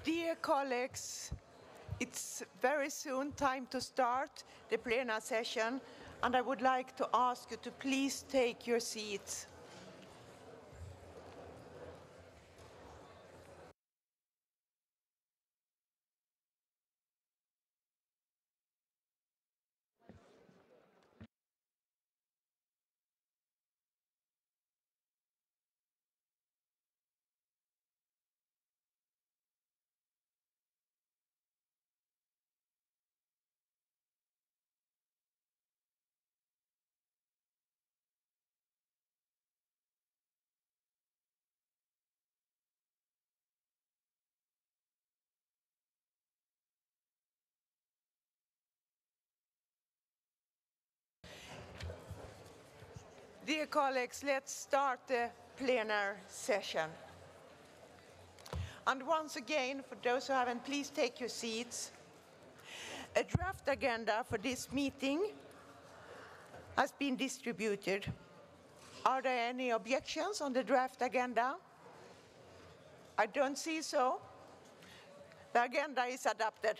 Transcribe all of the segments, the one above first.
Dear colleagues, it's very soon time to start the plenary session, and I would like to ask you to please take your seats. Dear colleagues, let's start the plenary session. And once again, for those who haven't, please take your seats. A draft agenda for this meeting has been distributed. Are there any objections on the draft agenda? I don't see so. The agenda is adopted.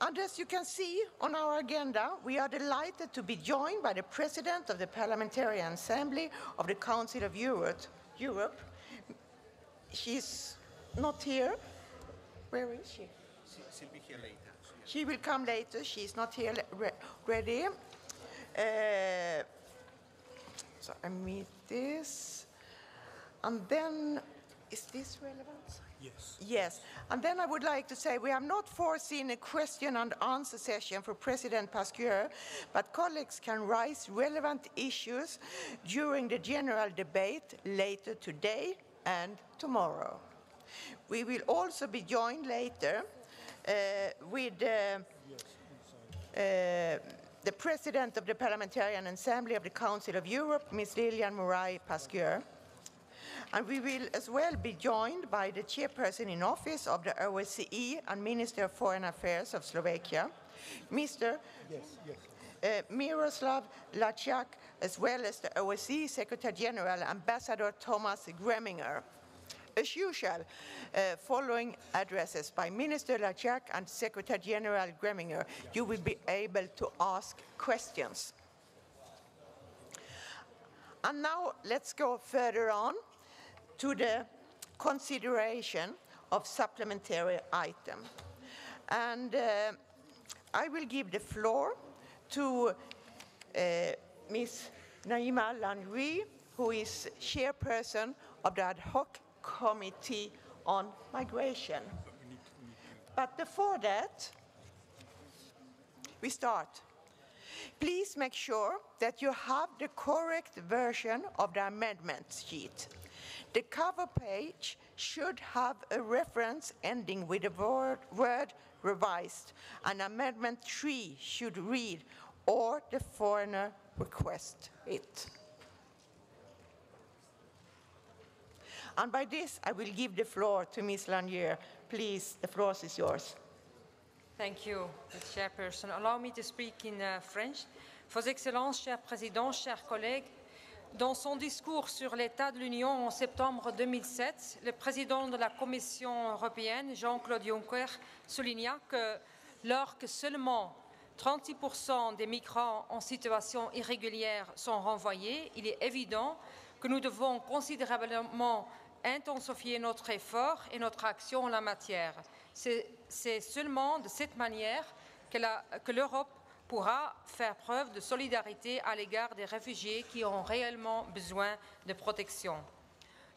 And as you can see on our agenda, we are delighted to be joined by the President of the Parliamentary Assembly of the Council of Europe. She's not here. Where is she? She'll be here later. She will come later. She's not here ready. So I meet this. And then, is this relevant? Yes. Yes. And then I would like to say we have not foreseen a question and answer session for President Pasquier, but colleagues can raise relevant issues during the general debate later today and tomorrow. We will also be joined later with the President of the Parliamentary Assembly of the Council of Europe, Ms. Lilian Moraes-Pasquier. And we will as well be joined by the Chairperson in Office of the OSCE and Minister of Foreign Affairs of Slovakia, Mr. Miroslav Lajčák, as well as the OSCE Secretary General, Ambassador Thomas Greminger. As usual, following addresses by Minister Lajčák and Secretary General Greminger, you will be able to ask questions. And now let's go further on to the consideration of supplementary item. And I will give the floor to Ms. Naima Landry, who is chairperson of the ad hoc committee on migration. But before that, we start. Please make sure that you have the correct version of the amendment sheet. The cover page should have a reference ending with the word revised, and Amendment 3 should read, or the foreigner request it. And by this, I will give the floor to Ms. Lanier. Please, the floor is yours. Thank you, Chairperson. Allow me to speak in French. Vos Excellences, chers présidents, chers collègues, dans son discours sur l'état de l'Union en septembre 2007, le président de la Commission européenne, Jean-Claude Juncker, souligna que alors que seulement 36% des migrants en situation irrégulière sont renvoyés, il est évident que nous devons considérablement intensifier notre effort et notre action en la matière. C'est seulement de cette manière que l'Europe pourra faire preuve de solidarité à l'égard des réfugiés qui ont réellement besoin de protection.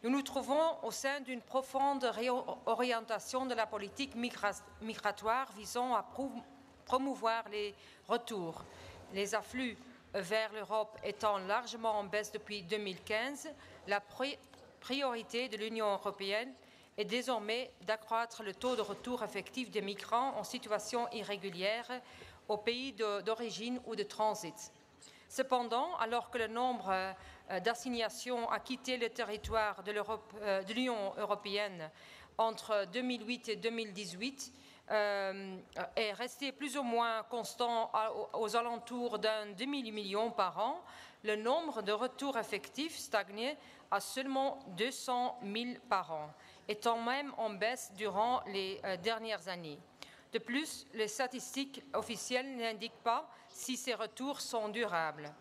Nous nous trouvons au sein d'une profonde réorientation de la politique migratoire visant à promouvoir les retours. Les afflux vers l'Europe étant largement en baisse depuis 2015, la priorité de l'Union européenne est désormais d'accroître le taux de retour effectif des migrants en situation irrégulière au pays d'origine ou de transit. Cependant, alors que le nombre d'assignations a quitté le territoire de l'Union européenne entre 2008 et 2018 est resté plus ou moins constant aux alentours d'un demi-million par an, le nombre de retours effectifs stagnait à seulement 200 000 par an. étant même en baisse durant les dernières années. De plus, les statistiques officielles n'indiquent pas si ces retours sont durables.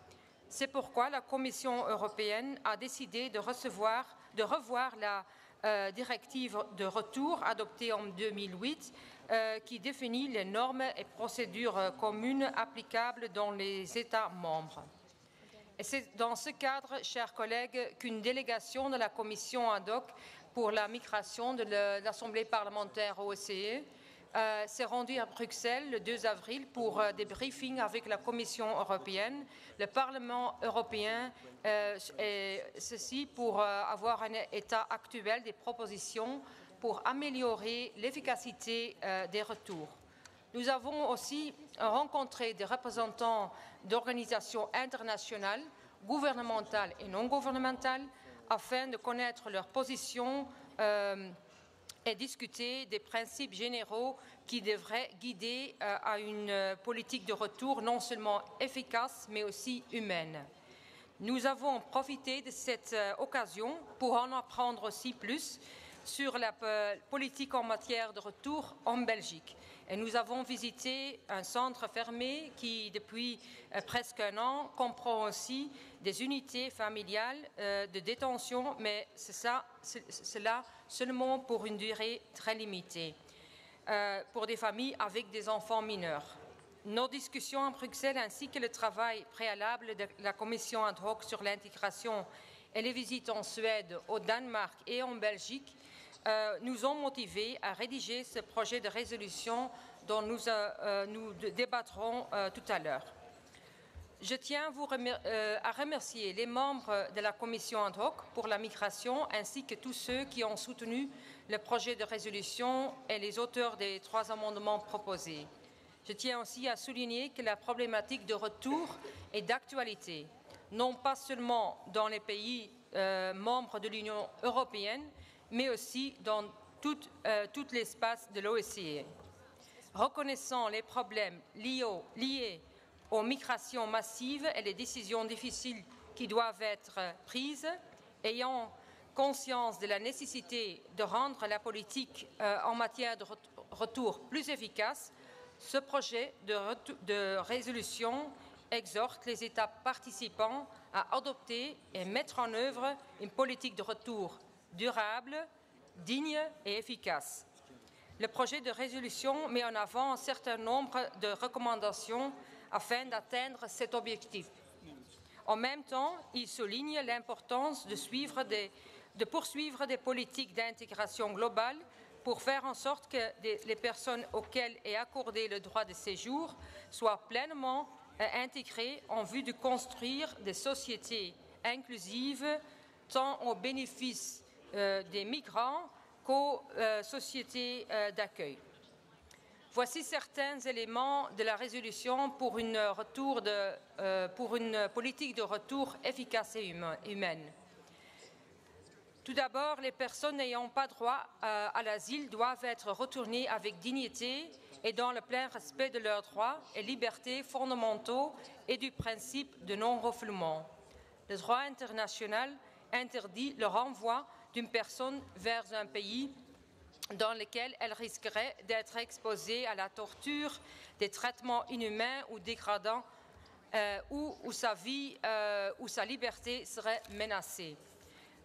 C'est pourquoi la Commission européenne a décidé de revoir la directive de retour adoptée en 2008 qui définit les normes et procédures communes applicables dans les États membres. Et c'est dans ce cadre, chers collègues, qu'une délégation de la Commission ad hoc pour la migration de l'Assemblée parlementaire OSCE s'est rendue à Bruxelles le 2 avril pour des briefings avec la Commission européenne, le Parlement européen, et ceci pour avoir un état actuel des propositions pour améliorer l'efficacité des retours. Nous avons aussi rencontré des représentants d'organisations internationales, gouvernementales et non gouvernementales, afin de connaître leur position et discuter des principes généraux qui devraient guider à une politique de retour non seulement efficace, mais aussi humaine. Nous avons profité de cette occasion pour en apprendre aussi plus sur la politique en matière de retour en Belgique. Et nous avons visité un centre fermé qui, depuis presque un an, comprend aussi des unités familiales de détention, mais cela seulement pour une durée très limitée, pour des familles avec des enfants mineurs. Nos discussions à Bruxelles ainsi que le travail préalable de la commission ad hoc sur l'intégration et les visites en Suède, au Danemark et en Belgique nous ont motivés à rédiger ce projet de résolution dont nous débattrons tout à l'heure. Je tiens à remercier les membres de la commission ad hoc pour la migration ainsi que tous ceux qui ont soutenu le projet de résolution et les auteurs des 3 amendements proposés. Je tiens aussi à souligner que la problématique de retour est d'actualité, non pas seulement dans les pays membres de l'Union européenne, mais aussi dans tout l'espace de l'OSCE. Reconnaissant les problèmes liés aux migrations massives et les décisions difficiles qui doivent être prises, ayant conscience de la nécessité de rendre la politique en matière de retour plus efficace, ce projet de résolution exhorte les États participants à adopter et mettre en œuvre une politique de retour durable, digne et efficace. Le projet de résolution met en avant un certain nombre de recommandations afin d'atteindre cet objectif. En même temps, il souligne l'importance de poursuivre des politiques d'intégration globale pour faire en sorte que les personnes auxquelles est accordé le droit de séjour soient pleinement intégrées en vue de construire des sociétés inclusives tant au bénéfice des migrants qu'aux sociétés d'accueil. Voici certains éléments de la résolution pour une politique de retour efficace et humaine. Tout d'abord, les personnes n'ayant pas droit à l'asile doivent être retournées avec dignité et dans le plein respect de leurs droits et libertés fondamentaux et du principe de non-refoulement. Le droit international interdit le renvoi d'une personne vers un pays dans lequel elle risquerait d'être exposée à la torture, des traitements inhumains ou dégradants, où sa vie ou sa liberté serait menacée.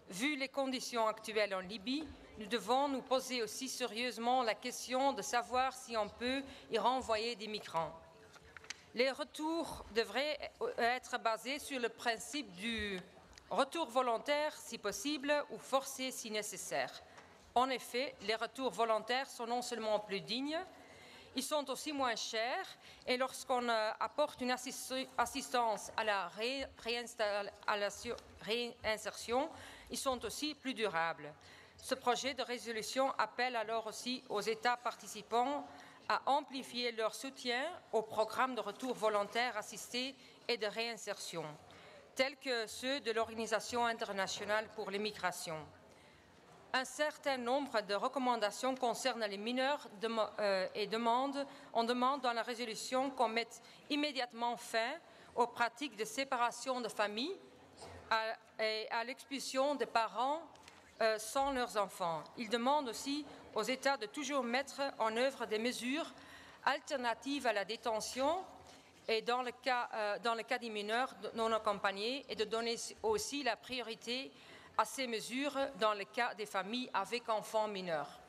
Vu les conditions actuelles en Libye, nous devons nous poser aussi sérieusement la question de savoir si on peut y renvoyer des migrants. Les retours devraient être basés sur le principe du retour volontaire si possible ou forcé si nécessaire. En effet, les retours volontaires sont non seulement plus dignes, ils sont aussi moins chers et lorsqu'on apporte une assistance à la réinsertion, ils sont aussi plus durables. Ce projet de résolution appelle alors aussi aux États participants à amplifier leur soutien aux programmes de retour volontaire assisté et de réinsertion, tels que ceux de l'Organisation internationale pour les migrations. Un certain nombre de recommandations concernent les mineurs et on demande dans la résolution qu'on mette immédiatement fin aux pratiques de séparation de famille et à l'expulsion des parents sans leurs enfants. Il demande aussi aux États de toujours mettre en œuvre des mesures alternatives à la détention et dans le cas des mineurs non accompagnés et de donner aussi la priorité à ces mesures dans le cas des familles avec enfants mineurs.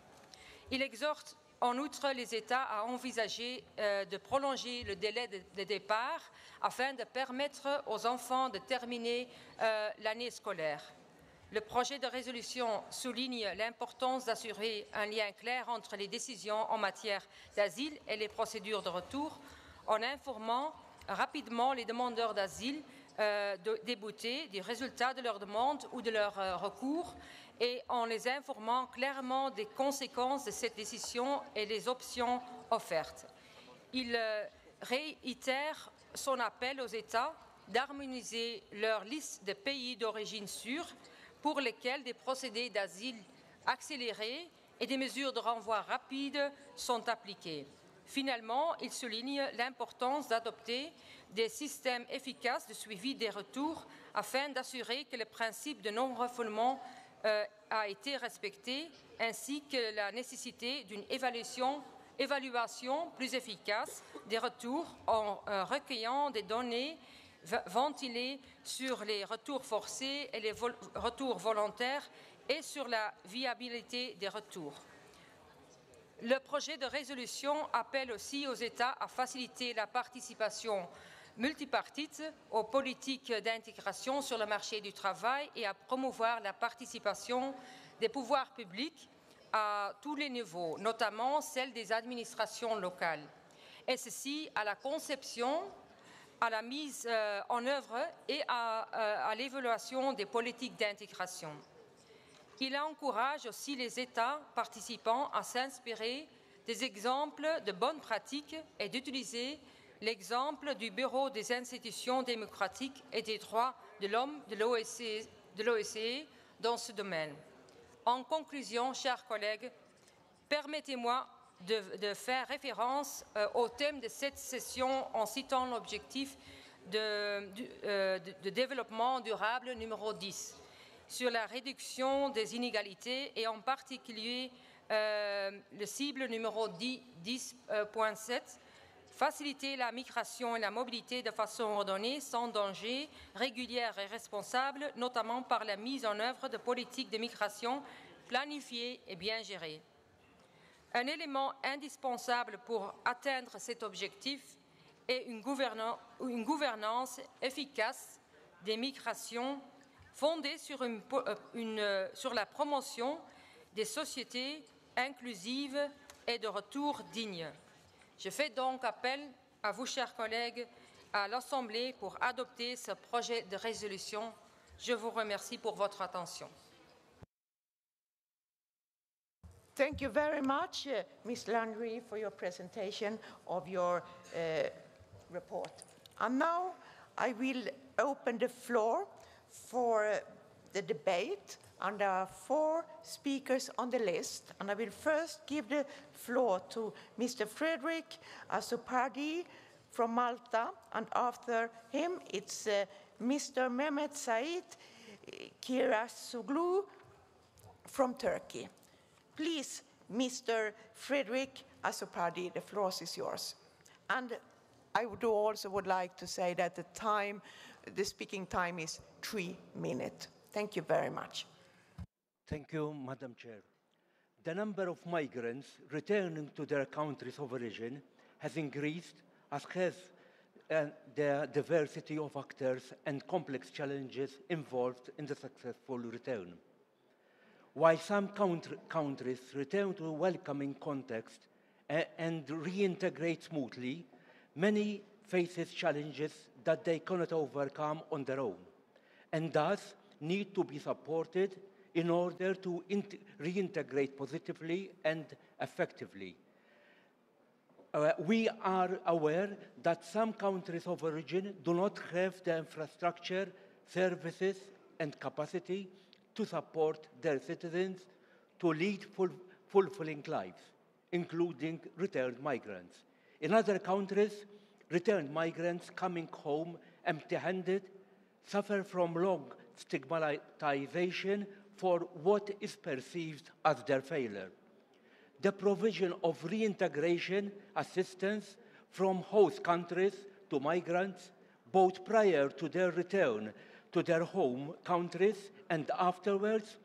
Il exhorte en outre les États à envisager de prolonger le délai de départ afin de permettre aux enfants de terminer l'année scolaire. Le projet de résolution souligne l'importance d'assurer un lien clair entre les décisions en matière d'asile et les procédures de retour en informant rapidement les demandeurs d'asile déboutés des résultats de leur demande ou de leur recours et en les informant clairement des conséquences de cette décision et des options offertes. Il réitère son appel aux États d'harmoniser leur liste de pays d'origine sûrs pour lesquels des procédés d'asile accélérés et des mesures de renvoi rapides sont appliquées. Finalement, il souligne l'importance d'adopter des systèmes efficaces de suivi des retours afin d'assurer que le principe de non-refoulement a été respecté, ainsi que la nécessité d'une évaluation plus efficace des retours en recueillant des données ventilées sur les retours forcés et les retours volontaires et sur la viabilité des retours. Le projet de résolution appelle aussi aux États à faciliter la participation multipartite aux politiques d'intégration sur le marché du travail et à promouvoir la participation des pouvoirs publics à tous les niveaux, notamment celle des administrations locales, et ceci à la conception, à la mise en œuvre et à l'évaluation des politiques d'intégration. Il encourage aussi les États participants à s'inspirer des exemples de bonnes pratiques et d'utiliser l'exemple du Bureau des institutions démocratiques et des droits de l'homme de l'OSCE dans ce domaine. En conclusion, chers collègues, permettez-moi de faire référence au thème de cette session en citant l'objectif de développement durable numéro 10 sur la réduction des inégalités et en particulier le cible numéro 10.7, faciliter la migration et la mobilité de façon ordonnée, sans danger, régulière et responsable, notamment par la mise en œuvre de politiques de migration planifiées et bien gérées. Un élément indispensable pour atteindre cet objectif est une gouvernance efficace des migrations fondée sur la promotion des sociétés inclusives et de retour dignes. Je fais donc appel à vous, chers collègues, à l'Assemblée pour adopter ce projet de résolution. Je vous remercie pour votre attention. Thank you very much, Ms. Landry, for your presentation of your report. And now I will open the floor for the debate, and there are 4 speakers on the list. And I will first give the floor to Mr. Frederick Asopardi from Malta, and after him it's Mr. Mehmet Said Kirasoglu from Turkey. Please, Mr. Frederick Asopardi, the floor is yours. And I would like to say that the speaking time is 3 minutes. Thank you very much. Thank you, Madam Chair. The number of migrants returning to their countries of origin has increased, as has the diversity of actors and complex challenges involved in the successful return. While some countries return to a welcoming context and reintegrate smoothly, many face challenges that they cannot overcome on their own, and thus need to be supported in order to reintegrate positively and effectively. We are aware that some countries of origin do not have the infrastructure, services, and capacity to support their citizens to lead fulfilling lives, including returned migrants. In other countries, returned migrants coming home empty-handed suffer from long stigmatization for what is perceived as their failure. The provision of reintegration assistance from host countries to migrants, both prior to their return to their home countries and afterwards,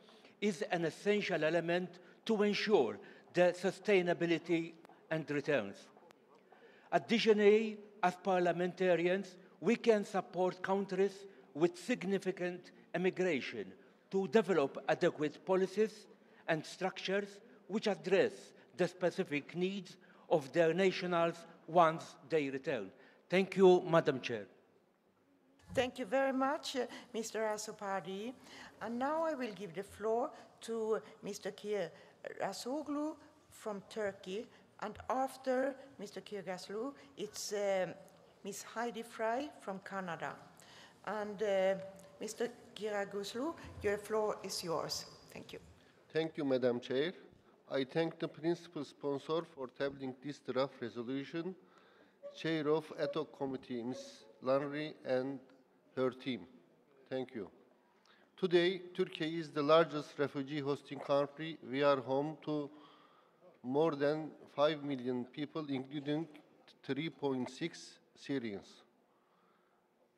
is an essential element to ensure the sustainability and returns. Additionally, as parliamentarians, we can support countries with significant immigration to develop adequate policies and structures which address the specific needs of their nationals once they return. Thank you, Madam Chair. Thank you very much, Mr. Asopadi. And now I will give the floor to Mr. Kirasoglu from Turkey. And after Mr. Kirasoglu, it's Ms. Heidi Frey from Canada. And Mr. Kirasoglu, your floor is yours. Thank you. Thank you, Madam Chair. I thank the principal sponsor for tabling this draft resolution, Chair of Ad hoc Committee, Ms. Plenary, and her team. Thank you. Today, Turkey is the largest refugee hosting country. We are home to more than 5 million people, including 3.6 Syrians.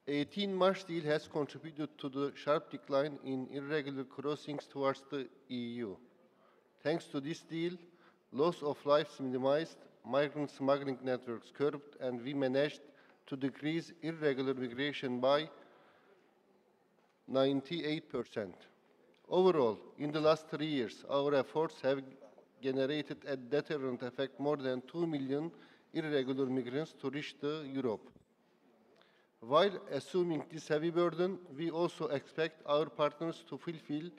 18 March deal has contributed to the sharp decline in irregular crossings towards the EU. Thanks to this deal, loss of lives minimized, migrant smuggling networks curbed, and we managed to decrease irregular migration by 98%. Overall, in the last 3 years, our efforts have generated a deterrent effect more than 2 million irregular migrants to reach Europe. While assuming this heavy burden, we also expect our partners to fulfill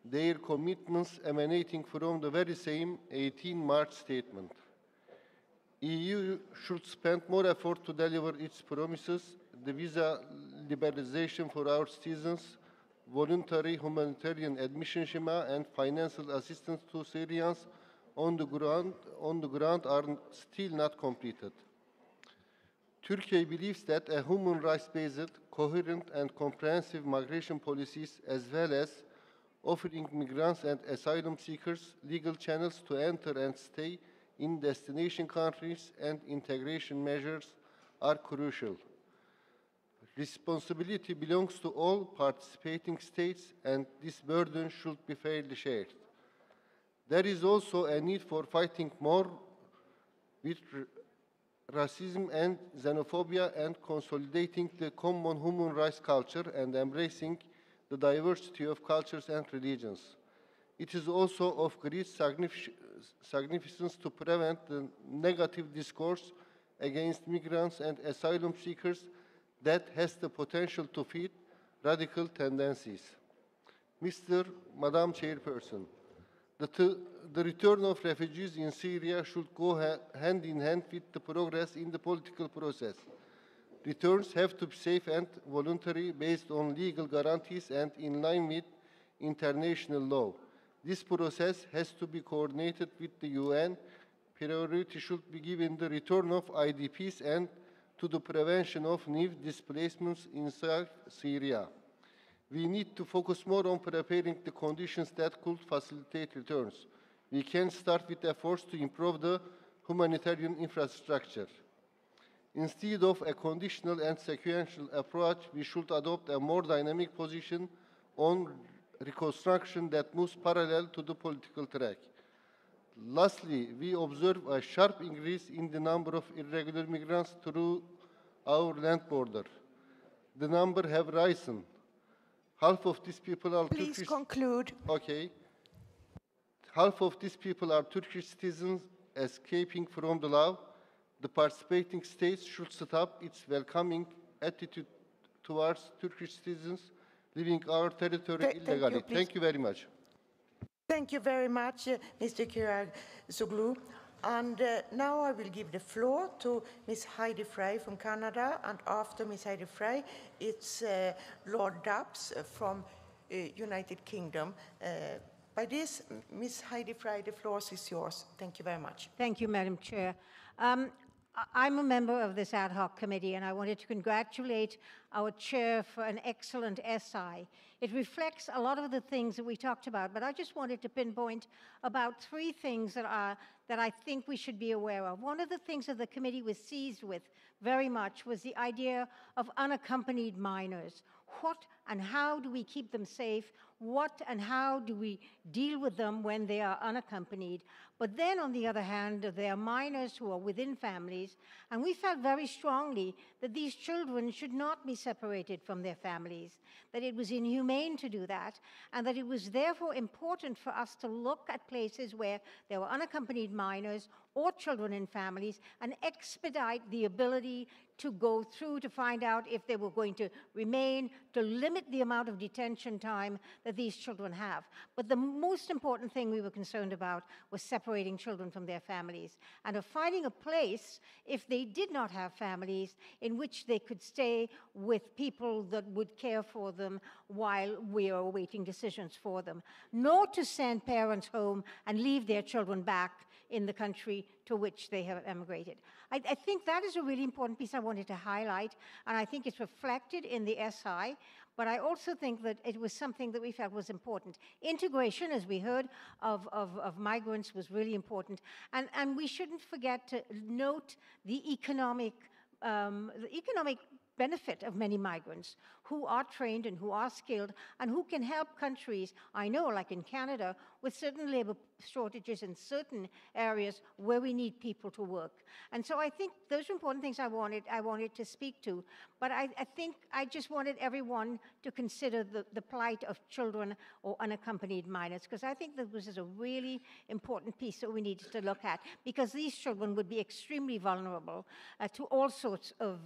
their commitments emanating from the very same 18 March statement. EU should spend more effort to deliver its promises, the visa liberalization for our citizens, voluntary humanitarian admission schema, and financial assistance to Syrians on the ground are still not completed. Turkey believes that a human rights-based, coherent, and comprehensive migration policies, as well as offering migrants and asylum seekers legal channels to enter and stay in destination countries and integration measures, are crucial. Responsibility belongs to all participating states, and this burden should be fairly shared. There is also a need for fighting more with racism and xenophobia and consolidating the common human rights culture and embracing the diversity of cultures and religions. It is also of great significance to prevent the negative discourse against migrants and asylum seekers that has the potential to feed radical tendencies. Madam Chairperson, the return of refugees in Syria should go hand in hand with the progress in the political process. Returns have to be safe and voluntary, based on legal guarantees and in line with international law. This process has to be coordinated with the UN. Priority should be given the return of IDPs and to the prevention of new displacements inside Syria. We need to focus more on preparing the conditions that could facilitate returns. We can start with efforts to improve the humanitarian infrastructure. Instead of a conditional and sequential approach, we should adopt a more dynamic position on reconstruction that moves parallel to the political track. Lastly, we observe a sharp increase in the number of irregular migrants through our land border. The number have risen. Half of these people are Please Turkish. conclude. Okay. Half of these people are Turkish citizens escaping from the law. The participating states should stop its welcoming attitude towards Turkish citizens leaving our territory illegally. Thank you very much. Thank you very much, Mr. Kirasoglu. And now I will give the floor to Ms. Heidi Frey from Canada, and after Ms. Heidi Frey, it's Lord Dubs from United Kingdom. By this, Ms. Heidi Frey, the floor is yours. Thank you very much. Thank you, Madam Chair. I'm a member of this ad hoc committee, and I wanted to congratulate our chair for an excellent SI. It reflects a lot of the things that we talked about, but I just wanted to pinpoint about 3 things that I think we should be aware of. One of the things that the committee was seized with very much was the idea of unaccompanied minors. What and how do we keep them safe? What and how do we deal with them when they are unaccompanied? But then, on the other hand, there are minors who are within families, and we felt very strongly that these children should not be separated from their families, that it was inhumane to do that, and that it was therefore important for us to look at places where there were unaccompanied minors or children in families and expedite the ability to go through to find out if they were going to remain, to limit the amount of detention time that these children have. But the most important thing we were concerned about was separating children from their families and of finding a place, if they did not have families, in which they could stay with people that would care for them while we are awaiting decisions for them. Not to send parents home and leave their children back in the country to which they have emigrated. I think that is a really important piece I wanted to highlight, and I think it's reflected in the SI, but I also think that it was something that we felt was important. Integration, as we heard, of migrants was really important, and we shouldn't forget to note the economic benefit of many migrants who are trained and who are skilled and who can help countries, I know, like in Canada, with certain labor shortages in certain areas where we need people to work. And so I think those are important things I wanted to speak to. But I think I just wanted everyone to consider the plight of children or unaccompanied minors, because I think that this is a really important piece that we needed to look at, because these children would be extremely vulnerable to all sorts of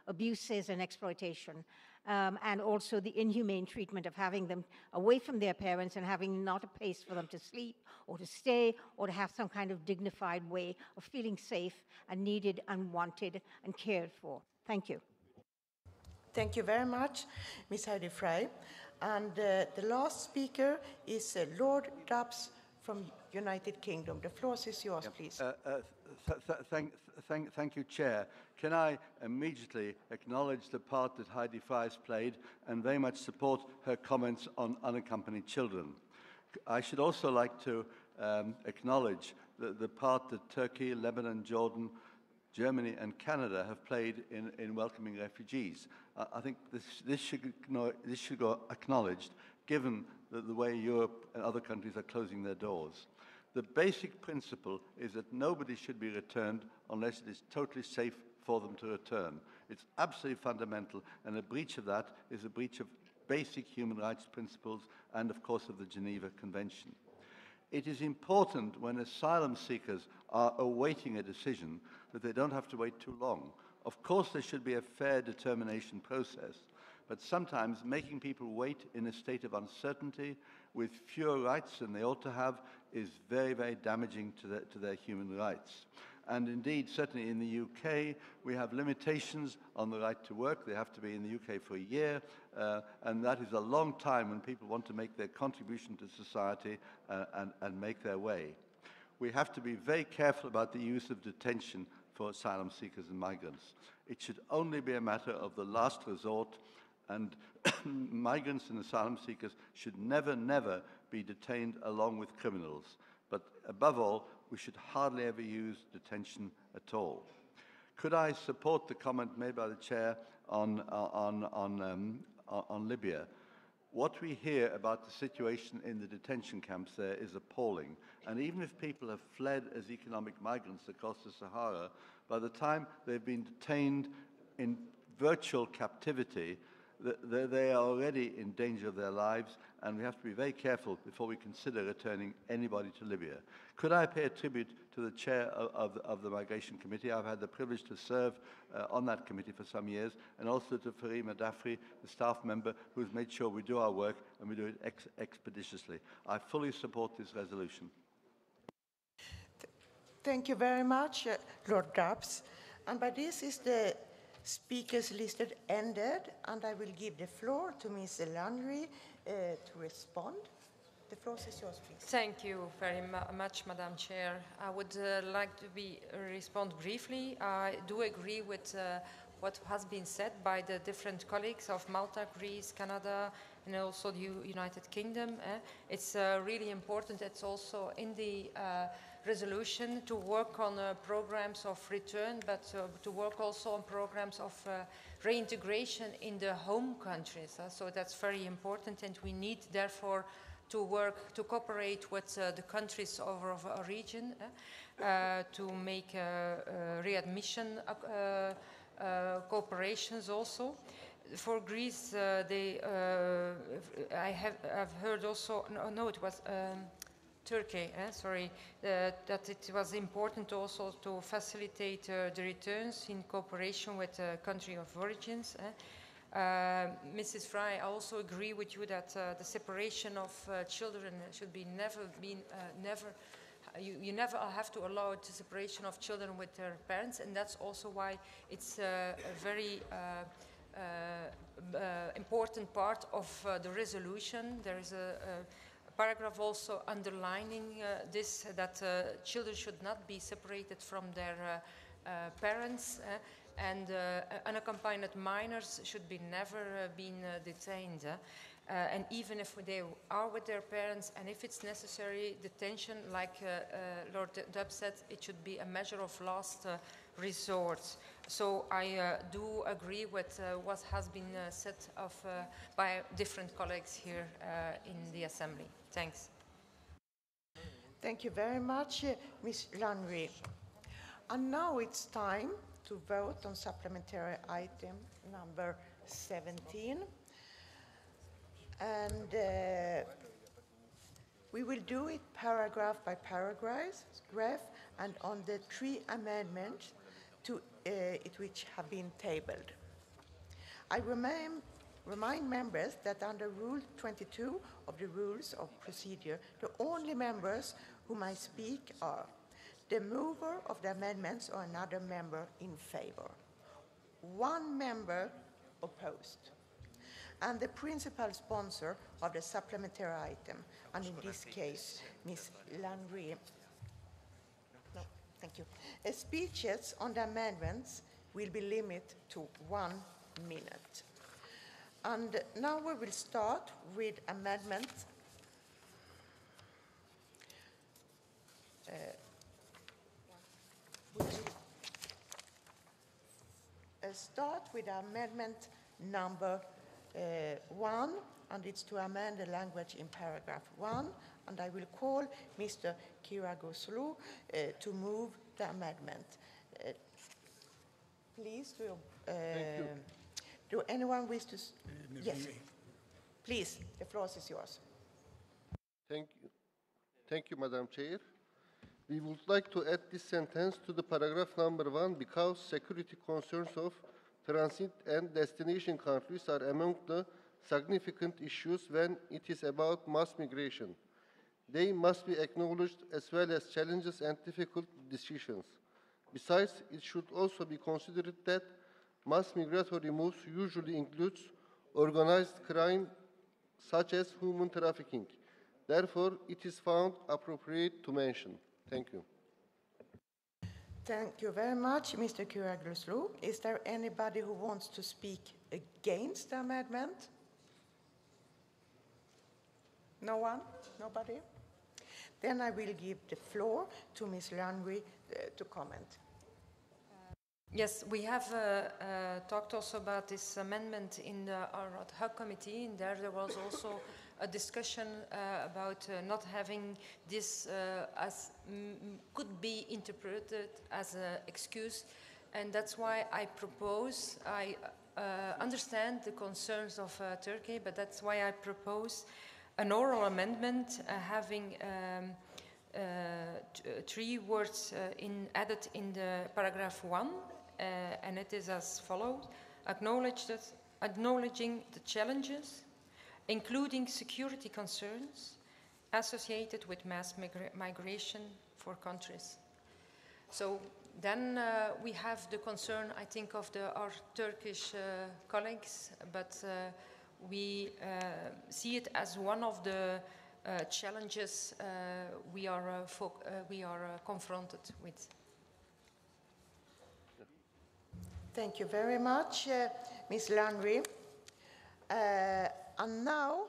abuses and exploitation. And also the inhumane treatment of having them away from their parents and having not a place for them to sleep or to stay or to have some kind of dignified way of feeling safe and needed and wanted and cared for. Thank you. Thank you very much, Ms. Heidi Frey. And the last speaker is Lord Dubs from United Kingdom. The floor is yours, please. Thank you, Chair. Can I immediately acknowledge the part that Heidi Frey has played and very much support her comments on unaccompanied children. I should also like to acknowledge the part that Turkey, Lebanon, Jordan, Germany and Canada have played in welcoming refugees. I think this should go acknowledged, given the way Europe and other countries are closing their doors. The basic principle is that nobody should be returned unless it is totally safe for them to return. It's absolutely fundamental, and a breach of that is a breach of basic human rights principles and, of course, of the Geneva Convention. It is important when asylum seekers are awaiting a decision that they don't have to wait too long. Of course, there should be a fair determination process, but sometimes making people wait in a state of uncertainty with fewer rights than they ought to have is very, very damaging to their human rights. And indeed, certainly in the UK, we have limitations on the right to work. They have to be in the UK for a year, and that is a long time when people want to make their contribution to society and make their way. We have to be very careful about the use of detention for asylum seekers and migrants. It should only be a matter of the last resort, and migrants and asylum seekers should never, never be detained along with criminals. But above all, we should hardly ever use detention at all. Could I support the comment made by the Chair on Libya? What we hear about the situation in the detention camps there is appalling. And even if people have fled as economic migrants across the Sahara, by the time they've been detained in virtual captivity, they are already in danger of their lives, and we have to be very careful before we consider returning anybody to Libya. Could I pay a tribute to the chair of the Migration Committee? I've had the privilege to serve on that committee for some years, and also to Farima Dafri, the staff member, who's made sure we do our work and we do it expeditiously. I fully support this resolution. Thank you very much, Lord Dubs. And by this is the speakers listed ended, and I will give the floor to Ms. Landry to respond. The floor is yours, please. Thank you very much, Madam Chair. I would like to respond briefly. I do agree with what has been said by the different colleagues of Malta, Greece, Canada, and also the United Kingdom. It's really important. It's also in the resolution to work on programs of return, but to work also on programs of reintegration in the home countries. So that's very important, and we need, therefore, to work, to cooperate with the countries of our region to make readmission cooperations also. For Greece, I've heard also, no, it was Turkey, sorry, that it was important also to facilitate the returns in cooperation with the country of origins. Mrs. Fry, I also agree with you that the separation of children should be you never have to allow the separation of children with their parents, and that's also why it's a very important part of the resolution. There is a paragraph also underlining this, that children should not be separated from their parents, and unaccompanied minors should be never been detained. And even if they are with their parents, and if it's necessary, detention, like Lord Dubb said, it should be a measure of last resort. So I do agree with what has been said by different colleagues here in the Assembly. Thanks. Thank you very much, Ms. Lanry. And now it's time to vote on supplementary item number 17. And we will do it paragraph by paragraph, and on the 3 amendments to it which have been tabled. I remind members that under Rule 22 of the Rules of Procedure, the only members who may speak are the mover of the amendments or another member in favor, 1 member opposed, and the principal sponsor of the supplementary item, and in this case, Ms. Landry. No, thank you. Speeches on the amendments will be limited to 1 minute. And now we will start with amendment amendment number 1, and it's to amend the language in paragraph 1, and I will call Mr. Kiragoslu to move the amendment. Please, do anyone wish to? Yes. Please, the floor is yours. Thank you. Thank you, Madam Chair. We would like to add this sentence to the paragraph number 1 because security concerns of transit and destination countries are among the significant issues when it is about mass migration. They must be acknowledged as well as challenges and difficult decisions. Besides, it should also be considered that mass migratory moves usually includes organized crime such as human trafficking. Therefore, it is found appropriate to mention. Thank you. Thank you very much, Mr. Kiragoslu. Is there anybody who wants to speak against the amendment? No one? Nobody? Then I will give the floor to Ms. Landry to comment. Yes, we have talked also about this amendment in our ad hoc committee, and there was also a discussion about not having this as could be interpreted as an excuse, and that's why I propose, I understand the concerns of Turkey, but that's why I propose an oral amendment having 3 words added in the paragraph 1, and it is as follows: acknowledging the challenges, including security concerns associated with mass migration for countries. So then we have the concern, I think, of our Turkish colleagues, but we see it as one of the challenges we are confronted with. Thank you very much, Ms. Landry. And now,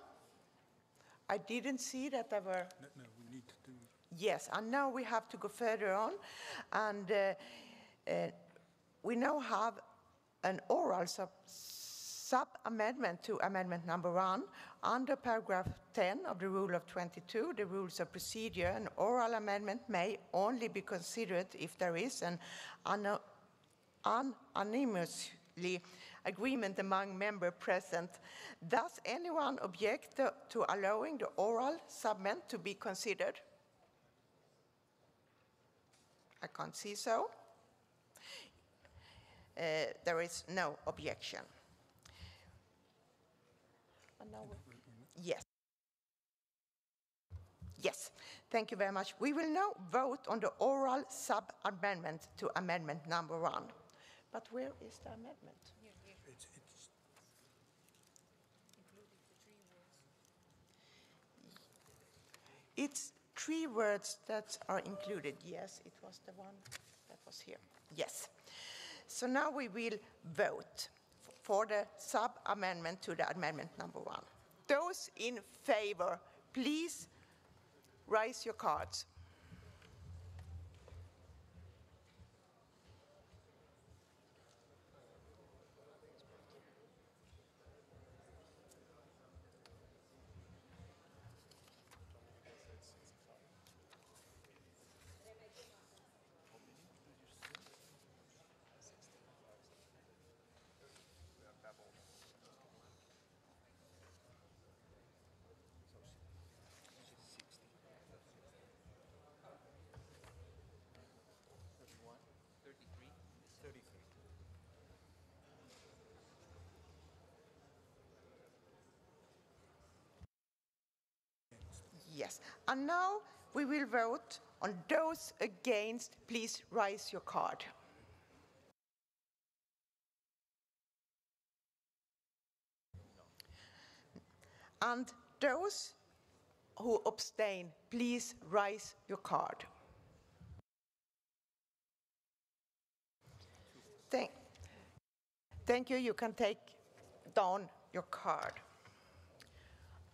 I didn't see that there were... No, we need to do... Yes, and now we have to go further on. And we now have an oral sub-amendment to amendment number 1. Under paragraph 10 of the Rule of 22, the rules of procedure, an oral amendment may only be considered if there is an unanimously agreement among members present. Does anyone object to allowing the oral submit to be considered? I can't see so. There is no objection. Yes. Yes, thank you very much. We will now vote on the oral sub-amendment to amendment number 1. But where is the amendment? It's 3 words that are included. Yes, it was the one that was here. Yes. So now we will vote for the sub-amendment to the amendment number 1. Those in favor, please raise your cards. Yes, and now we will vote on those against. Please raise your card. And those who abstain, please raise your card. Thank you. You can take down your card.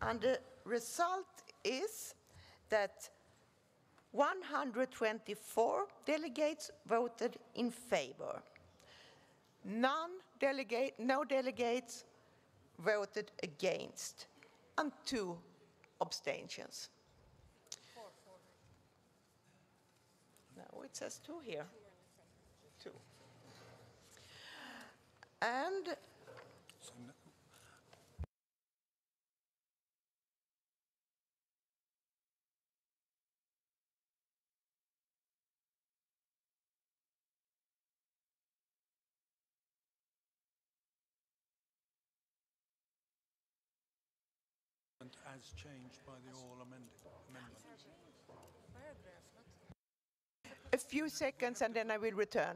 And the result is that 124 delegates voted in favor. No delegates voted against, and 2 abstentions. No, it says 2 here. 2. And as changed by the oral amendment. a few seconds and then I will return.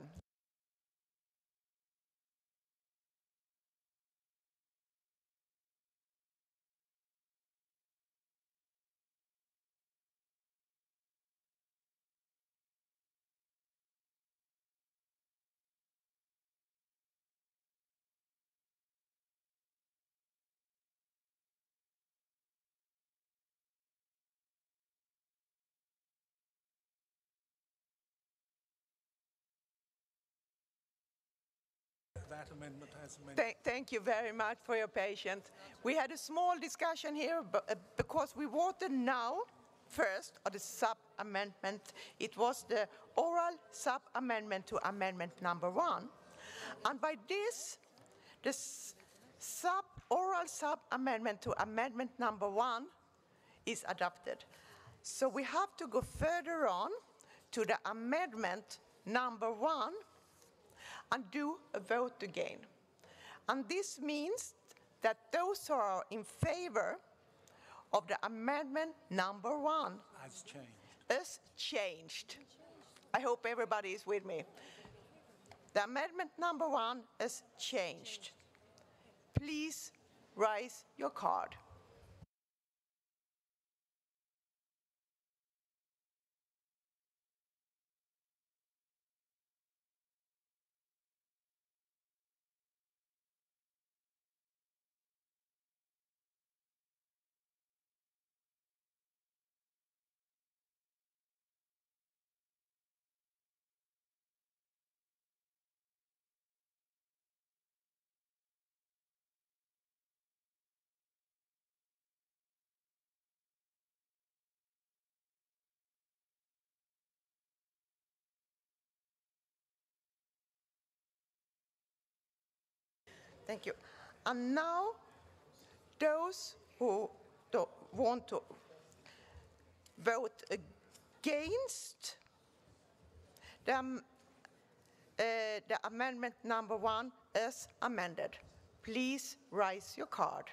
That amendment has amendment. Thank you very much for your patience. We had a small discussion here because we voted now first on the sub-amendment. It was the oral sub-amendment to amendment number 1. And by this, the oral sub-amendment to amendment number 1 is adopted. So we have to go further on to the amendment number 1 and do a vote again. And this means that those who are in favor of the amendment number 1 As changed. is changed. I hope everybody is with me. The amendment number 1 is changed. Please raise your card. Thank you. And now, those who want to vote against the amendment number 1 as amended, please raise your card.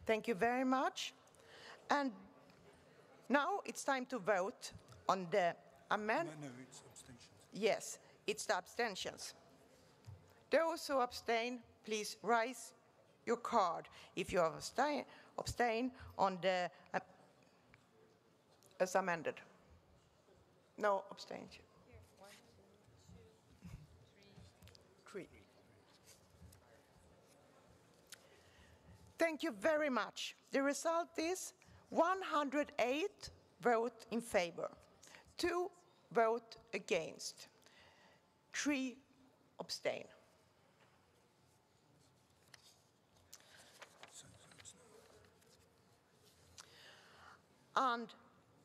Thank you very much. And now it's time to vote on the amendment. No, it's abstentions. Yes, it's the abstentions. Those who abstain, please raise your card. If you have abstain on the as amended. No abstention. 3. Thank you very much. The result is 108 vote in favor, 2 vote against, 3 abstain. And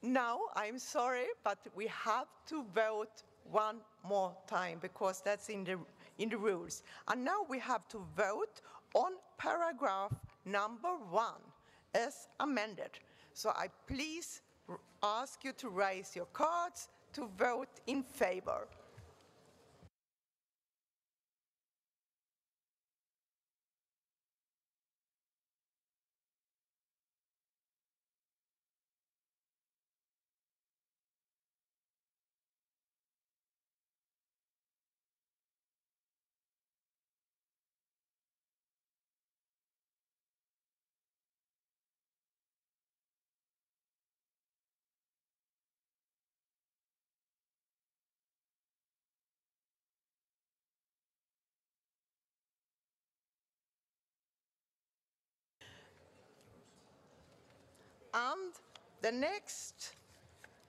now, I'm sorry, but we have to vote one more time because that's in the rules. And now we have to vote on paragraph number 1 as amended. So I please ask you to raise your cards to vote in favor. And the next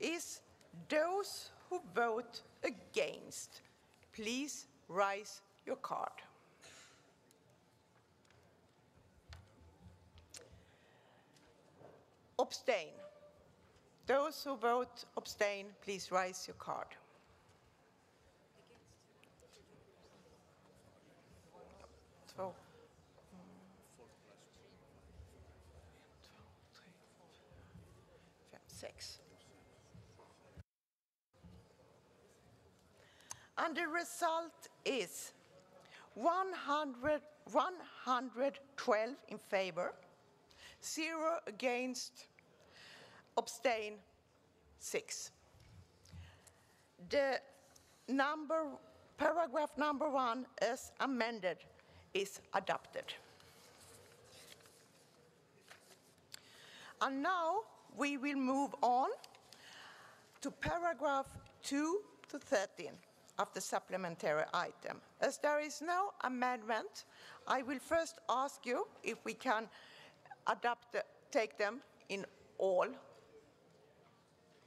is those who vote against. Please raise your card. Abstain. Those who vote abstain, please raise your card. So, 6. And the result is 112 in favor, 0 against, abstain 6. The paragraph number 1 as amended is adopted. And now we will move on to paragraph 2 to 13 of the supplementary item. As there is no amendment, I will first ask you if we can take them in all.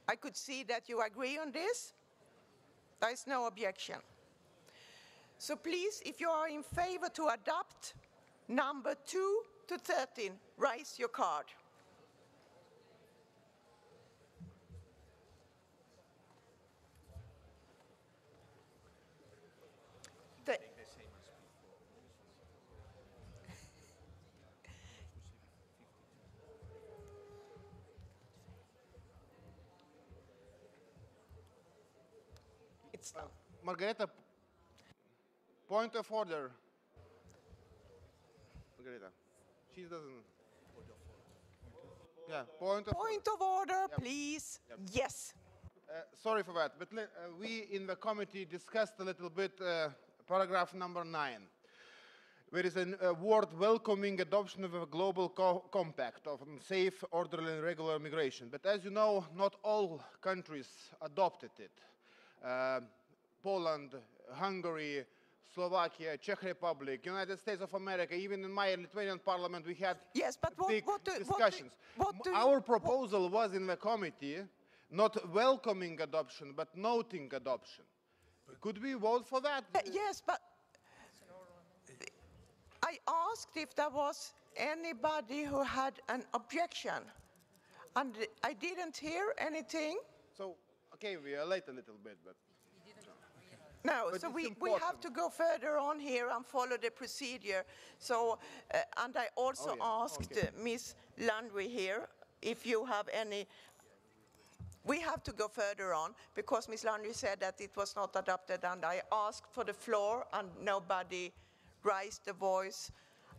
I could see that you agree on this. There is no objection. So please, if you are in favor to adopt number 2 to 13, raise your card. It's done. Margareta, point of order. Margareta, she doesn't. Yeah, point of order, please. Yep. Yes. Sorry for that, but we in the committee discussed a little bit paragraph number 9. There is a word welcoming adoption of a global compact of safe, orderly and regular migration. But as you know, not all countries adopted it. Poland, Hungary, Slovakia, Czech Republic, United States of America, even in my Lithuanian parliament we had big discussions. Our proposal was in the committee not welcoming adoption, but noting adoption. Could we vote for that? Yes, but I asked if there was anybody who had an objection. And I didn't hear anything. So, okay, we are late a little bit, but No, But so it's we important. have to go further on here and follow the procedure. So, and I also asked Ms. Landry here if you have any. We have to go further on because Ms. Landry said that it was not adopted, and I asked for the floor, and nobody raised the voice.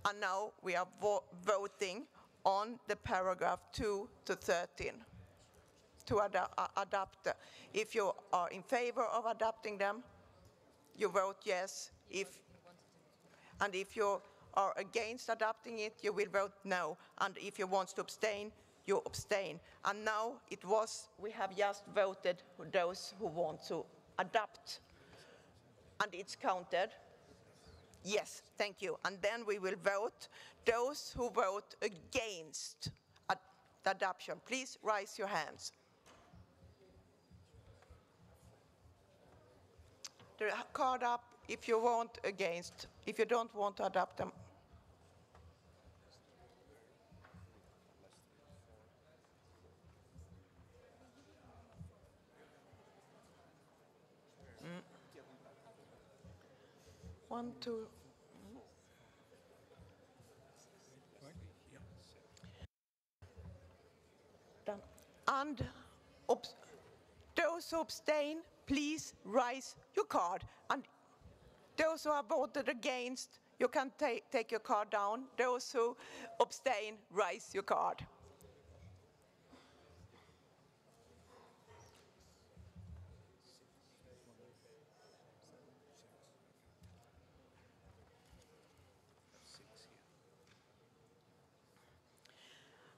And now we are voting on the paragraph 2 to 13 to adopt. If you are in favor of adopting them, you vote yes. And if you are against adopting it, you will vote no. And if you want to abstain, you abstain. And now we have just voted those who want to adopt. And it's counted. Yes, thank you. And then we will vote those who vote against the adoption. Please raise your hands. The card up if you want against. If you don't want to adopt them. One, two. Done. And those who abstain, please raise your card. And those who have voted against, you can take your card down. Those who abstain, raise your card.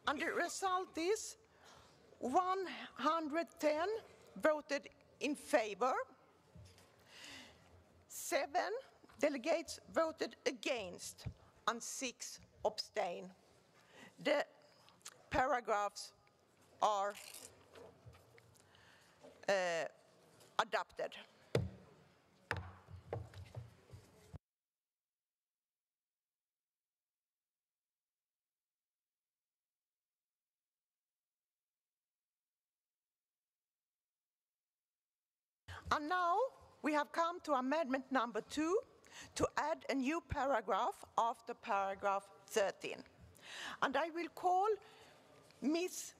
And the result is 110 voted in favor, 7 delegates voted against, and 6 abstain. The paragraphs are adopted. And now we have come to amendment number 2 to add a new paragraph after paragraph 13. And I will call Mr.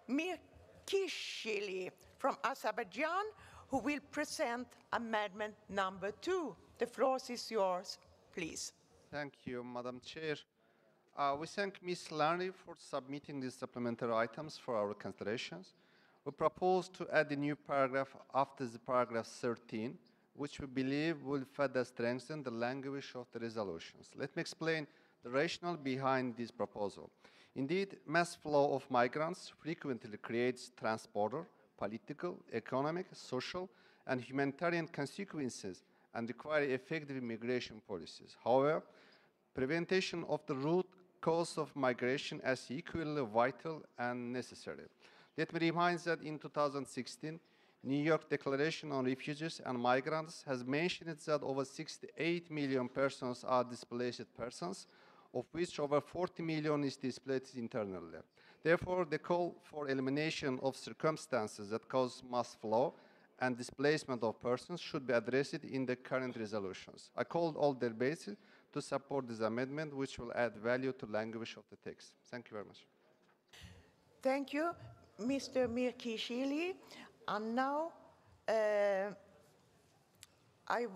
Mirkishili from Azerbaijan, who will present amendment number 2. The floor is yours, please. Thank you, Madam Chair. We thank Ms. Larry for submitting these supplementary items for our considerations. We propose to add a new paragraph after the paragraph 13, which we believe will further strengthen the language of the resolutions. Let me explain the rationale behind this proposal. Indeed, mass flow of migrants frequently creates transborder, political, economic, social, and humanitarian consequences and require effective immigration policies. However, prevention of the root cause of migration is equally vital and necessary. Let me remind that in 2016, New York Declaration on Refugees and Migrants has mentioned that over 68 million persons are displaced persons, of which over 40 million is displaced internally. Therefore, the call for elimination of circumstances that cause mass flow and displacement of persons should be addressed in the current resolutions. I called all debates to support this amendment, which will add value to language of the text. Thank you very much. Thank you, Mr. Mirkishili. And now I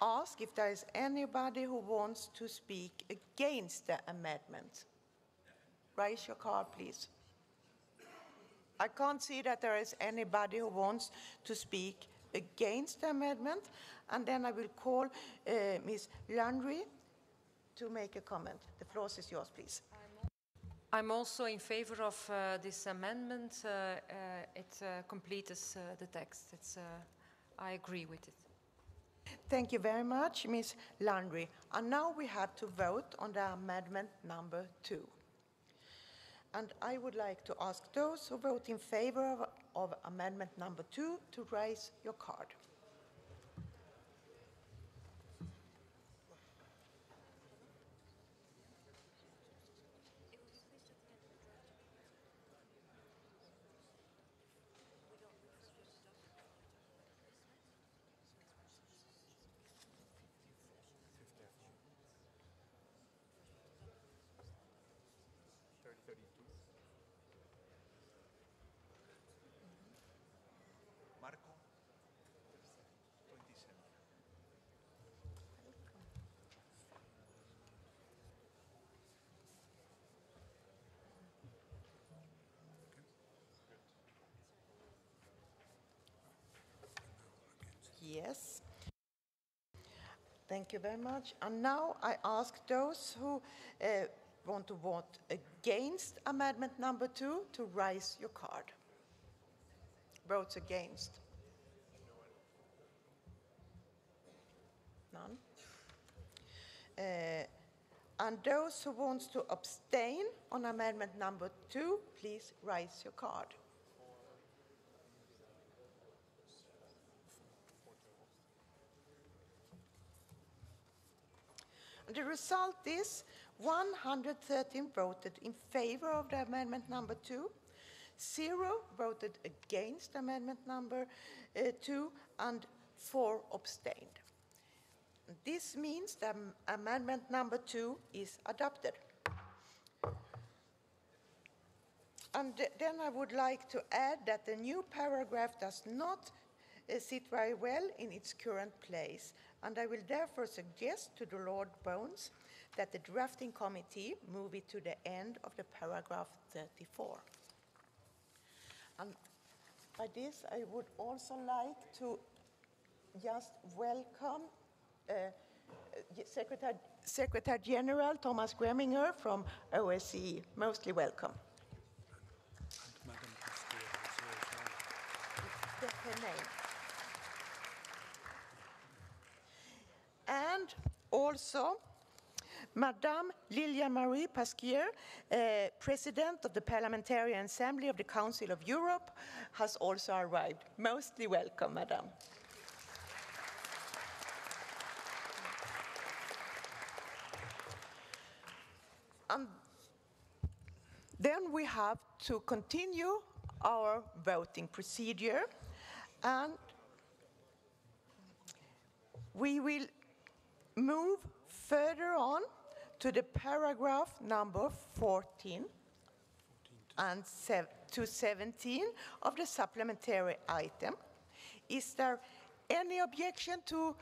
ask if there is anybody who wants to speak against the amendment. Raise your card, please. I can't see that there is anybody who wants to speak against the amendment. And then I will call Ms. Landry to make a comment. The floor is yours, please. I'm also in favor of this amendment. It completes the text. I agree with it. Thank you very much, Ms. Landry. And now we have to vote on the amendment number 2. And I would like to ask those who vote in favor of amendment number 2 to raise your card. Marco, 27. Yes. Thank you very much. And now I ask those who want to vote against amendment number 2 to raise your card. Votes against. None. And those who want to abstain on amendment number 2, please raise your card. And the result is 113 voted in favor of the amendment number 2, 0 voted against amendment number 2, and 4 abstained. This means that amendment number 2 is adopted. And then I would like to add that the new paragraph does not sit very well in its current place, and I will therefore suggest to the Lord Bones that the drafting committee move it to the end of the paragraph 34. And by this, I would also like to just welcome Secretary General Thomas Greminger from OSCE. Mostly welcome. And Madam Pasteur is Her name. And also, Madame Lilia Marie Pasquier, President of the Parliamentary Assembly of the Council of Europe, has also arrived. Mostly welcome, Madame. And then we have to continue our voting procedure, and we will move further on to the paragraph number 14 and to 17 of the supplementary item. Is there any objection to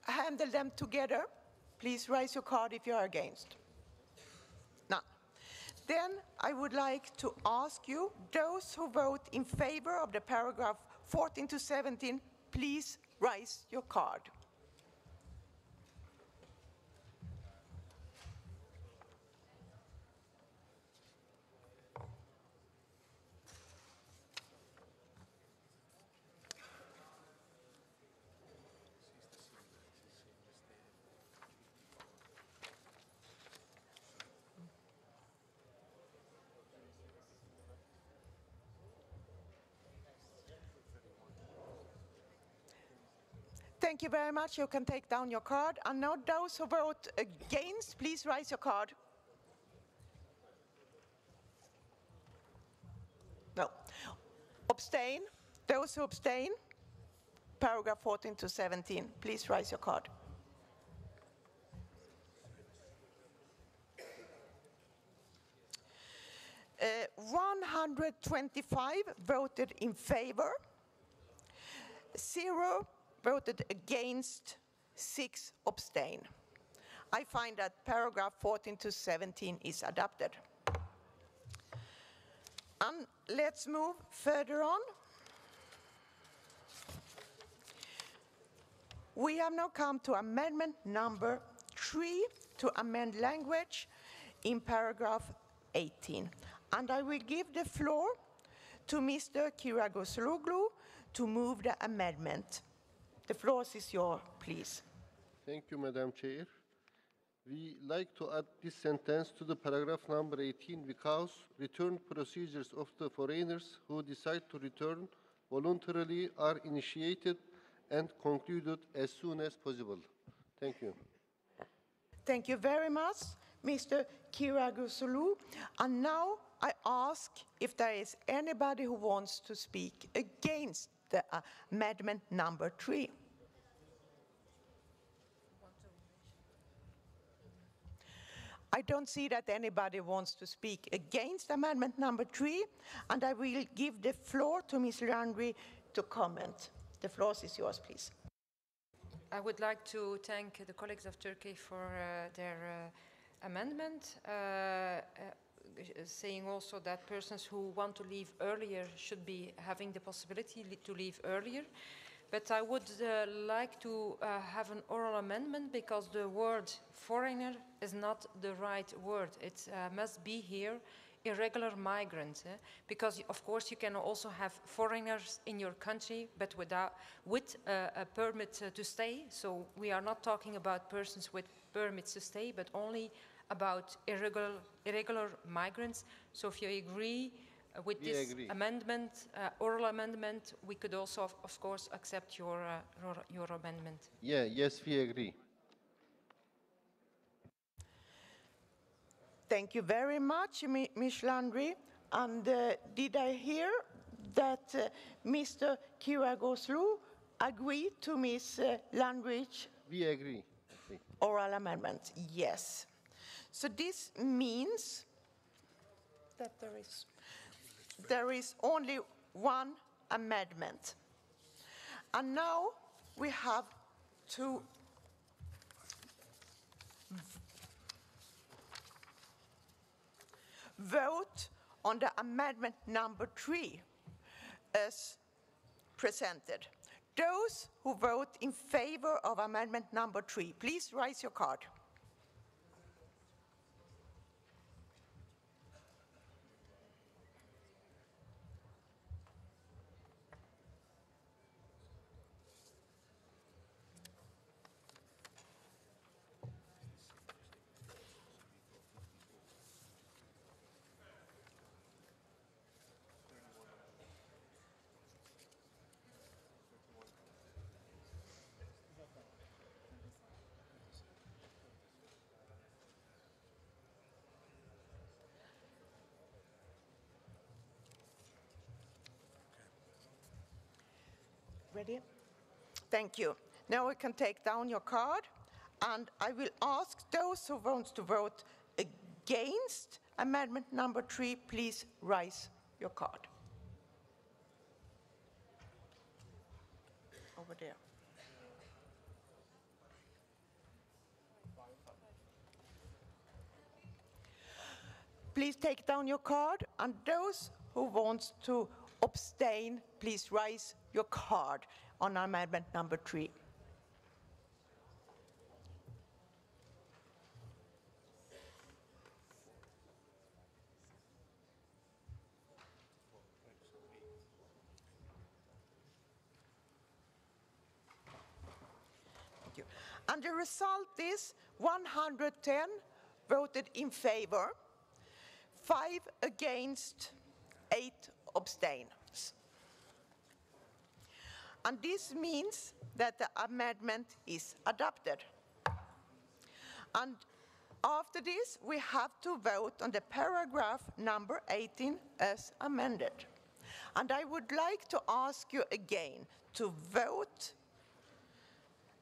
handle them together? Please raise your card if you are against. None. Then I would like to ask you, those who vote in favor of the paragraph 14 to 17, please raise your card. Thank you very much. You can take down your card. And now those who vote against, please raise your card. No. Abstain. Those who abstain, paragraph 14 to 17, please raise your card. Uh, 125 voted in favor, 0 voted against, 6 abstain. I find that paragraph 14 to 17 is adopted. And let's move further on. We have now come to amendment number 3 to amend language in paragraph 18. And I will give the floor to Mr. Kyragosoglu to move the amendment. The floor is yours, please. Thank you, Madam Chair. We like to add this sentence to the paragraph number 18 because return procedures of the foreigners who decide to return voluntarily are initiated and concluded as soon as possible. Thank you. Thank you very much, Mr. Kyragosoglu. And now I ask if there is anybody who wants to speak against the amendment number 3. I don't see that anybody wants to speak against amendment number 3, and I will give the floor to Ms. Landry to comment. The floor is yours, please. I would like to thank the colleagues of Turkey for their amendment, saying also that persons who want to leave earlier should be having the possibility to leave earlier. But I would like to have an oral amendment because the word foreigner is not the right word. It must be here irregular migrants, because of course you can also have foreigners in your country but with a permit to stay. So we are not talking about persons with permits to stay but only about irregular migrants. So if you agree with this amendment, oral amendment, we could also of course accept your amendment. Yes, we agree. Thank you very much, Ms. Landry. And did I hear that Mr. Kyragoslu agreed to Ms. Landry's We agree. oral amendment? Yes. So this means that there is only one amendment. And now we have to vote on the amendment number 3 as presented. Those who vote in favor of amendment number 3, please raise your card. Ready? Thank you. Now we can take down your card, and I will ask those who want to vote against amendment number 3, please raise your card. Over there. Please take down your card, and those who want to abstain, please raise your card on amendment number 3. Thank you. And the result is 110 voted in favor, 5 against, 8 abstained. And this means that the amendment is adopted. And after this, we have to vote on the paragraph number 18 as amended. And I would like to ask you again to vote.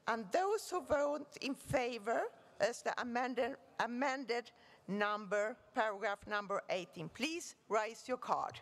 And those who vote in favor as the amended paragraph number 18, please raise your card.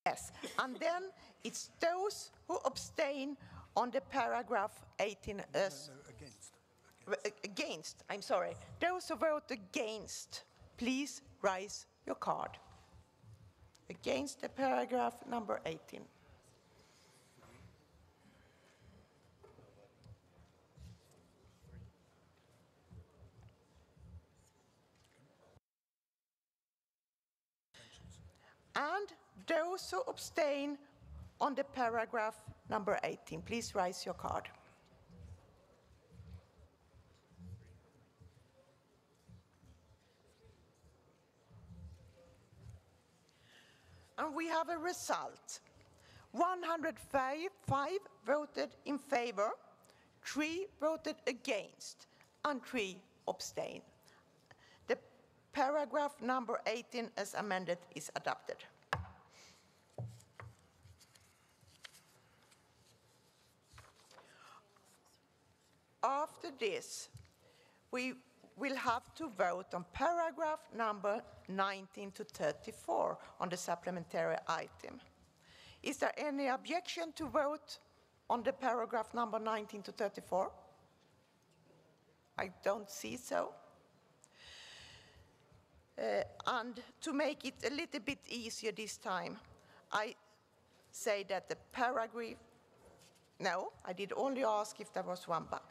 Yes, and then it's those who abstain on the paragraph 18 as... Against, I'm sorry. Those who vote against, please raise your card. Against the paragraph number 18. And those who abstain on the paragraph number 18, please raise your card. And we have a result. 105 voted in favor, 3 voted against, and 3 abstained. The paragraph number 18 as amended is adopted. After this, we will have to vote on paragraph number 19 to 34 on the supplementary item. Is there any objection to vote on the paragraph number 19 to 34? I don't see so. And to make it a little bit easier this time, I say that the paragraph, no, I did only ask if there was one, but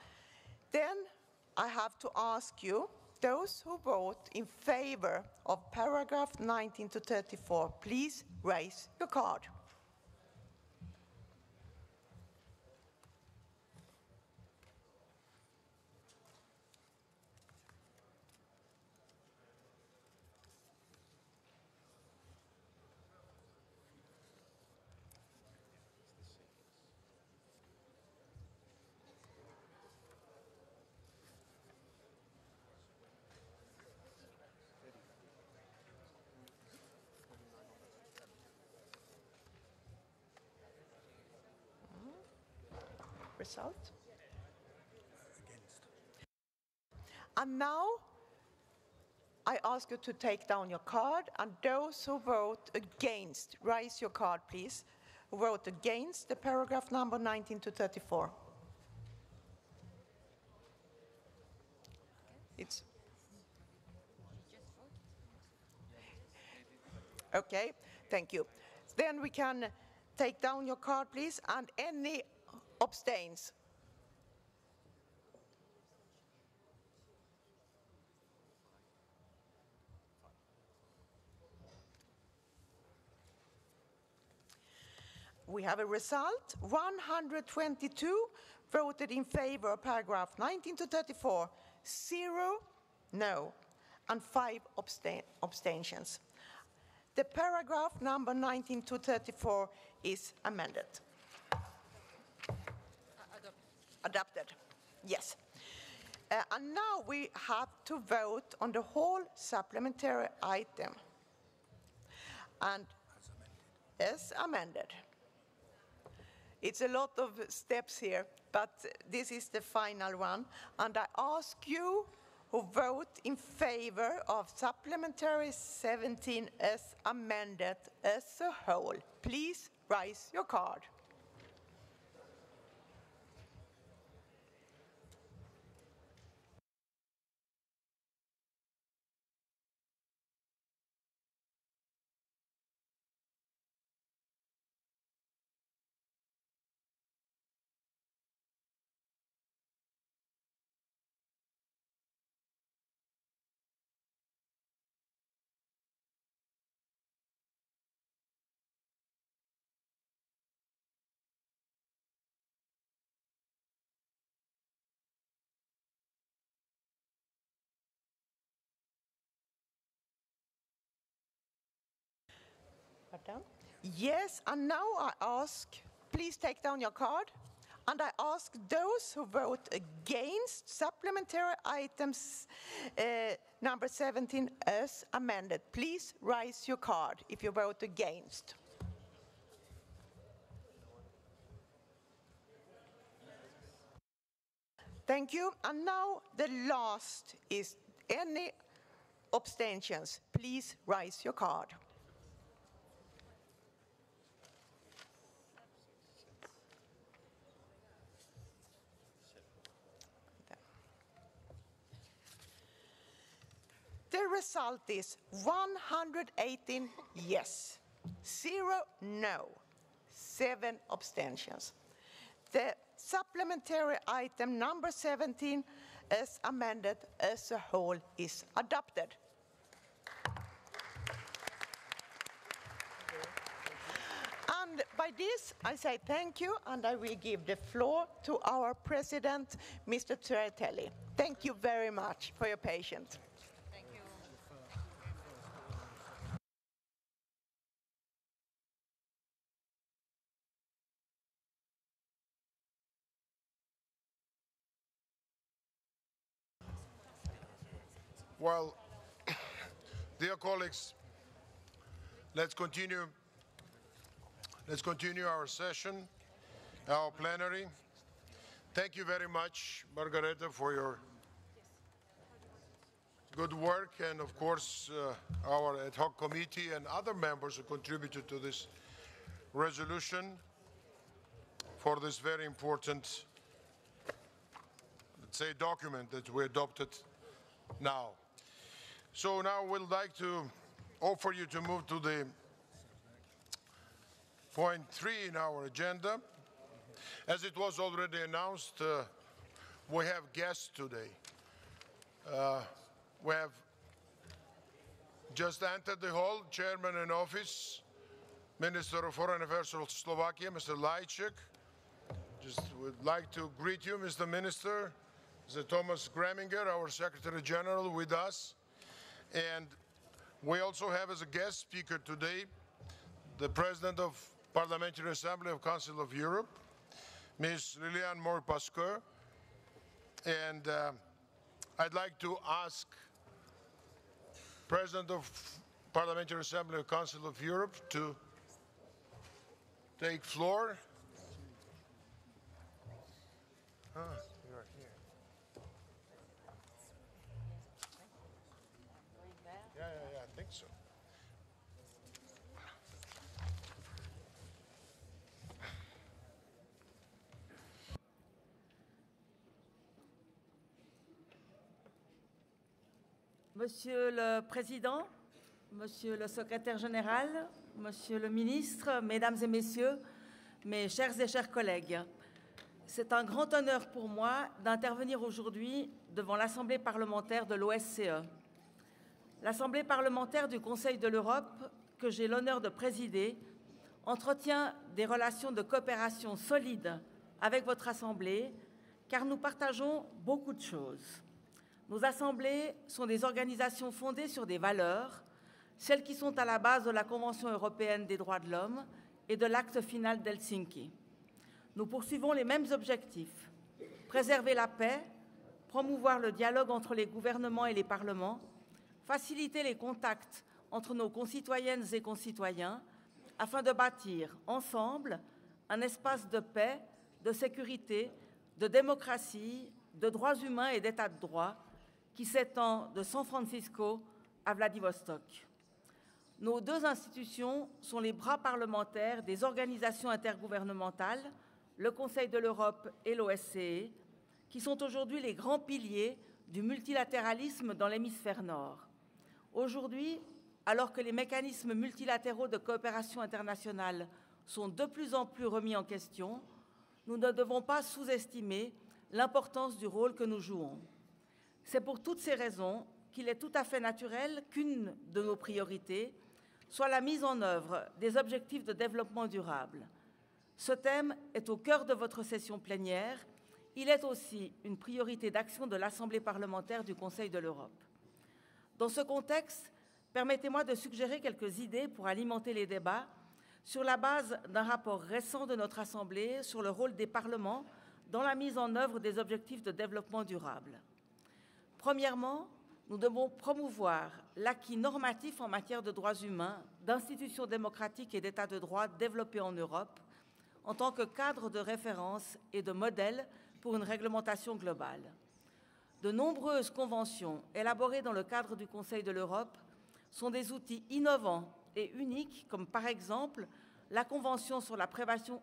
then I have to ask you, those who vote in favor of paragraph 19 to 34, please raise your card. Result? Against. And now I ask you to take down your card, and those who vote against, raise your card, please. Who vote against the paragraph number 19 to 34. It's okay, thank you. Then we can take down your card, please, and any abstains. We have a result. 122 voted in favor of paragraph 19 to 34, 0 no, and 5 abstentions. The paragraph number 19 to 34 is amended. Adopted, yes. And now we have to vote on the whole supplementary item. And as amended. It's a lot of steps here, but this is the final one. And I ask you who vote in favor of supplementary 17 as amended as a whole, please raise your card. Yes, and now I ask, please take down your card, and I ask those who vote against supplementary items number 17 as amended, please raise your card if you vote against. Thank you, and now the last is any abstentions, please raise your card. The result is 118 yes, 0 no, 7 abstentions. The supplementary item number 17 as amended as a whole is adopted. And by this, I say thank you, and I will give the floor to our president, Mr. Tsereteli. Thank you very much for your patience. Thank you. Well, dear colleagues, let's continue our session, our plenary. Thank you very much, Margareta, for your good work, and of course, our ad hoc committee and other members who contributed to this resolution for this very important, let's say, document that we adopted now. So now we'd like to offer you to move to the point 3 in our agenda. As it was already announced, we have guests today. We have just entered the hall, Chairman in Office, Minister of Foreign Affairs of Slovakia, Mr. Lajcik. Just would like to greet you, Mr. Minister. Mr. Thomas Greminger, our Secretary General, with us. And we also have as a guest speaker today the President of Parliamentary Assembly of Council of Europe, Ms. Liliane Moore-Pasquer. And I'd like to ask President of Parliamentary Assembly of Council of Europe to take floor. You are here. Yeah, I think so. Monsieur le Président, Monsieur le Secrétaire général, Monsieur le Ministre, Mesdames et Messieurs, mes chers et chers collègues, c'est un grand honneur pour moi d'intervenir aujourd'hui devant l'Assemblée parlementaire de l'OSCE. L'Assemblée parlementaire du Conseil de l'Europe, que j'ai l'honneur de présider, entretient des relations de coopération solides avec votre Assemblée, car nous partageons beaucoup de choses. Nos assemblées sont des organisations fondées sur des valeurs, celles qui sont à la base de la Convention européenne des droits de l'homme et de l'acte final d'Helsinki. Nous poursuivons les mêmes objectifs: préserver la paix, promouvoir le dialogue entre les gouvernements et les parlements, faciliter les contacts entre nos concitoyennes et concitoyens afin de bâtir ensemble un espace de paix, de sécurité, de démocratie, de droits humains et d'état de droit qui s'étend de San Francisco à Vladivostok. Nos deux institutions sont les bras parlementaires des organisations intergouvernementales, le Conseil de l'Europe et l'OSCE, qui sont aujourd'hui les grands piliers du multilatéralisme dans l'hémisphère nord. Aujourd'hui, alors que les mécanismes multilatéraux de coopération internationale sont de plus en plus remis en question, nous ne devons pas sous-estimer l'importance du rôle que nous jouons. C'est pour toutes ces raisons qu'il est tout à fait naturel qu'une de nos priorités soit la mise en œuvre des objectifs de développement durable. Ce thème est au cœur de votre session plénière. Il est aussi une priorité d'action de l'Assemblée parlementaire du Conseil de l'Europe. Dans ce contexte, permettez-moi de suggérer quelques idées pour alimenter les débats sur la base d'un rapport récent de notre Assemblée sur le rôle des parlements dans la mise en œuvre des objectifs de développement durable. Premièrement, nous devons promouvoir l'acquis normatif en matière de droits humains, d'institutions démocratiques et d'état de droit développés en Europe, en tant que cadre de référence et de modèle pour une réglementation globale. De nombreuses conventions élaborées dans le cadre du Conseil de l'Europe sont des outils innovants et uniques, comme par exemple la Convention sur la prévention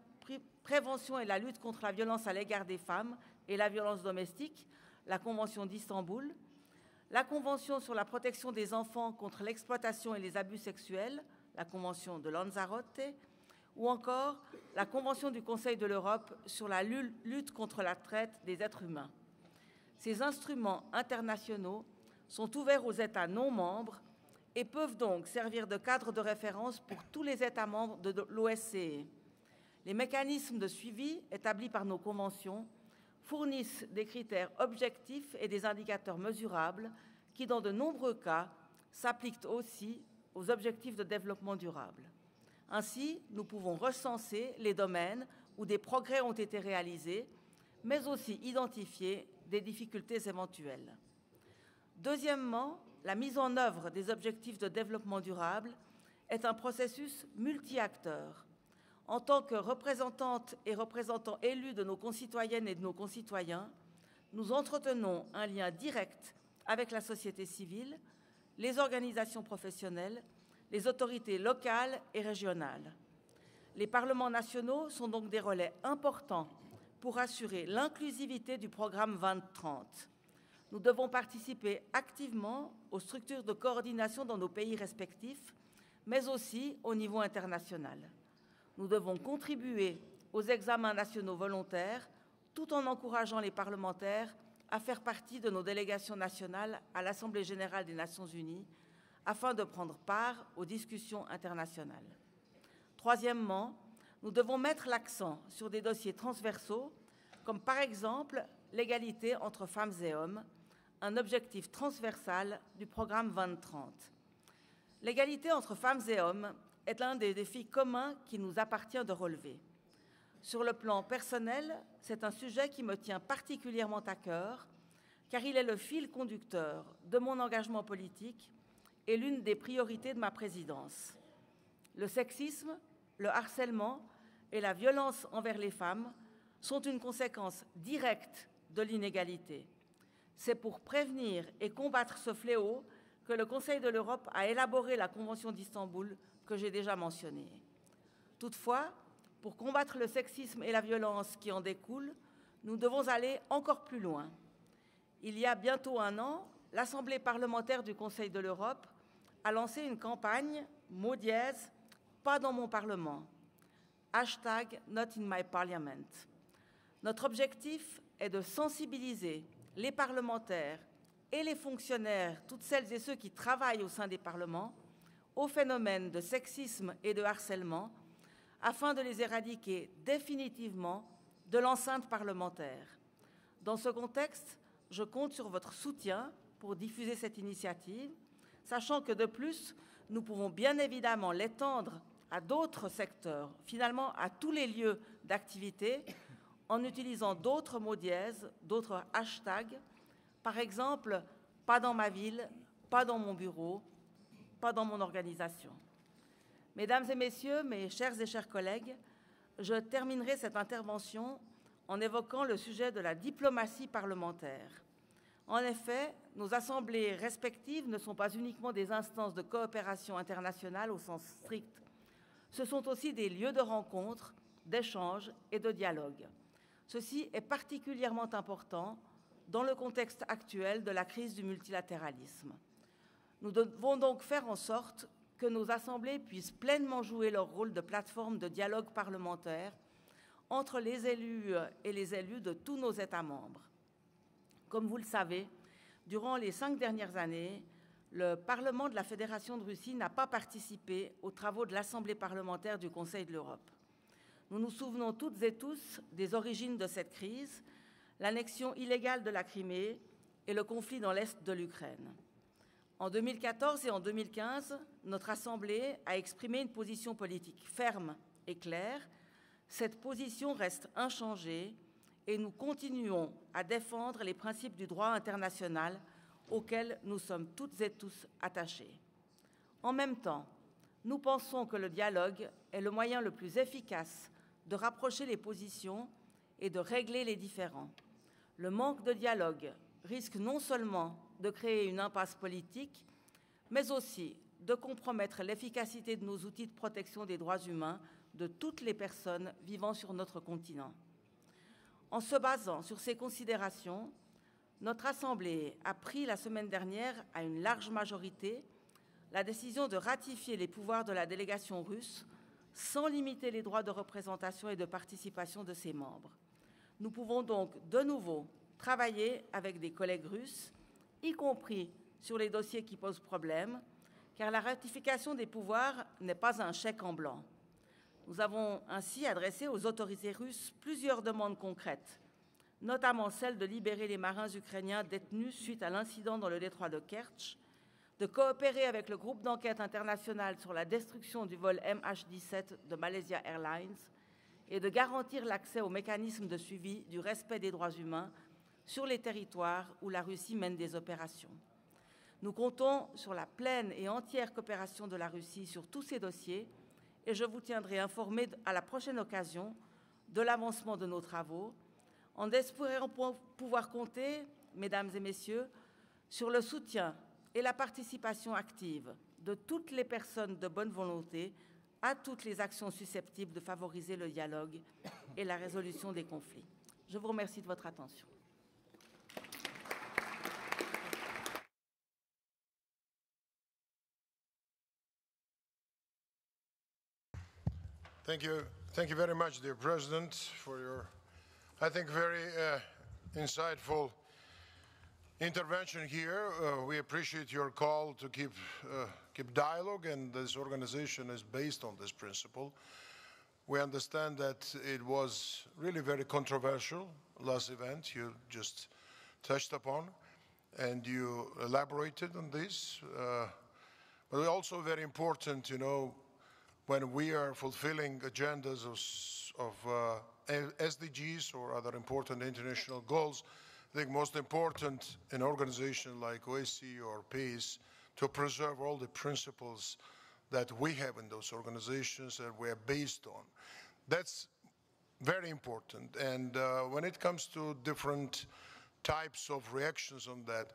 et la lutte contre la violence à l'égard des femmes et la violence domestique, la Convention d'Istanbul, la Convention sur la protection des enfants contre l'exploitation et les abus sexuels, la Convention de Lanzarote, ou encore la Convention du Conseil de l'Europe sur la lutte contre la traite des êtres humains. Ces instruments internationaux sont ouverts aux États non membres et peuvent donc servir de cadre de référence pour tous les États membres de l'OSCE. Les mécanismes de suivi établis par nos conventions fournissent des critères objectifs et des indicateurs mesurables qui, dans de nombreux cas, s'appliquent aussi aux objectifs de développement durable. Ainsi, nous pouvons recenser les domaines où des progrès ont été réalisés, mais aussi identifier des difficultés éventuelles. Deuxièmement, la mise en œuvre des objectifs de développement durable est un processus multi-acteurs. En tant que représentantes et représentants élus de nos concitoyennes et de nos concitoyens, nous entretenons un lien direct avec la société civile, les organisations professionnelles, les autorités locales et régionales. Les parlements nationaux sont donc des relais importants pour assurer l'inclusivité du programme 2030. Nous devons participer activement aux structures de coordination dans nos pays respectifs, mais aussi au niveau international. Nous devons contribuer aux examens nationaux volontaires tout en encourageant les parlementaires à faire partie de nos délégations nationales à l'Assemblée générale des Nations unies afin de prendre part aux discussions internationales. Troisièmement, nous devons mettre l'accent sur des dossiers transversaux comme par exemple l'égalité entre femmes et hommes, un objectif transversal du programme 2030. L'égalité entre femmes et hommes est l'un des défis communs qui nous appartient de relever. Sur le plan personnel, c'est un sujet qui me tient particulièrement à cœur, car il est le fil conducteur de mon engagement politique et l'une des priorités de ma présidence. Le sexisme, le harcèlement et la violence envers les femmes sont une conséquence directe de l'inégalité. C'est pour prévenir et combattre ce fléau que le Conseil de l'Europe a élaboré la Convention d'Istanbul que j'ai déjà mentionnée. Toutefois, pour combattre le sexisme et la violence qui en découlent, nous devons aller encore plus loin. Il y a bientôt un an, l'Assemblée parlementaire du Conseil de l'Europe a lancé une campagne mot dièse « Pas dans mon Parlement », #Not in my parliament. Notre objectif est de sensibiliser les parlementaires et les fonctionnaires, toutes celles et ceux qui travaillent au sein des parlements, aux phénomènes de sexisme et de harcèlement, afin de les éradiquer définitivement de l'enceinte parlementaire. Dans ce contexte, je compte sur votre soutien pour diffuser cette initiative, sachant que de plus, nous pouvons bien évidemment l'étendre à d'autres secteurs, finalement à tous les lieux d'activité, en utilisant d'autres mots dièses, d'autres hashtags, par exemple, pas dans ma ville, pas dans mon bureau, pas dans mon organisation. Mesdames et messieurs, mes chers et chers collègues, je terminerai cette intervention en évoquant le sujet de la diplomatie parlementaire. En effet, nos assemblées respectives ne sont pas uniquement des instances de coopération internationale au sens strict. Ce sont aussi des lieux de rencontre, d'échange et de dialogue. Ceci est particulièrement important dans le contexte actuel de la crise du multilatéralisme. Nous devons donc faire en sorte que nos assemblées puissent pleinement jouer leur rôle de plateforme de dialogue parlementaire entre les élus et les élus de tous nos États membres. Comme vous le savez, durant les 5 dernières années, le Parlement de la Fédération de Russie n'a pas participé aux travaux de l'Assemblée parlementaire du Conseil de l'Europe. Nous nous souvenons toutes et tous des origines de cette crise, l'annexion illégale de la Crimée et le conflit dans l'est de l'Ukraine. En 2014 et en 2015, notre Assemblée a exprimé une position politique ferme et claire. Cette position reste inchangée et nous continuons à défendre les principes du droit international auxquels nous sommes toutes et tous attachés. En même temps, nous pensons que le dialogue est le moyen le plus efficace de rapprocher les positions et de régler les différends. Le manque de dialogue risque non seulement de créer une impasse politique, mais aussi de compromettre l'efficacité de nos outils de protection des droits humains de toutes les personnes vivant sur notre continent. En se basant sur ces considérations, notre Assemblée a pris la semaine dernière, à une large majorité, la décision de ratifier les pouvoirs de la délégation russe sans limiter les droits de représentation et de participation de ses membres. Nous pouvons donc de nouveau travailler avec des collègues russes, y compris sur les dossiers qui posent problème, car la ratification des pouvoirs n'est pas un chèque en blanc. Nous avons ainsi adressé aux autorités russes plusieurs demandes concrètes, notamment celle de libérer les marins ukrainiens détenus suite à l'incident dans le détroit de Kertch, de coopérer avec le groupe d'enquête international sur la destruction du vol MH17 de Malaysia Airlines et de garantir l'accès aux mécanismes de suivi du respect des droits humains sur les territoires où la Russie mène des opérations. Nous comptons sur la pleine et entière coopération de la Russie sur tous ces dossiers et je vous tiendrai informé à la prochaine occasion de l'avancement de nos travaux, en espérant pouvoir compter, mesdames et messieurs, sur le soutien et la participation active de toutes les personnes de bonne volonté à toutes les actions susceptibles de favoriser le dialogue et la résolution des conflits. Je vous remercie de votre attention. Thank you very much, dear President, for your, I think, very insightful intervention here. We appreciate your call to keep dialogue, and this organization is based on this principle. We understand that it was really very controversial, last event you just touched upon, and you elaborated on this. But also very important, you know, when we are fulfilling agendas of SDGs or other important international goals, I think most important in an organization like OSCE or PEACE to preserve all the principles that we have in those organizations and we are based on. That's very important. And when it comes to different types of reactions on that,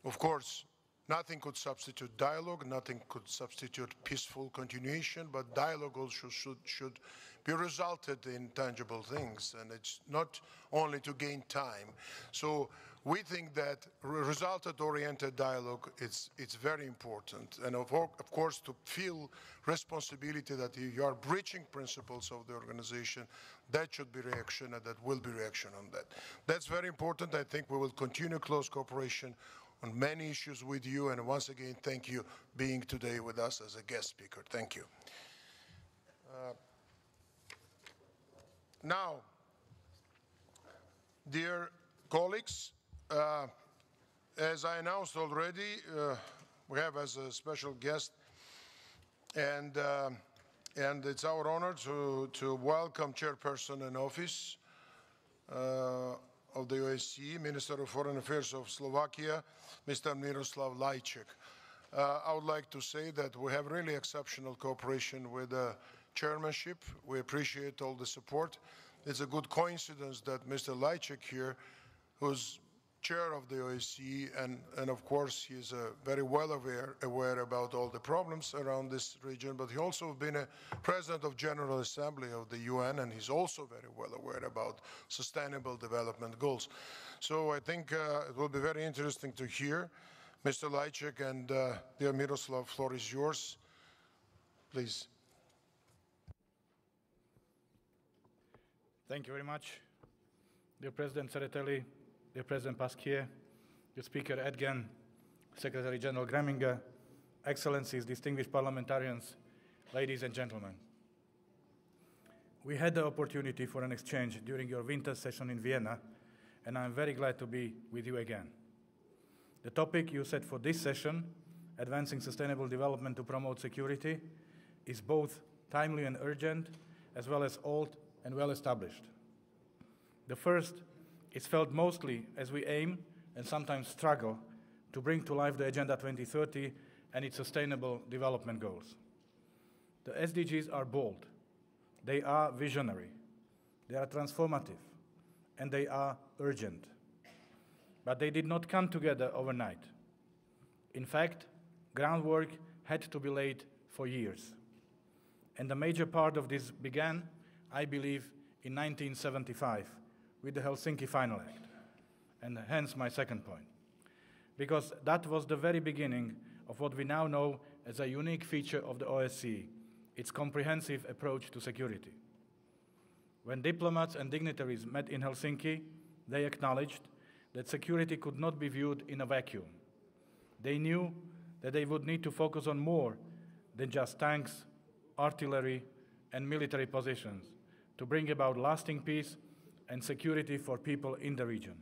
of course, nothing could substitute dialogue, nothing could substitute peaceful continuation, but dialogue also should be resulted in tangible things, and it's not only to gain time. So we think that result-oriented dialogue, it's very important. And of course, to feel responsibility that you are breaching principles of the organization, that should be reaction, and that will be reaction on that. That's very important. I think we will continue close cooperation on many issues with you, and once again, thank you being today with us as a guest speaker. Thank you. Now, dear colleagues, as I announced already, we have as a special guest, and it's our honor to welcome Chairperson in Office of the OSCE, Minister of Foreign Affairs of Slovakia, Mr. Miroslav Lajčák. I would like to say that we have really exceptional cooperation with the chairmanship. We appreciate all the support. It's a good coincidence that Mr. Lajčák here, who's chair of the OSCE, and of course he's very well aware about all the problems around this region, but he also been a president of General Assembly of the UN, and he's also very well aware about sustainable development goals. So I think it will be very interesting to hear Mr. Lajčák, and dear Miroslav, floor is yours. Please. Thank you very much. Dear President Tsereteli, dear President Pasquier, dear Speaker Edgen, Secretary General Greminger, Excellencies, distinguished parliamentarians, ladies and gentlemen. We had the opportunity for an exchange during your winter session in Vienna, and I'm very glad to be with you again. The topic you set for this session, advancing sustainable development to promote security, is both timely and urgent, as well as old and well established. The first is felt mostly as we aim and sometimes struggle to bring to life the Agenda 2030 and its sustainable development goals. The SDGs are bold, they are visionary, they are transformative, and they are urgent. But they did not come together overnight. In fact, groundwork had to be laid for years. And the major part of this began, I believe, in 1975 with the Helsinki Final Act, and hence my second point. Because that was the very beginning of what we now know as a unique feature of the OSCE, its comprehensive approach to security. When diplomats and dignitaries met in Helsinki, they acknowledged that security could not be viewed in a vacuum. They knew that they would need to focus on more than just tanks, artillery, and military positions to bring about lasting peace and security for people in the region.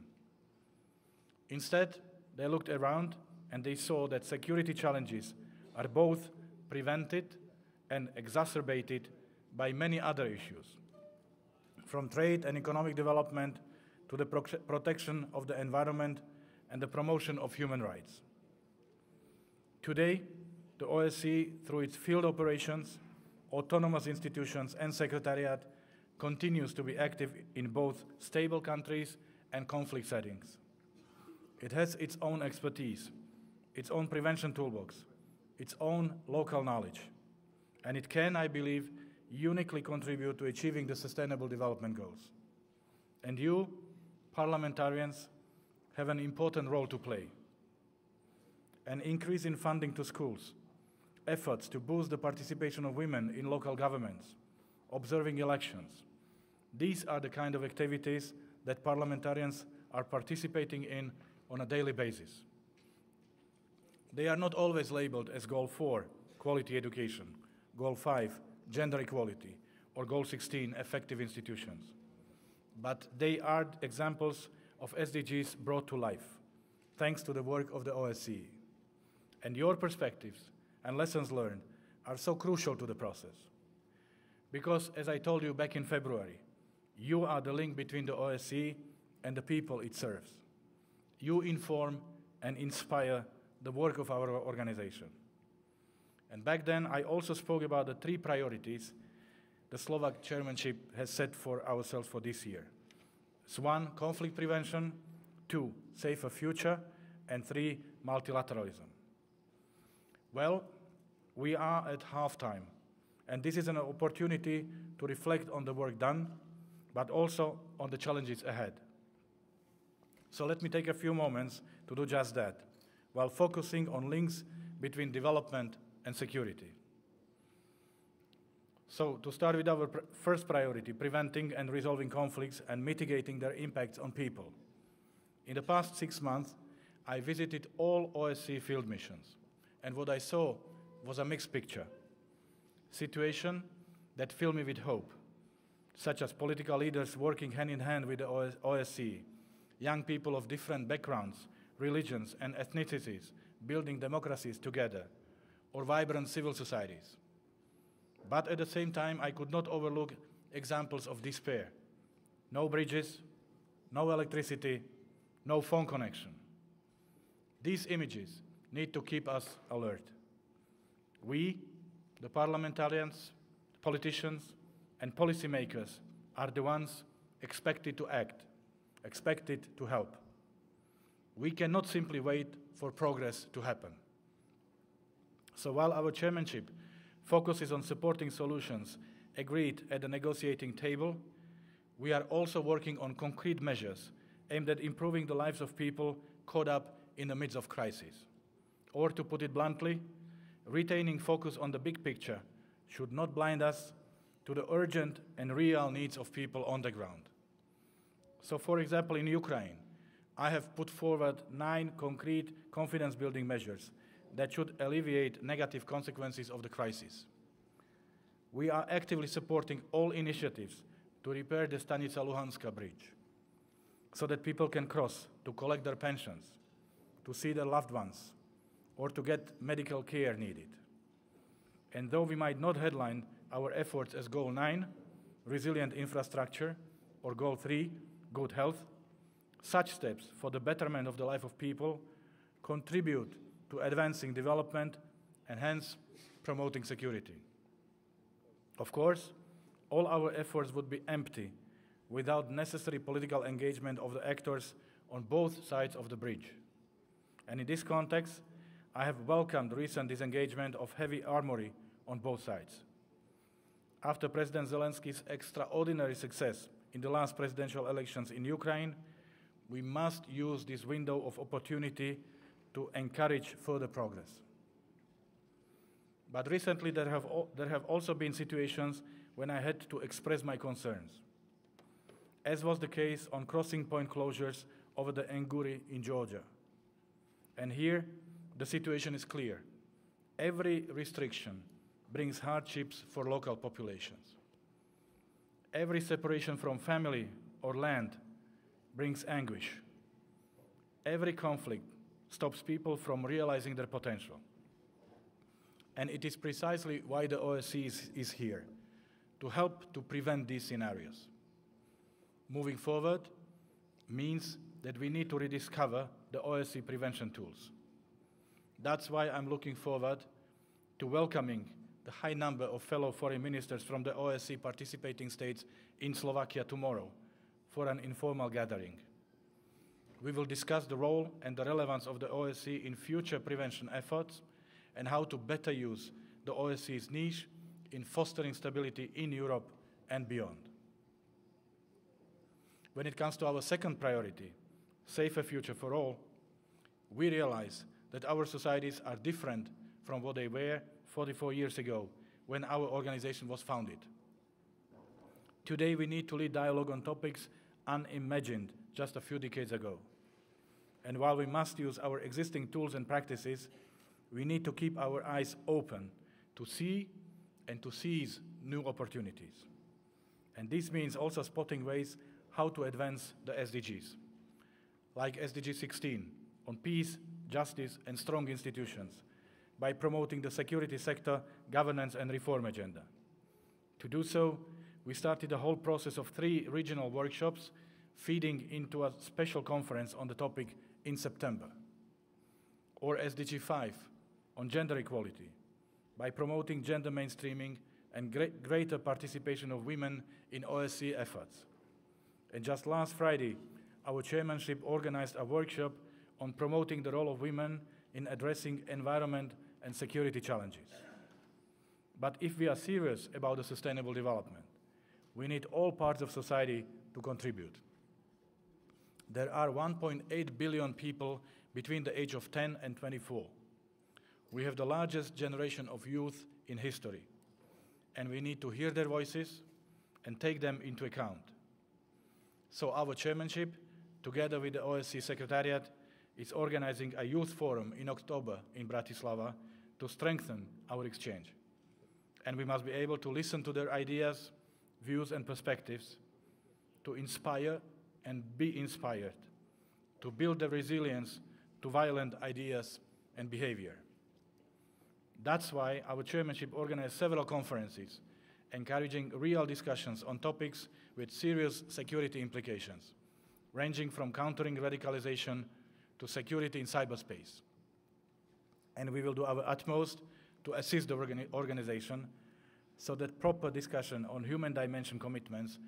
Instead, they looked around and they saw that security challenges are both prevented and exacerbated by many other issues, from trade and economic development to the protection of the environment and the promotion of human rights. Today, the OSCE, through its field operations, autonomous institutions, and secretariat, continues to be active in both stable countries and conflict settings. It has its own expertise, its own prevention toolbox, its own local knowledge, and it can, I believe, uniquely contribute to achieving the Sustainable Development Goals. And you, parliamentarians, have an important role to play. An increase in funding to schools, efforts to boost the participation of women in local governments, observing elections. These are the kind of activities that parliamentarians are participating in on a daily basis. They are not always labeled as Goal 4, quality education, Goal 5, gender equality, or Goal 16, effective institutions. But they are examples of SDGs brought to life, thanks to the work of the OSCE. And your perspectives and lessons learned are so crucial to the process. Because, as I told you back in February, you are the link between the OSCE and the people it serves. You inform and inspire the work of our organization. And back then, I also spoke about the 3 priorities the Slovak chairmanship has set for ourselves for this year. It's 1, conflict prevention, 2, safer future, and 3, multilateralism. Well, we are at halftime, and this is an opportunity to reflect on the work done, but also on the challenges ahead. So let me take a few moments to do just that, while focusing on links between development and security. So to start with our first priority, preventing and resolving conflicts and mitigating their impacts on people. In the past 6 months, I visited all OSCE field missions, and what I saw was a mixed picture. Situation that filled me with hope, such as political leaders working hand in hand with the OSCE, young people of different backgrounds, religions, and ethnicities building democracies together, or vibrant civil societies. But at the same time, I could not overlook examples of despair. No bridges, no electricity, no phone connection. These images need to keep us alert. We, the parliamentarians, politicians, and policymakers are the ones expected to act, expected to help. We cannot simply wait for progress to happen. So while our chairmanship focuses on supporting solutions agreed at the negotiating table, we are also working on concrete measures aimed at improving the lives of people caught up in the midst of crisis. Or to put it bluntly, retaining focus on the big picture should not blind us to the urgent and real needs of people on the ground. So, for example, in Ukraine, I have put forward 9 concrete confidence-building measures that should alleviate negative consequences of the crisis. We are actively supporting all initiatives to repair the Stanica-Luhanska bridge so that people can cross to collect their pensions, to see their loved ones, or to get medical care needed. And though we might not headline our efforts as Goal 9, resilient infrastructure, or Goal 3, good health, such steps for the betterment of the life of people contribute to advancing development and hence promoting security. Of course, all our efforts would be empty without necessary political engagement of the actors on both sides of the bridge. And in this context, I have welcomed recent disengagement of heavy armory on both sides. After President Zelensky's extraordinary success in the last presidential elections in Ukraine, we must use this window of opportunity to encourage further progress. But recently there have also been situations when I had to express my concerns, as was the case on crossing point closures over the Nguri in Georgia. And here, the situation is clear. Every restriction brings hardships for local populations. Every separation from family or land brings anguish. Every conflict stops people from realizing their potential. And it is precisely why the OSCE is here, to help to prevent these scenarios. Moving forward means that we need to rediscover the OSCE prevention tools. That's why I'm looking forward to welcoming the high number of fellow foreign ministers from the OSCE participating states in Slovakia tomorrow for an informal gathering. We will discuss the role and the relevance of the OSCE in future prevention efforts and how to better use the OSCE's niche in fostering stability in Europe and beyond. When it comes to our second priority, safer future for all, we realize that our societies are different from what they were 44 years ago when our organization was founded. Today we need to lead dialogue on topics unimagined just a few decades ago. And while we must use our existing tools and practices, we need to keep our eyes open to see and to seize new opportunities. And this means also spotting ways how to advance the SDGs, like SDG 16 on peace, justice, and strong institutions, by promoting the security sector, governance, and reform agenda. To do so, we started a whole process of 3 regional workshops feeding into a special conference on the topic in September. Or SDG 5 on gender equality, by promoting gender mainstreaming and greater participation of women in OSCE efforts. And just last Friday, our chairmanship organized a workshop on promoting the role of women in addressing environment and security challenges. But if we are serious about the sustainable development, we need all parts of society to contribute. There are 1.8 billion people between the age of 10 and 24. We have the largest generation of youth in history, and we need to hear their voices and take them into account. So our chairmanship, together with the OSCE Secretariat, is organizing a youth forum in October in Bratislava to strengthen our exchange. And we must be able to listen to their ideas, views, and perspectives, to inspire and be inspired, to build the resilience to violent ideas and behavior. That's why our chairmanship organized several conferences, encouraging real discussions on topics with serious security implications, ranging from countering radicalization to security in cyberspace. And we will do our utmost to assist the organization so that proper discussion on human dimension commitments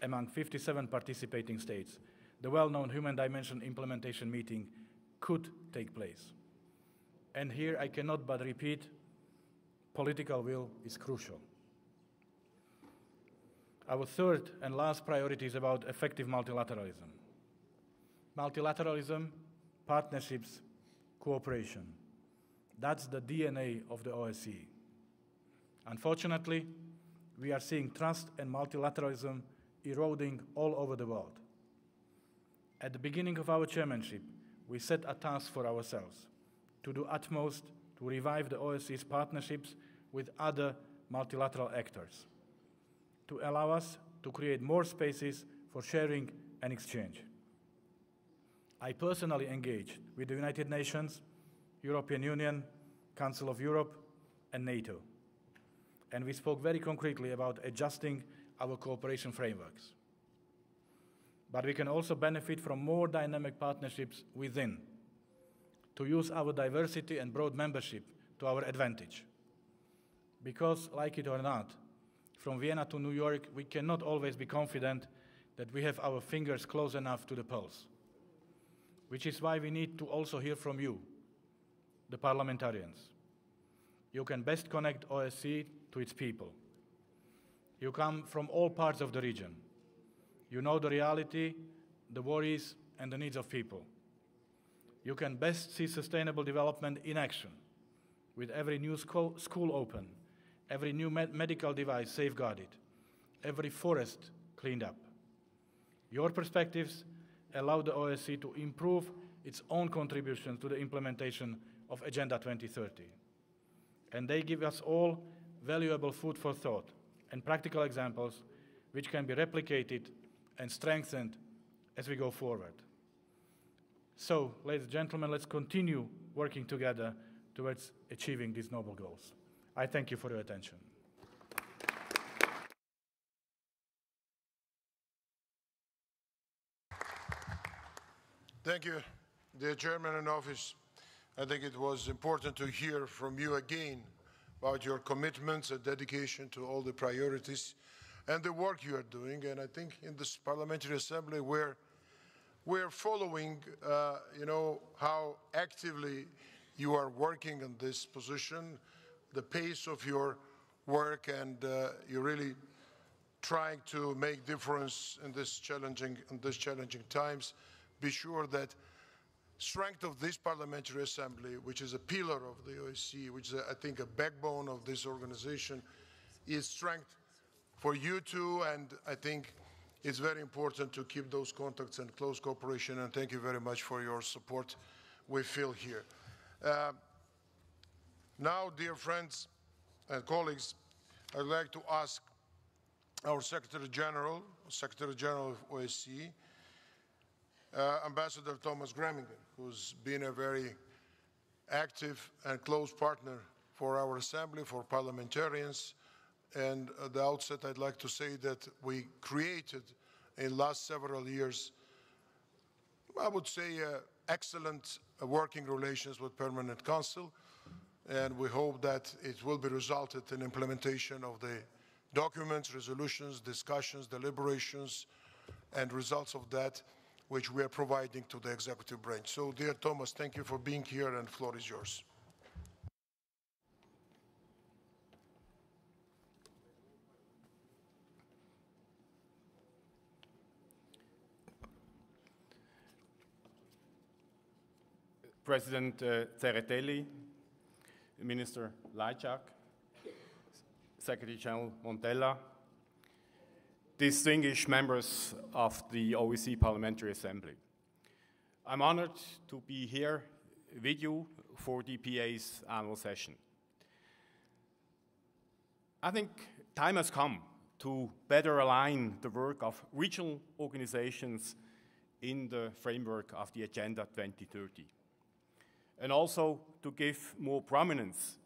among 57 participating states, the well-known human dimension implementation meeting, could take place. And here I cannot but repeat, political will is crucial. Our third and last priority is about effective multilateralism. Multilateralism, partnerships, cooperation. That's the DNA of the OSCE. Unfortunately, we are seeing trust and multilateralism eroding all over the world. At the beginning of our chairmanship, we set a task for ourselves to do utmost to revive the OSCE's partnerships with other multilateral actors, to allow us to create more spaces for sharing and exchange. I personally engaged with the United Nations, European Union, Council of Europe, and NATO. And we spoke very concretely about adjusting our cooperation frameworks. But we can also benefit from more dynamic partnerships within, to use our diversity and broad membership to our advantage. Because, like it or not, from Vienna to New York, we cannot always be confident that we have our fingers close enough to the pulse. Which is why we need to also hear from you, the parliamentarians. You can best connect OSCE to its people. You come from all parts of the region. You know the reality, the worries, and the needs of people. You can best see sustainable development in action, with every new school open, every new medical device safeguarded, every forest cleaned up. Your perspectives allow the OSCE to improve its own contribution to the implementation of Agenda 2030. And they give us all valuable food for thought and practical examples which can be replicated and strengthened as we go forward. So, ladies and gentlemen, let's continue working together towards achieving these noble goals. I thank you for your attention. Thank you, dear Chairman in Office. I think it was important to hear from you again about your commitments and dedication to all the priorities and the work you are doing. And I think in this Parliamentary Assembly we're following, how actively you are working in this position, the pace of your work, and you're really trying to make difference in this challenging times. Be sure that strength of this Parliamentary Assembly, which is a pillar of the OSCE, which is, I think, a backbone of this organization, is strength for you too, and I think it's very important to keep those contacts and close cooperation, and thank you very much for your support we feel here. Now, dear friends and colleagues, I'd like to ask our Secretary General of OSCE, Ambassador Thomas Gremingen, who's been a very active and close partner for our Assembly, for parliamentarians. And at the outset, I'd like to say that we created in the last several years, I would say, excellent working relations with Permanent Council. And we hope that it will be resulted in implementation of the documents, resolutions, discussions, deliberations, and results of that which we are providing to the executive branch. So, dear Thomas, thank you for being here, and the floor is yours. President Tsereteli, Minister Lajczak, Secretary General Montella, distinguished members of the OSCE Parliamentary Assembly. I'm honored to be here with you for the PA's annual session. I think time has come to better align the work of regional organizations in the framework of the Agenda 2030, and also to give more prominence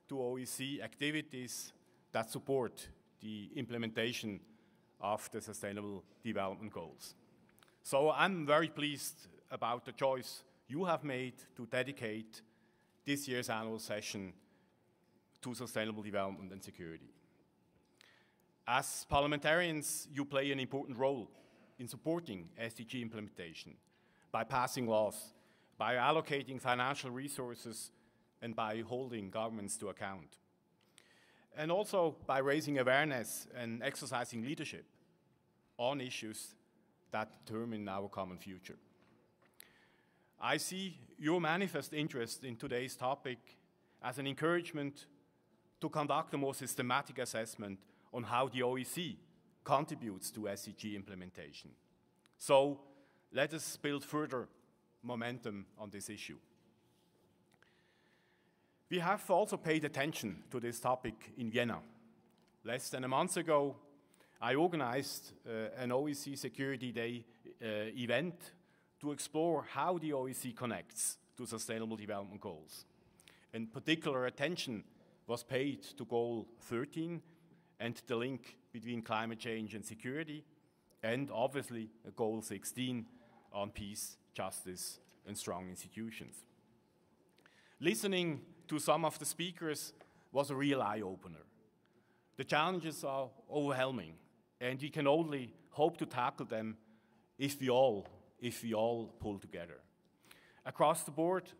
to OSCE activities that support the implementation of the Sustainable Development Goals. So I'm very pleased about the choice you have made to dedicate this year's annual session to sustainable development and security. As parliamentarians, you play an important role in supporting SDG implementation by passing laws, by allocating financial resources, and by holding governments to account. And also by raising awareness and exercising leadership on issues that determine our common future. I see your manifest interest in today's topic as an encouragement to conduct a more systematic assessment on how the OSCE contributes to SDG implementation. So let us build further momentum on this issue. We have also paid attention to this topic in Vienna. Less than a month ago, I organized an OSCE Security Day event to explore how the OSCE connects to Sustainable Development Goals. And particular attention was paid to Goal 13 and the link between climate change and security, and obviously Goal 16 on peace, justice, and strong institutions. Listening to some of the speakers was a real eye-opener. The challenges are overwhelming, and we can only hope to tackle them if we all pull together. Across the board,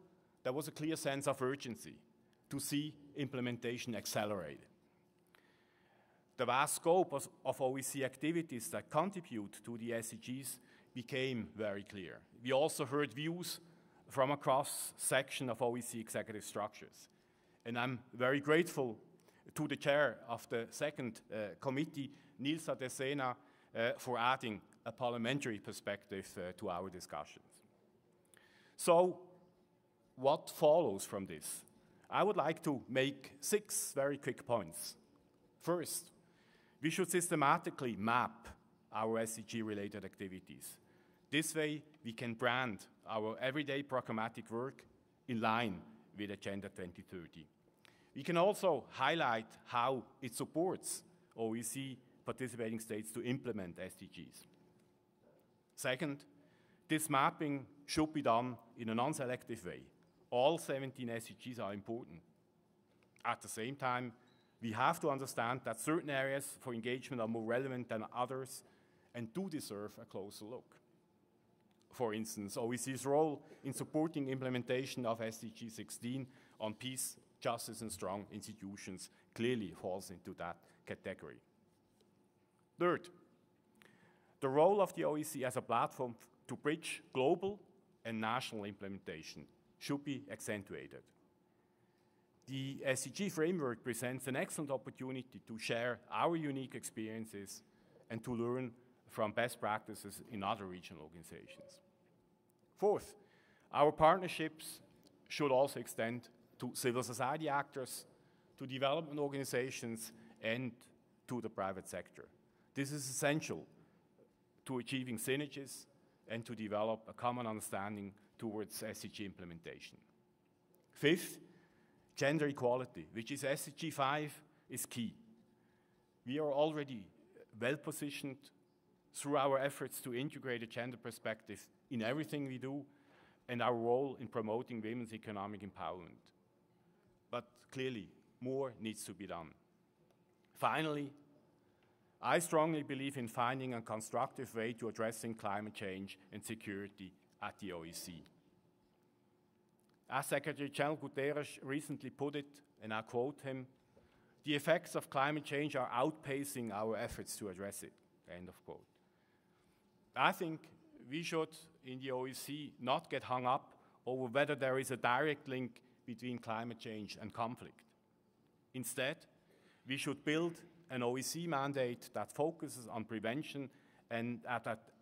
there was a clear sense of urgency to see implementation accelerated. The vast scope of OSCE activities that contribute to the SDGs became very clear. We also heard views from a cross-section of OSCE executive structures. And I'm very grateful to the chair of the second committee, Nils Adesena, for adding a parliamentary perspective to our discussions. So, what follows from this? I would like to make 6 very quick points. First, We should systematically map our SDG-related activities. This way, we can brand our everyday programmatic work in line with Agenda 2030. We can also highlight how it supports OEC participating states to implement SDGs. Second, this mapping should be done in a non-selective way. All 17 SDGs are important. At the same time, we have to understand that certain areas for engagement are more relevant than others and do deserve a closer look. For instance, OEC's role in supporting implementation of SDG 16 on peace, justice, and strong institutions clearly falls into that category. Third, the role of the OEC as a platform to bridge global and national implementation should be accentuated. The SDG framework presents an excellent opportunity to share our unique experiences and to learn from best practices in other regional organizations. Fourth, our partnerships should also extend to civil society actors, to development organizations, and to the private sector. This is essential to achieving synergies and to develop a common understanding towards SDG implementation. Fifth, gender equality, which is SDG 5, is key. We are already well positioned through our efforts to integrate a gender perspective in everything we do and our role in promoting women's economic empowerment. But clearly, more needs to be done. Finally, I strongly believe in finding a constructive way to addressing climate change and security at the OEC. As Secretary General Guterres recently put it, and I quote him, "The effects of climate change are outpacing our efforts to address it," end of quote. I think we should, in the OEC, not get hung up over whether there is a direct link between climate change and conflict. Instead, we should build an OEC mandate that focuses on prevention and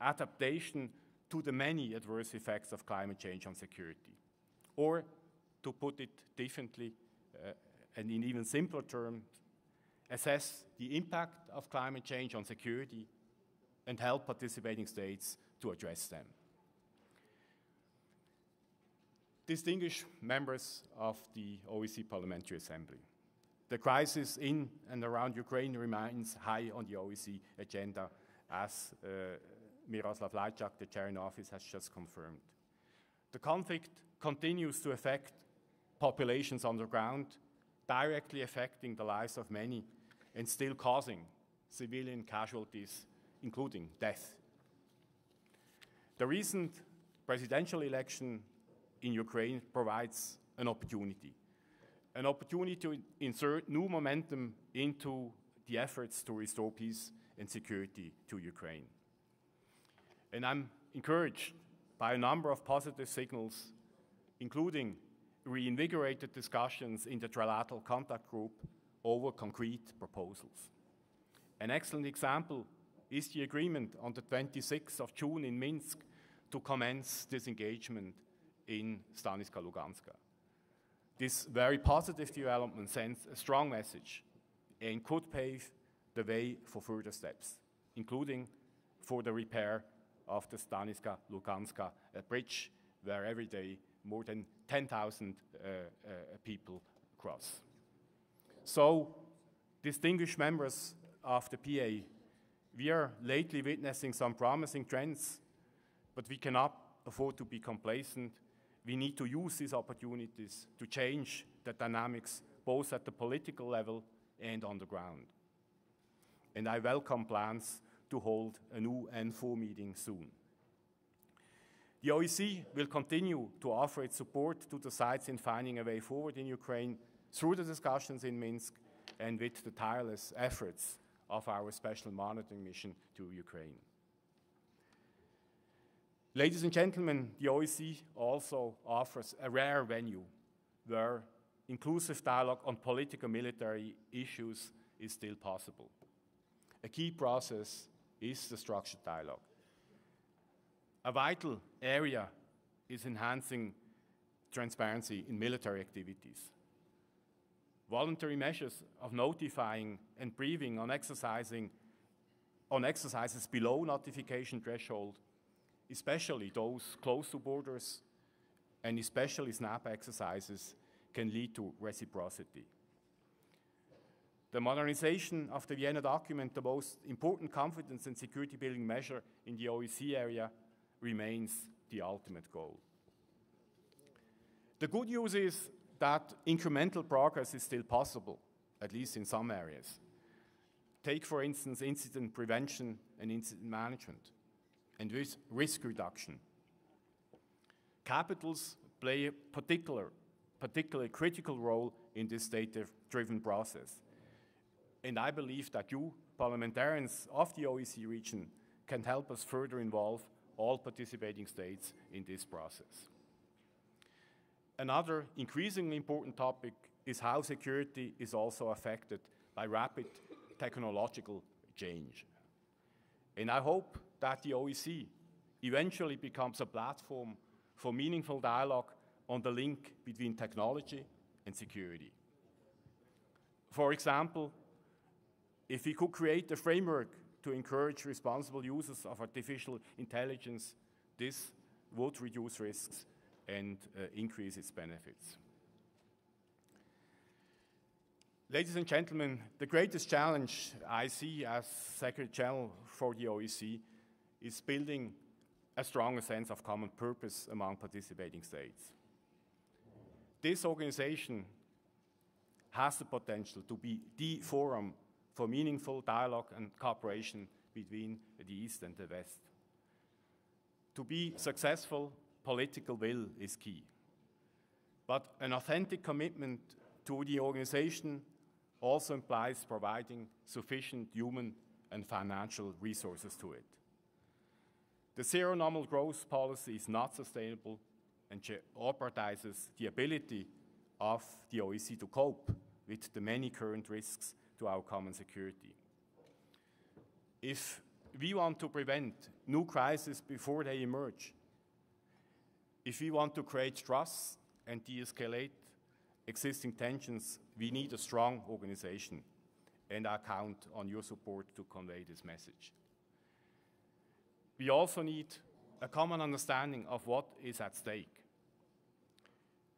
adaptation to the many adverse effects of climate change on security. Or, to put it differently, and in even simpler terms, assess the impact of climate change on security and help participating states to address them. Distinguished members of the OEC Parliamentary Assembly, the crisis in and around Ukraine remains high on the OEC agenda, as Miroslav Lajčák, the chair in office, has just confirmed. The conflict continues to affect populations on the ground, directly affecting the lives of many and still causing civilian casualties, including death. The recent presidential election in Ukraine provides an opportunity to insert new momentum into the efforts to restore peace and security to Ukraine. And I'm encouraged by a number of positive signals, including reinvigorated discussions in the Trilateral Contact Group over concrete proposals. An excellent example is the agreement on the 26th of June in Minsk to commence disengagement in Staniska Luganska. This very positive development sends a strong message and could pave the way for further steps, including for the repair of the Staniska Luganska bridge, where every day more than 10,000 people cross. So, distinguished members of the PA, we are lately witnessing some promising trends, but we cannot afford to be complacent. We need to use these opportunities to change the dynamics both at the political level and on the ground. And I welcome plans to hold a new N4 meeting soon. The OEC will continue to offer its support to the sides in finding a way forward in Ukraine through the discussions in Minsk and with the tireless efforts of our special monitoring mission to Ukraine. Ladies and gentlemen, the OEC also offers a rare venue where inclusive dialogue on political military issues is still possible. A key process is the structured dialogue. A vital area is enhancing transparency in military activities. voluntary measures of notifying and briefing on exercises below notification threshold, especially those close to borders, and especially SNAP exercises, can lead to reciprocity. The modernization of the Vienna document, the most important confidence and security building measure in the OEC area, remains the ultimate goal. The good news is that incremental progress is still possible, at least in some areas. Take, for instance, incident prevention and incident management, and risk reduction. Capitals play a particularly critical role in this data-driven process. And I believe that you, parliamentarians of the OEC region, can help us further involve all participating states in this process. Another increasingly important topic is how security is also affected by rapid technological change. And I hope that the OEC eventually becomes a platform for meaningful dialogue on the link between technology and security. For example, if we could create a framework to encourage responsible uses of artificial intelligence, this would reduce risks and increase its benefits. Ladies and gentlemen, the greatest challenge I see as Secretary General for the OEC is building a stronger sense of common purpose among participating states. This organization has the potential to be the forum for meaningful dialogue and cooperation between the East and the West. To be successful, political will is key. But an authentic commitment to the organization also implies providing sufficient human and financial resources to it. The zero nominal growth policy is not sustainable and jeopardizes the ability of the OEC to cope with the many current risks to our common security. If we want to prevent new crises before they emerge, if we want to create trust and de-escalate existing tensions, we need a strong organization, and I count on your support to convey this message. We also need a common understanding of what is at stake.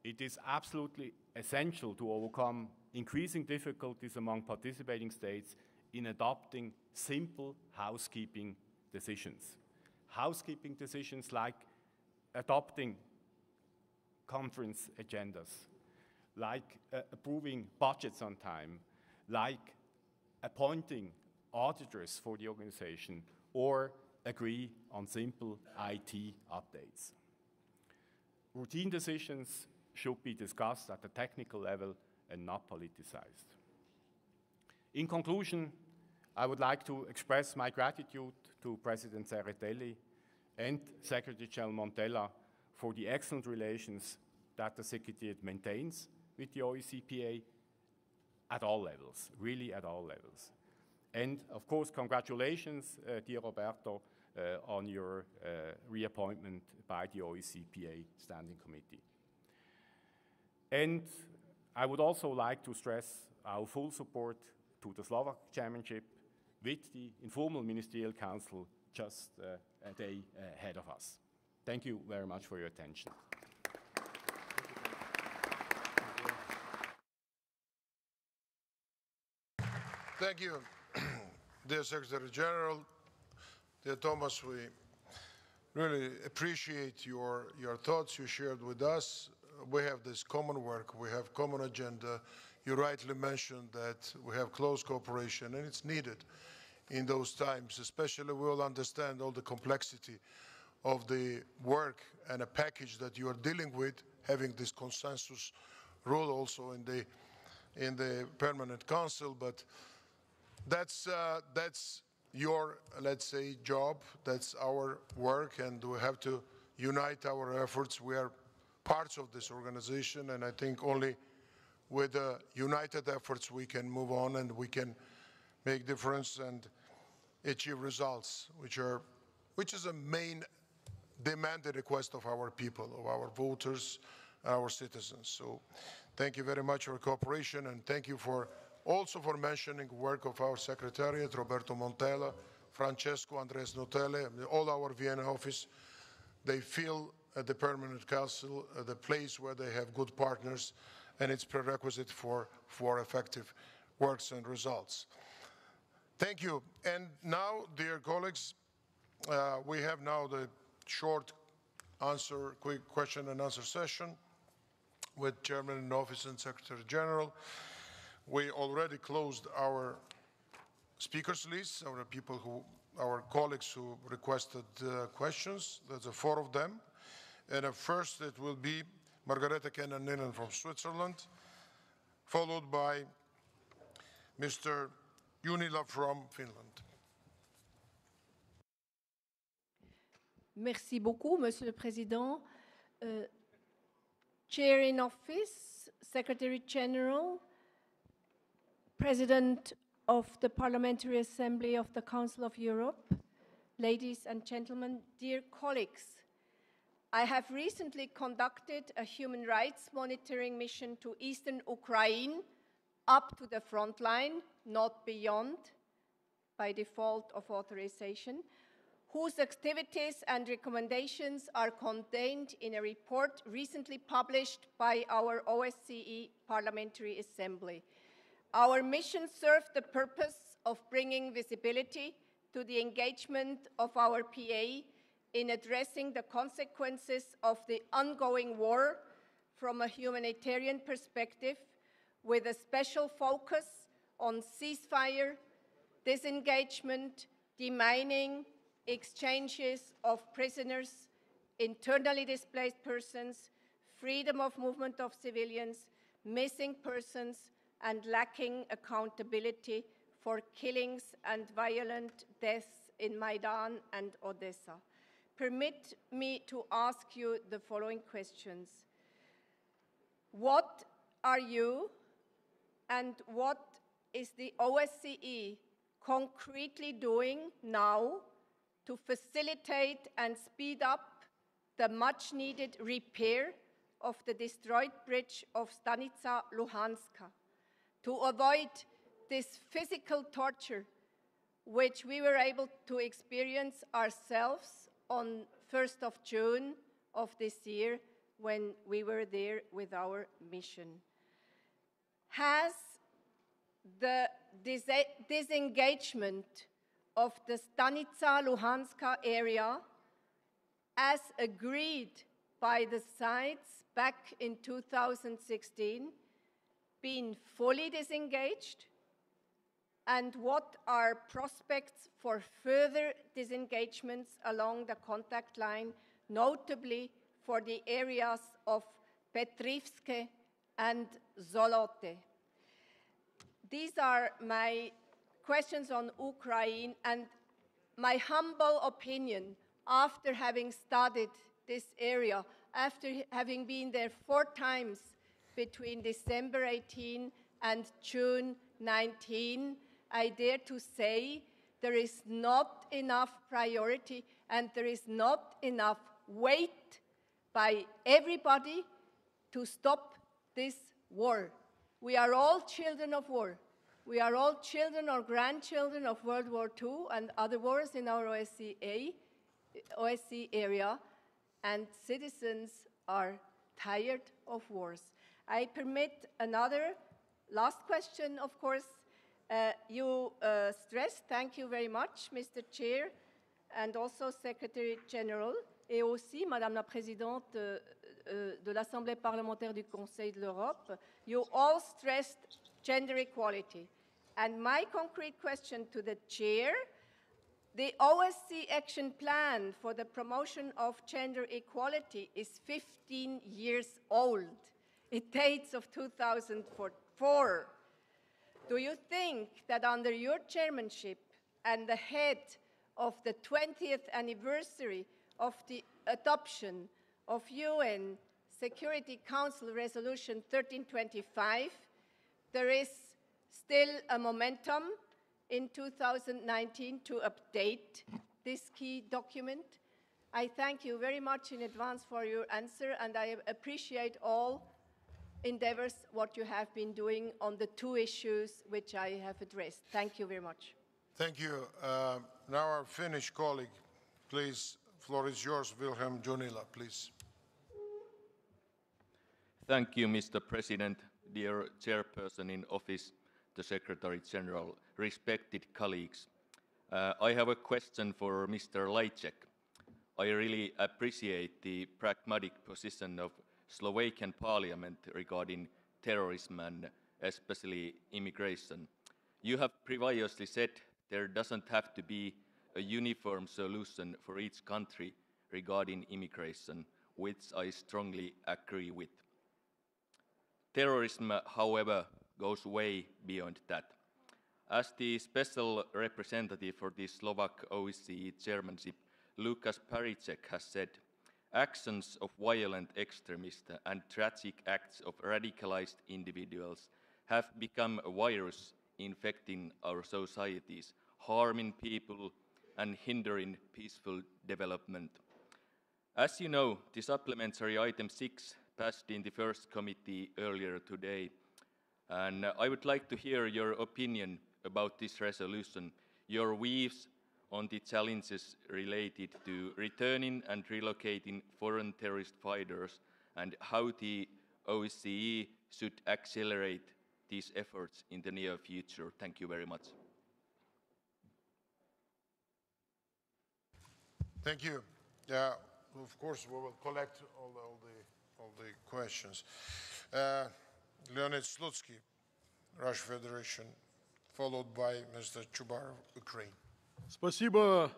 It is absolutely essential to overcome increasing difficulties among participating states in adopting simple housekeeping decisions. Housekeeping decisions like adopting conference agendas, like approving budgets on time, like appointing auditors for the organization, or agree on simple IT updates. Routine decisions should be discussed at the technical level and not politicized. In conclusion, I would like to express my gratitude to President Serratelli and Secretary General Montella for the excellent relations that the Secretariat maintains with the OECPA at all levels, really at all levels. And of course, congratulations, dear Roberto, on your reappointment by the OECPA Standing Committee. And I would also like to stress our full support to the Slovak chairmanship with the informal ministerial council just a day ahead of us. Thank you very much for your attention. Thank you, dear Secretary General. Dear Thomas, we really appreciate your thoughts you shared with us. We have this common work, we have common agenda. You rightly mentioned that we have close cooperation, and it's needed in those times. Especially, we will understand all the complexity of the work and a package that you are dealing with, having this consensus rule also in the Permanent Council. But that's your, let's say, job. That's our work, and we have to unite our efforts. We are parts of this organization, and I think only with united efforts we can move on and we can make difference and achieve results, which is a main demand and request of our people, of our voters, our citizens. So thank you very much for your cooperation, and thank you also for mentioning work of our Secretariat, Roberto Montella, Francesco, Andres Notelle, all our Vienna office. They feel at the Permanent Council the place where they have good partners, and it's prerequisite for effective works and results. Thank you. And now, dear colleagues, we have now the short quick question and answer session with Chairman in Office and Secretary General. We already closed our speakers list, our colleagues who requested questions. There's 4 of them. And at first it will be Margareta Kennan-Ninen from Switzerland, followed by Mr. Junila from Finland. Merci beaucoup, Monsieur le Président. Chair in Office, Secretary General, President of the Parliamentary Assembly of the Council of Europe, ladies and gentlemen, dear colleagues, I have recently conducted a human rights monitoring mission to eastern Ukraine, up to the front line, not beyond, by default of authorization, whose activities and recommendations are contained in a report recently published by our OSCE Parliamentary Assembly. Our mission served the purpose of bringing visibility to the engagement of our PA in addressing the consequences of the ongoing war from a humanitarian perspective, with a special focus on ceasefire, disengagement, demining, exchanges of prisoners, internally displaced persons, freedom of movement of civilians, missing persons, and lacking accountability for killings and violent deaths in Maidan and Odessa. Permit me to ask you the following questions. What are you and what is the OSCE concretely doing now to facilitate and speed up the much-needed repair of the destroyed bridge of Stanica Luhanska, to avoid this physical torture which we were able to experience ourselves on 1st of June of this year when we were there with our mission? Has the disengagement of the Stanica Luhanska area, as agreed by the sides back in 2016, been fully disengaged? And what are prospects for further disengagements along the contact line, notably for the areas of Petrivske and Zolote? These are my questions on Ukraine, and my humble opinion, after having studied this area, after having been there 4 times between December 18 and June 19, I dare to say there is not enough priority and there is not enough weight by everybody to stop this war. We are all children of war. We are all children or grandchildren of World War II and other wars in our OSCE area, and citizens are tired of wars. I permit another last question, of course. You stressed, thank you very much, Mr. Chair, and also Secretary General, et aussi Madame la Présidente de l'Assemblée parlementaire du Conseil de l'Europe, you all stressed gender equality. And my concrete question to the Chair, the OSCE Action Plan for the Promotion of Gender Equality is 15 years old. It dates of 2004. Do you think that under your chairmanship and the head of the 20th anniversary of the adoption of UN Security Council Resolution 1325, there is still a momentum in 2019 to update this key document? I thank you very much in advance for your answer, and I appreciate all endeavors what you have been doing on the two issues which I have addressed. Thank you very much. Thank you. Now our Finnish colleague, please, floor is yours, Wilhelm Junila, please. Thank you, Mr. President, dear Chairperson in Office, the Secretary General, respected colleagues. I have a question for Mr. Lajčák. I really appreciate the pragmatic position of Slovakian Parliament regarding terrorism and especially immigration. You have previously said there doesn't have to be a uniform solution for each country regarding immigration, which I strongly agree with. Terrorism, however, goes way beyond that. As the special representative for the Slovak OSCE chairmanship, Lukas Paríček, has said, actions of violent extremists and tragic acts of radicalized individuals have become a virus infecting our societies, harming people and hindering peaceful development. As you know, the supplementary item 6 passed in the first committee earlier today, and I would like to hear your opinion about this resolution, your views on the challenges related to returning and relocating foreign terrorist fighters, and how the OSCE should accelerate these efforts in the near future. Thank you very much. Thank you. Yeah, of course, we will collect all the questions. Leonid Slutsky, Russian Federation, followed by Mr. Chubarov, Ukraine. Спасибо,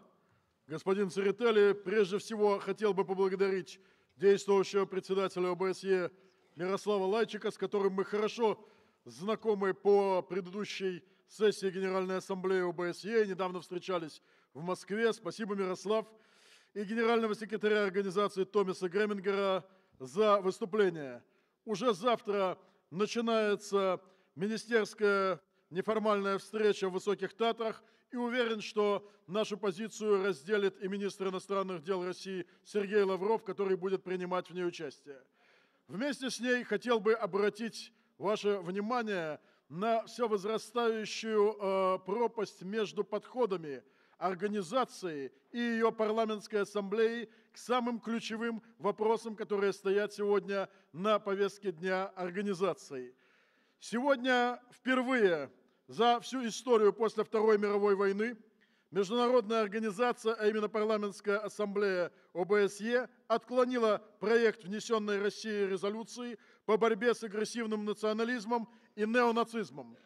господин Церетели. Прежде всего, хотел бы поблагодарить действующего председателя ОБСЕ Мирослава Лайчика, с которым мы хорошо знакомы по предыдущей сессии Генеральной Ассамблеи ОБСЕ. Недавно встречались в Москве. Спасибо, Мирослав. И генерального секретаря организации Томаса Гремингера за выступление. Уже завтра начинается министерская неформальная встреча в Высоких Татрах, и уверен, что нашу позицию разделит и министр иностранных дел России Сергей Лавров, который будет принимать в ней участие. Вместе с ней хотел бы обратить ваше внимание на все возрастающую пропасть между подходами организации и ее парламентской ассамблеи к самым ключевым вопросам, которые стоят сегодня на повестке дня организации. Сегодня впервые за всю историю после Второй мировой войны международная организация, а именно парламентская ассамблея ОБСЕ, отклонила проект внесенной Россией резолюции по борьбе с агрессивным национализмом и неонацизмом.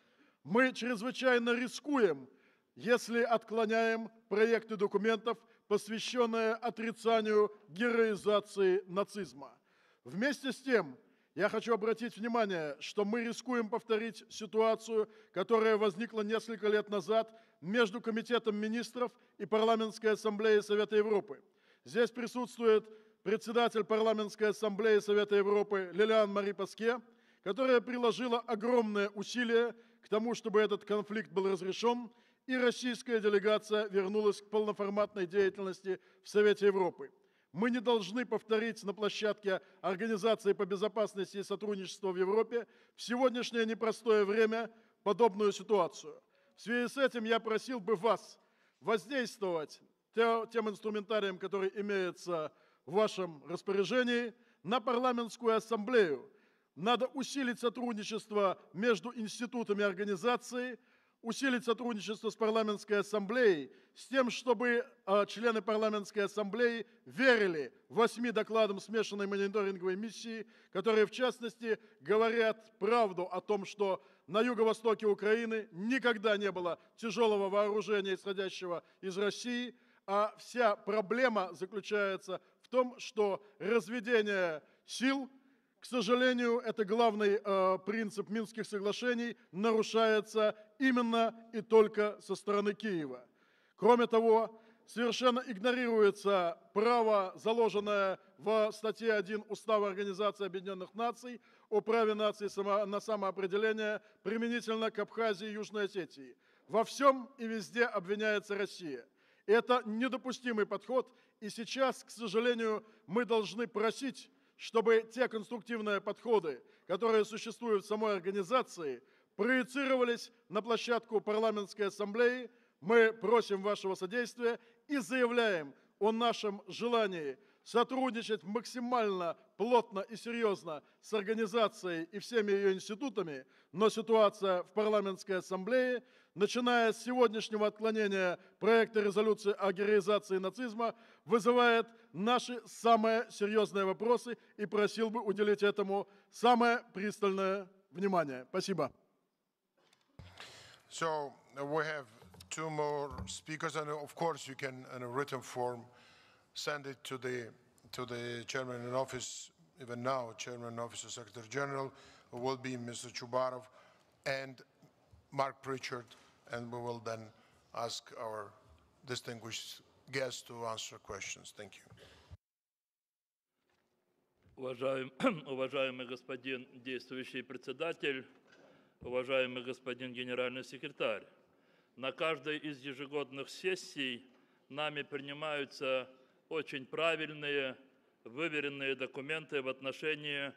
Мы чрезвычайно рискуем, если отклоняем проекты документов, посвященные отрицанию героизации нацизма. Вместе с тем, я хочу обратить внимание, что мы рискуем повторить ситуацию, которая возникла несколько лет назад между Комитетом министров и Парламентской ассамблеей Совета Европы. Здесь присутствует председатель Парламентской ассамблеи Совета Европы Лилиан Мари Паске, которая приложила огромные усилия к тому, чтобы этот конфликт был разрешен, и российская делегация вернулась к полноформатной деятельности в Совете Европы. Мы не должны повторить на площадке Организации по безопасности и сотрудничеству в Европе в сегодняшнее непростое время подобную ситуацию. В связи с этим я просил бы вас воздействовать тем инструментарием, который имеется в вашем распоряжении, на парламентскую ассамблею. Надо усилить сотрудничество между институтами организации, усилить сотрудничество с парламентской ассамблеей, с тем, чтобы члены парламентской ассамблеи верили 8 докладам смешанной мониторинговой миссии, которые, в частности, говорят правду о том, что на юго-востоке Украины никогда не было тяжелого вооружения, исходящего из России, а вся проблема заключается в том, что разведение сил, к сожалению, это главный принцип Минских соглашений, нарушается именно и только со стороны Киева. Кроме того, совершенно игнорируется право, заложенное в статье 1 Устава Организации Объединенных Наций о праве наций на самоопределение применительно к Абхазии и Южной Осетии. Во всем и везде обвиняется Россия. Это недопустимый подход, И сейчас, к сожалению, мы должны просить, чтобы те конструктивные подходы, которые существуют в самой организации, проецировались на площадку парламентской ассамблеи. Мы просим вашего содействия и заявляем о нашем желании сотрудничать максимально плотно и серьезно с организацией и всеми ее институтами, но ситуация в парламентской ассамблее, начиная с сегодняшнего отклонения проекта резолюции о героизации нацизма, вызывает наши самые серьезные вопросы и просил бы уделить этому самое пристальное внимание. Спасибо. So we have two more speakers, and of course you can, in a written form, send it to the chairman in office, even now, chairman in office of Secretary General, who will be Mr. Chubarov and Mark Pritchard, and we will then ask our distinguished guests to answer questions. Thank you. Уважаемый господин действующий председатель, уважаемый господин генеральный секретарь, на каждой из ежегодных сессий нами принимаются очень правильные, выверенные документы в отношении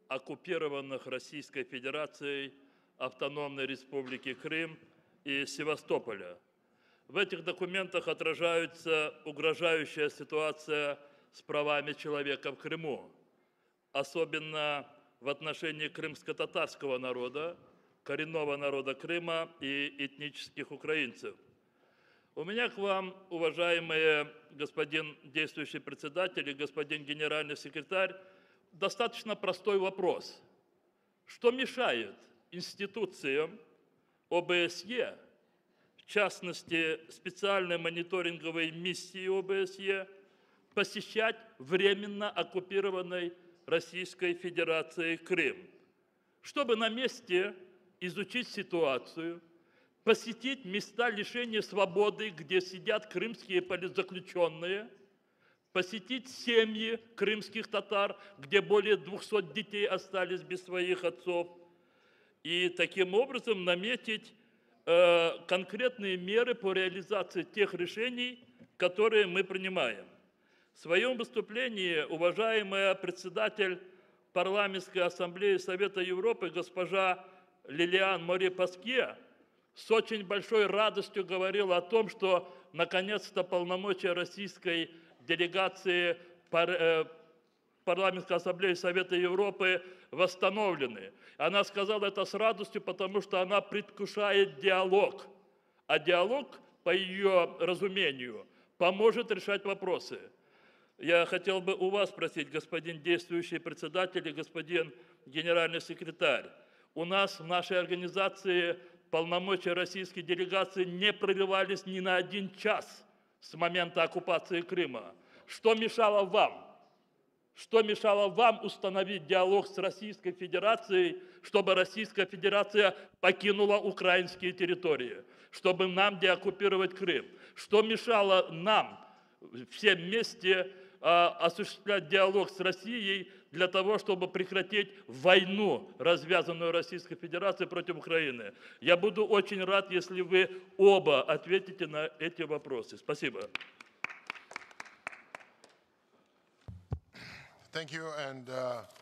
оккупированных Российской Федерацией Автономной Республики Крым и Севастополя. В этих документах отражается угрожающая ситуация с правами человека в Крыму, особенно в отношении крымско-татарского народа, коренного народа Крыма и этнических украинцев. У меня к вам, уважаемые господин действующий председатель и господин генеральный секретарь, достаточно простой вопрос. Что мешает институциям ОБСЕ, в частности, специальной мониторинговой миссии ОБСЕ, посещать временно оккупированной Российской Федерацией Крым, чтобы на месте изучить ситуацию, посетить места лишения свободы, где сидят крымские политзаключенные, посетить семьи крымских татар, где более 200 детей остались без своих отцов, и таким образом наметить конкретные меры по реализации тех решений, которые мы принимаем. В своем выступлении уважаемая председатель Парламентской ассамблеи Совета Европы госпожа Лилиан Море-Паске с очень большой радостью говорила о том, что наконец-то полномочия российской делегации Парламентской ассамблеи Совета Европы восстановлены. Она сказала это с радостью, потому что она предвкушает диалог. А диалог, по ее разумению, поможет решать вопросы. Я хотел бы у вас спросить, господин действующий председатель и господин генеральный секретарь. У нас в нашей организации полномочия российской делегации не продлевались ни на 1 час с момента оккупации Крыма. Что мешало вам? Что мешало вам установить диалог с Российской Федерацией, чтобы Российская Федерация покинула украинские территории, чтобы нам деоккупировать Крым? Что мешало нам всем вместе осуществлять диалог с Россией для того, чтобы прекратить войну, развязанную Российской Федерацией против Украины? Я буду очень рад, если вы оба ответите на эти вопросы. Спасибо. Thank you, and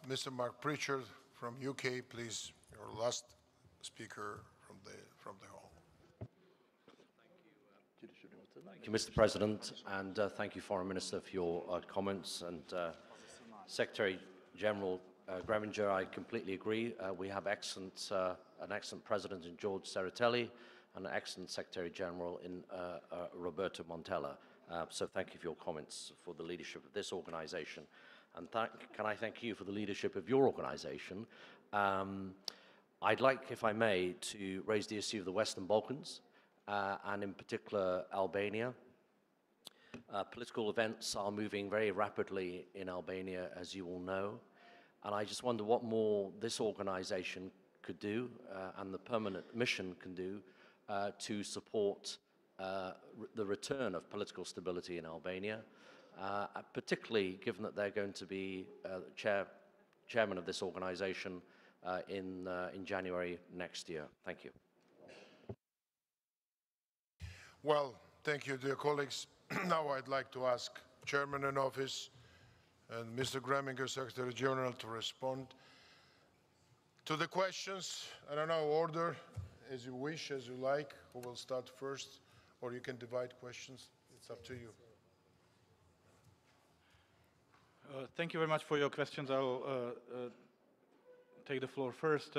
Mr. Mark Pritchard from UK, please, your last speaker from the hall. Thank you, Mr. President, and thank you, Foreign Minister, for your comments. And Secretary General Greminger, I completely agree. We have an excellent President in George Serratelli and an excellent Secretary General in Roberto Montella. So thank you for your comments for the leadership of this organization. And can I thank you for the leadership of your organization? I'd like, if I may, to raise the issue of the Western Balkans, and in particular Albania. Political events are moving very rapidly in Albania, as you all know, and I just wonder what more this organization could do and the permanent mission can do to support the return of political stability in Albania, particularly given that they're going to be chairman of this organization in January next year. Thank you. Well, thank you, dear colleagues. Now I'd like to ask Chairman in Office, and Mr. Greminger, Secretary General, to respond to the questions. I don't know, order as you wish, as you like. Who will start first? Or you can divide questions. It's up to you. Thank you very much for your questions. I'll take the floor first.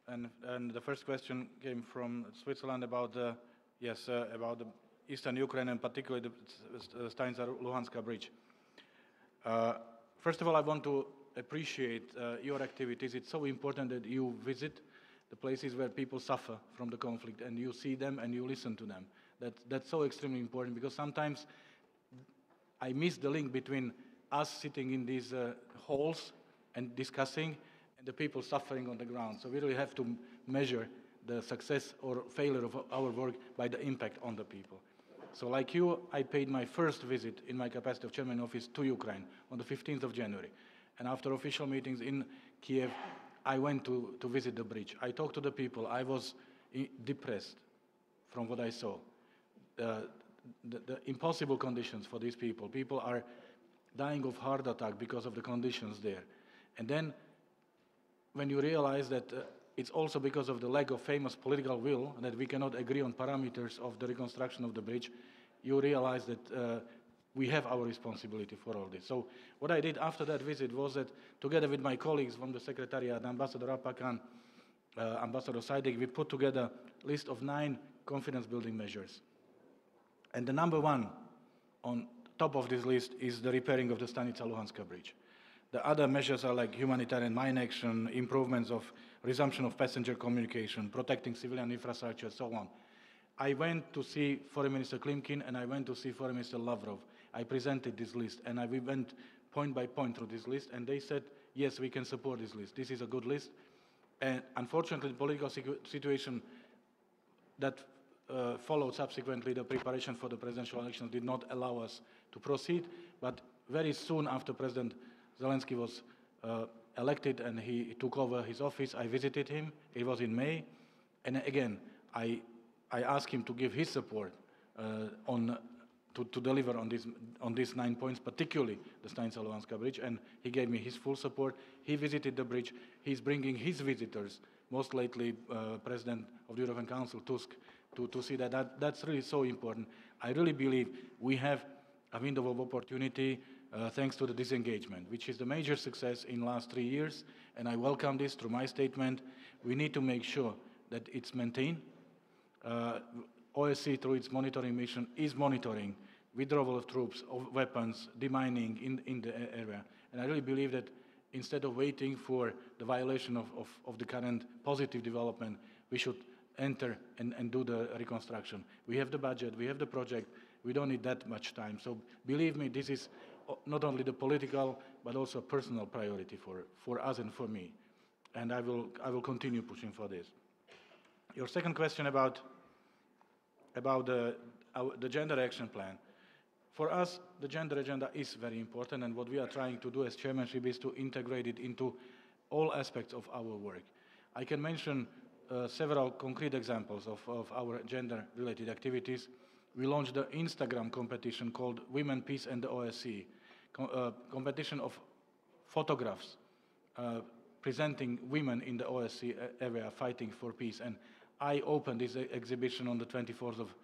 And the first question came from Switzerland about the eastern Ukraine and particularly the Stanica-Luhanska bridge. First of all, I want to appreciate your activities. It's so important that you visit the places where people suffer from the conflict and you see them and you listen to them. That's so extremely important because sometimes I miss the link between us sitting in these halls and discussing and the people suffering on the ground. So we really have to measure the success or failure of our work by the impact on the people. So like you, I paid my first visit in my capacity of chairman office to Ukraine on the 15th of January. And after official meetings in Kiev, I went to visit the bridge. I talked to the people. I was depressed from what I saw. The impossible conditions for these people. People are dying of heart attack because of the conditions there. And then when you realize that it's also because of the lack of famous political will that we cannot agree on parameters of the reconstruction of the bridge, you realize that we have our responsibility for all this. So what I did after that visit was that together with my colleagues from the Secretariat, Ambassador Apakan, Ambassador Saidek, we put together a list of 9 confidence-building measures. And the number one on top of this list is the repairing of the Stanica-Luhanska bridge. The other measures are like humanitarian mine action, improvements of resumption of passenger communication, protecting civilian infrastructure, so on. I went to see Foreign Minister Klimkin and I went to see Foreign Minister Lavrov. I presented this list and we went point by point through this list and they said, yes, we can support this list. This is a good list. And unfortunately, the political situation that followed subsequently the preparation for the presidential elections did not allow us to proceed. But very soon after President Zelensky was elected and he took over his office, I visited him. It was in May. And again, I asked him to give his support to deliver on these 9 points, particularly the Stanica-Luhanska bridge, and he gave me his full support. He visited the bridge. He's bringing his visitors, most lately President of the European Council, Tusk, to see that. That's really so important. I really believe we have a window of opportunity thanks to the disengagement, which is the major success in the last 3 years, and I welcome this through my statement. We need to make sure that it's maintained. OSCE, through its monitoring mission, is monitoring withdrawal of troops, of weapons, demining in the area. And I really believe that instead of waiting for the violation of the current positive development, we should enter and do the reconstruction. We have the budget, we have the project, we don't need that much time. So believe me, this is not only the political, but also a personal priority for us and for me. And I will continue pushing for this. Your second question about the gender action plan. For us, the gender agenda is very important, and what we are trying to do as chairmanship is to integrate it into all aspects of our work. I can mention several concrete examples of our gender-related activities. We launched the Instagram competition called Women, Peace and the OSCE, competition of photographs presenting women in the OSCE area fighting for peace. And I opened this exhibition on the 24th of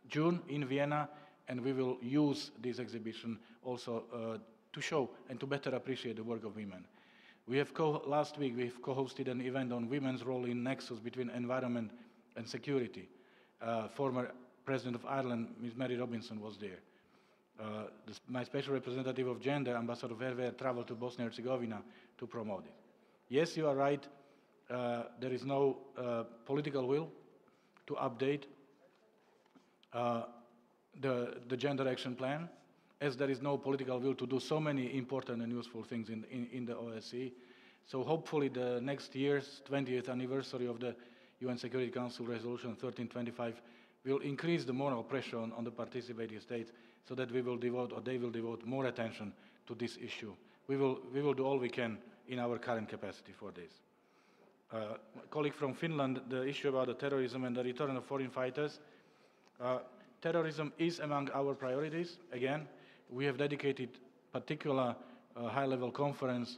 June in Vienna, and we will use this exhibition also to show and to better appreciate the work of women. We have last week we've co-hosted an event on women's role in nexus between environment and security. Former President of Ireland, Ms. Mary Robinson, was there. My special representative of gender, Ambassador Verver, traveled to Bosnia and Herzegovina to promote it. Yes, you are right. There is no political will to update the gender action plan, as there is no political will to do so many important and useful things in the OSCE. So hopefully the next year's 20th anniversary of the UN Security Council Resolution 1325 will increase the moral pressure on the participating states so that we will devote, or they will devote, more attention to this issue. We will do all we can in our current capacity for this. Colleague from Finland, the issue about the terrorism and the return of foreign fighters. Terrorism is among our priorities. Again, we have dedicated particular high-level conference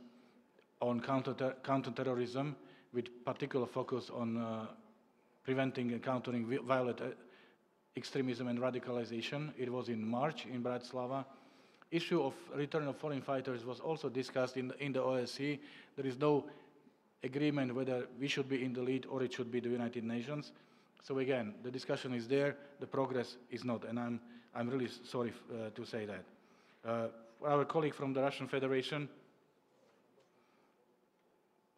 on counterterrorism with particular focus on preventing and countering violent extremism and radicalization. It was in March in Bratislava. Issue of return of foreign fighters was also discussed in the OSCE. There is no agreement whether we should be in the lead or it should be the United Nations. So again, the discussion is there, the progress is not, and I'm really sorry to say that. Our colleague from the Russian Federation,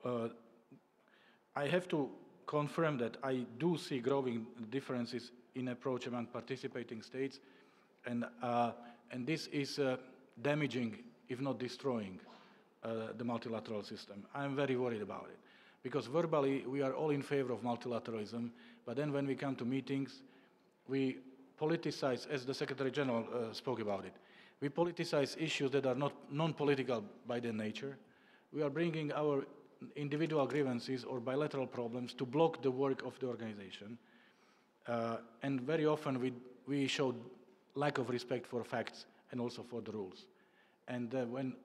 I have to confirm that I do see growing differences in approach among participating states, and this is damaging, if not destroying, the multilateral system. I'm very worried about it, because verbally we are all in favor of multilateralism, but then when we come to meetings, we politicize, as the Secretary General spoke about it, we politicize issues that are not non-political by their nature. We are bringing our individual grievances or bilateral problems to block the work of the organization. And very often we show lack of respect for facts and also for the rules. And when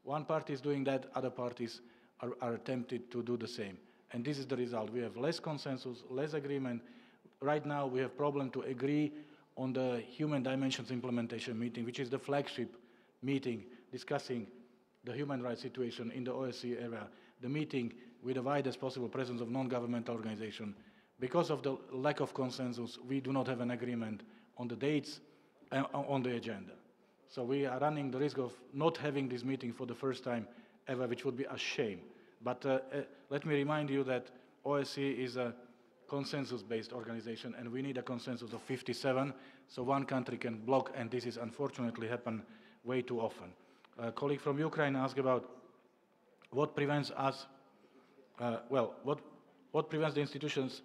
one party is doing that, other parties are tempted to do the same. And this is the result. We have less consensus, less agreement. Right now we have problem to agree on the Human Dimensions Implementation meeting, which is the flagship meeting discussing the human rights situation in the OSCE area, the meeting with the widest possible presence of non-governmental organizations. Because of the lack of consensus, we do not have an agreement on the dates and on the agenda. So we are running the risk of not having this meeting for the first time ever, which would be a shame. But let me remind you that OSCE is a consensus-based organization, and we need a consensus of 57, so one country can block, and this is unfortunately happen way too often. A colleague from Ukraine asked about what prevents us, what prevents the institutions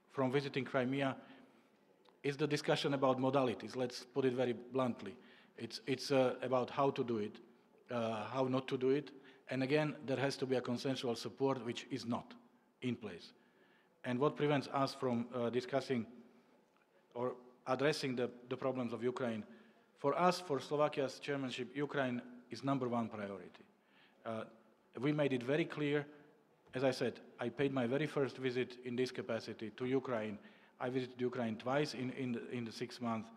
from visiting Crimea is the discussion about modalities. Let's put it very bluntly. It's about how to do it, how not to do it, and again, there has to be a consensual support, which is not in place. And what prevents us from discussing or addressing the problems of Ukraine? For us, for Slovakia's chairmanship, Ukraine is #1 priority. We made it very clear. As I said, I paid my very first visit in this capacity to Ukraine. I visited Ukraine twice in the 6 months.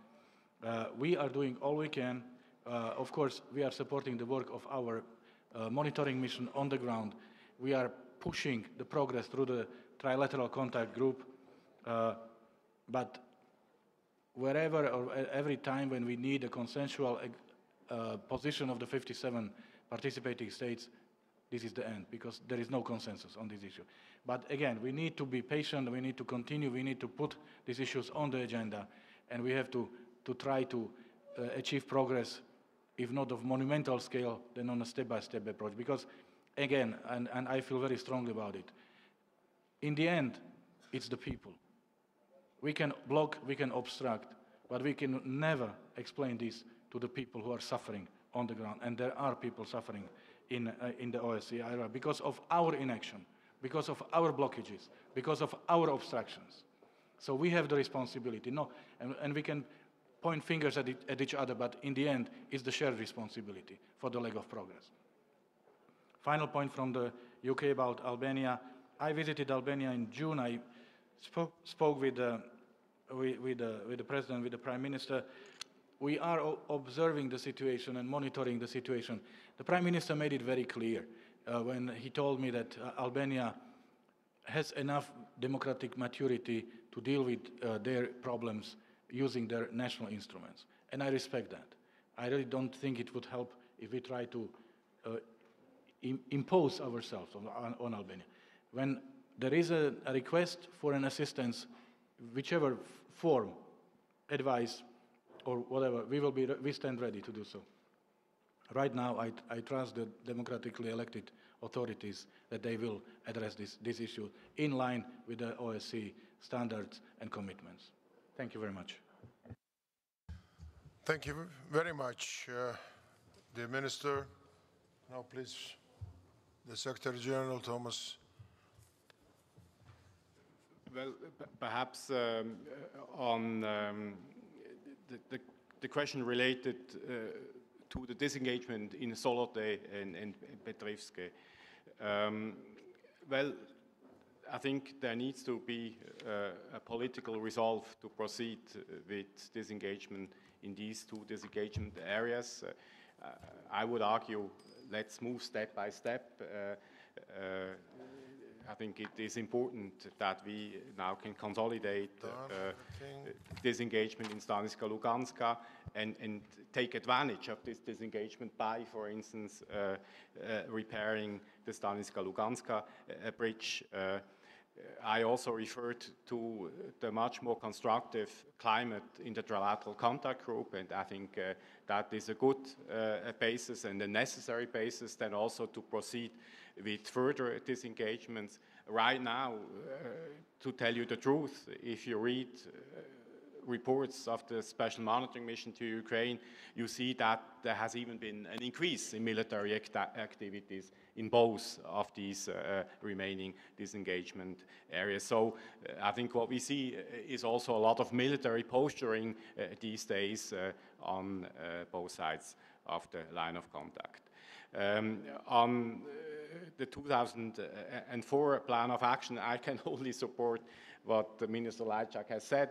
We are doing all we can. Of course, we are supporting the work of our monitoring mission on the ground. We are pushing the progress through the trilateral contact group. But wherever or every time when we need a consensual position of the 57 participating states, this is the end, because there is no consensus on this issue. But again, we need to be patient, we need to continue, we need to put these issues on the agenda, and we have to try to achieve progress, if not of monumental scale, then on a step-by-step approach. Because again, and I feel very strongly about it, in the end, it's the people. We can block, we can obstruct, but we can never explain this to the people who are suffering on the ground. And there are people suffering in the OSCE area because of our inaction, because of our blockages, because of our obstructions. So we have the responsibility. No, and we can point fingers at each other, but in the end, it's the shared responsibility for the lack of progress. Final point from the UK about Albania. I visited Albania in June. I spoke with the president, with the prime minister. We are observing the situation and monitoring the situation. The prime minister made it very clear when he told me that Albania has enough democratic maturity to deal with their problems using their national instruments. And I respect that. I really don't think it would help if we try to impose ourselves on Albania. When there is a request for an assistance, whichever form, advice, or whatever, we stand ready to do so. Right now, I trust the democratically elected authorities that they will address this issue in line with the OSCE standards and commitments. Thank you very much. Thank you very much, dear Minister. Now, please, the Secretary General, Thomas. Well, perhaps on the question related to the disengagement in Solote and Petrivske. Well, I think there needs to be a political resolve to proceed with disengagement in these two disengagement areas. I would argue, let's move step by step. I think it is important that we now can consolidate disengagement in Staniska Luganska and take advantage of this disengagement by, for instance, repairing the Staniska Luganska bridge. I also referred to the much more constructive climate in the trilateral contact group, and I think that is a good basis and a necessary basis then also to proceed with further disengagements. Right now, to tell you the truth, if you read reports of the Special Monitoring Mission to Ukraine, you see that there has even been an increase in military activities in both of these remaining disengagement areas. So I think what we see is also a lot of military posturing these days on both sides of the line of contact. On the 2004 plan of action, I can only support what Minister Lajčák has said.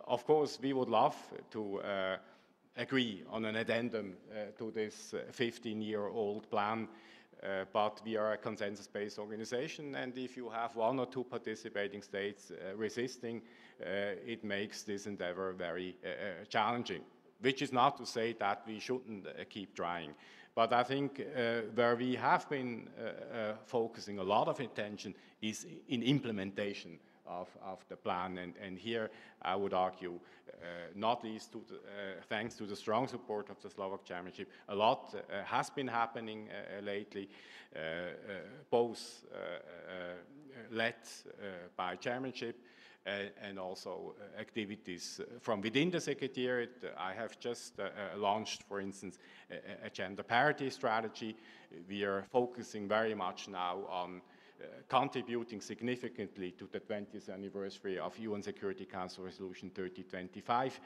Of course, we would love to agree on an addendum to this 15-year-old plan, but we are a consensus-based organization, and if you have one or two participating states resisting, it makes this endeavor very challenging, which is not to say that we shouldn't keep trying. But I think where we have been focusing a lot of attention is in implementation of the plan. And here I would argue, not least to the, thanks to the strong support of the Slovak chairmanship, a lot has been happening lately, both led by chairmanship and also activities from within the Secretariat. I have just launched, for instance, a gender parity strategy. We are focusing very much now on contributing significantly to the 20th anniversary of UN Security Council Resolution 3025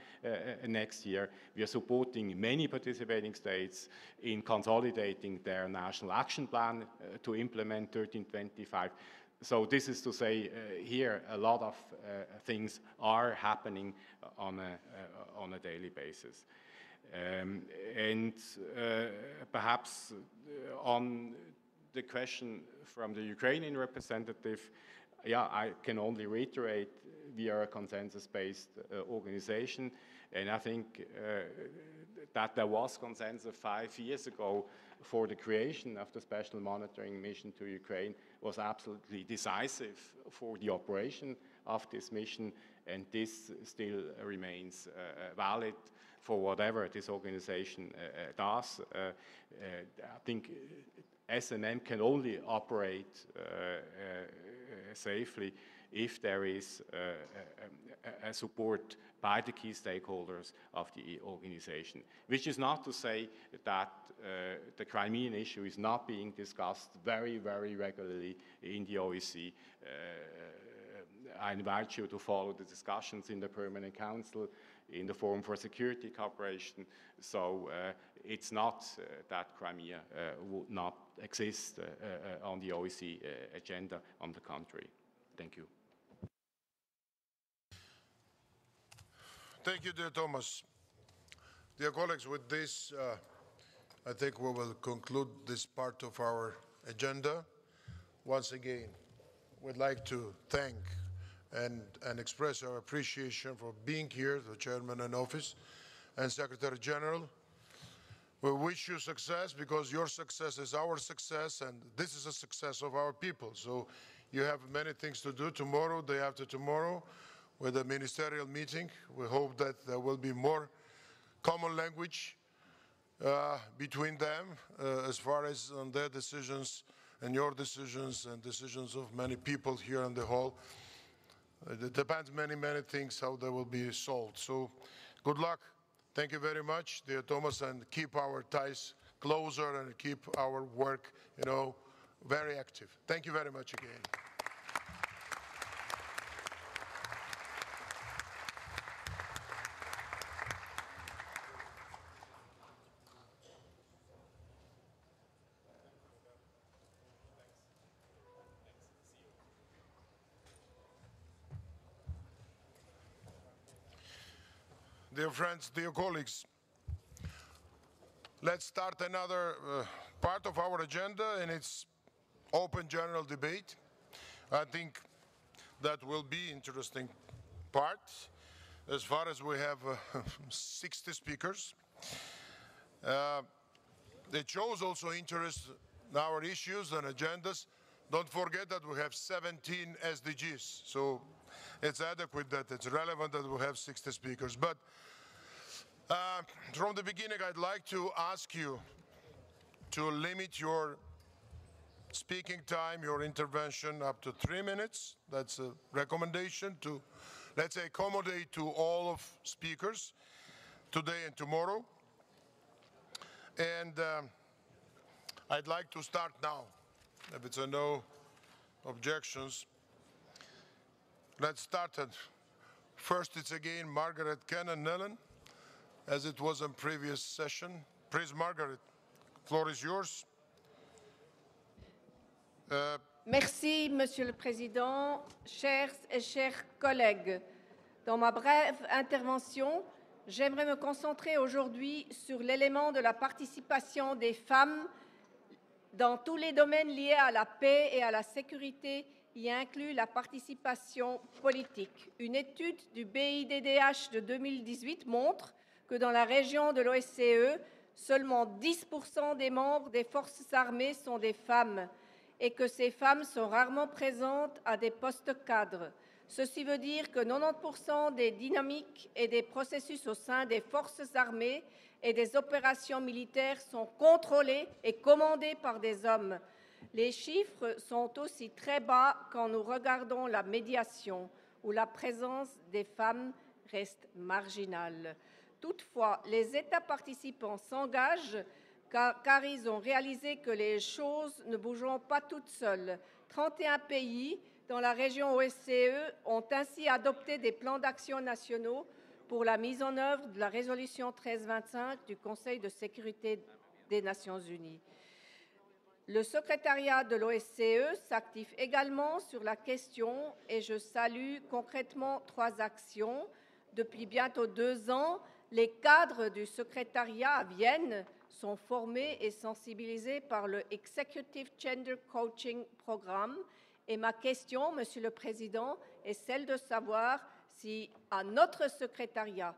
next year. We are supporting many participating states in consolidating their national action plan to implement 1325. So this is to say, here a lot of things are happening on a daily basis. Perhaps on the question from the Ukrainian representative, yeah, I can only reiterate, we are a consensus-based organization, and I think that there was consensus 5 years ago for the creation of the Special Monitoring Mission to Ukraine was absolutely decisive for the operation of this mission, and this still remains valid for whatever this organization does. I think SNM can only operate safely if there is a support by the key stakeholders of the organization, which is not to say that the Crimean issue is not being discussed very, very regularly in the OSCE. I invite you to follow the discussions in the Permanent Council, in the Forum for Security Cooperation. So it's not that Crimea would not exist on the OSCE agenda, on the contrary. Thank you. Thank you, dear Thomas. Dear colleagues, with this, I think we will conclude this part of our agenda. Once again, we'd like to thank and express our appreciation for being here, the Chairman in Office and Secretary General. We wish you success because your success is our success, and this is a success of our people. So you have many things to do tomorrow, day after tomorrow, with a ministerial meeting. We hope that there will be more common language between them as far as on their decisions and your decisions and decisions of many people here in the hall. It depends many things how they will be solved. So good luck. Thank you very much, dear Thomas, and keep our ties closer and keep our work, very active. Thank you very much again. dear friends, dear colleagues, let's start another part of our agenda, and it's open general debate. I think that will be interesting part, as far as we have 60 speakers. It shows also interest in our issues and agendas. Don't forget that we have 17 SDGs, so it's adequate that it's relevant that we have 60 speakers. But from the beginning, I'd like to ask you to limit your speaking time, your intervention up to 3 minutes. That's a recommendation to, let's say, accommodate to all of speakers today and tomorrow. And I'd like to start now, if it's no objections. Let's start it. First, it's again Margaret Kennan-Nellen, as it was in previous session. Please, Margaret, the floor is yours. Merci, Monsieur le Président, chers et chers collègues. Dans ma brève intervention, j'aimerais me concentrer aujourd'hui sur l'élément de la participation des femmes dans tous les domaines liés à la paix et à la sécurité, y inclut la participation politique. Une étude du BIDDH de 2018 montre que dans la région de l'OSCE, seulement 10% des membres des forces armées sont des femmes et que ces femmes sont rarement présentes à des postes cadres. Ceci veut dire que 90% des dynamiques et des processus au sein des forces armées et des opérations militaires sont contrôlés et commandés par des hommes. Les chiffres sont aussi très bas quand nous regardons la médiation, où la présence des femmes reste marginale. Toutefois, les États participants s'engagent car ils ont réalisé que les choses ne bougeront pas toutes seules. 31 pays dans la région OSCE ont ainsi adopté des plans d'action nationaux pour la mise en œuvre de la résolution 1325 du Conseil de sécurité des Nations unies. Le secrétariat de l'OSCE s'active également sur la question et je salue concrètement 3 actions. Depuis bientôt 2 ans, les cadres du secrétariat à Vienne sont formés et sensibilisés par le Executive Gender Coaching Programme. Et ma question, Monsieur le Président, est celle de savoir si à notre secrétariat,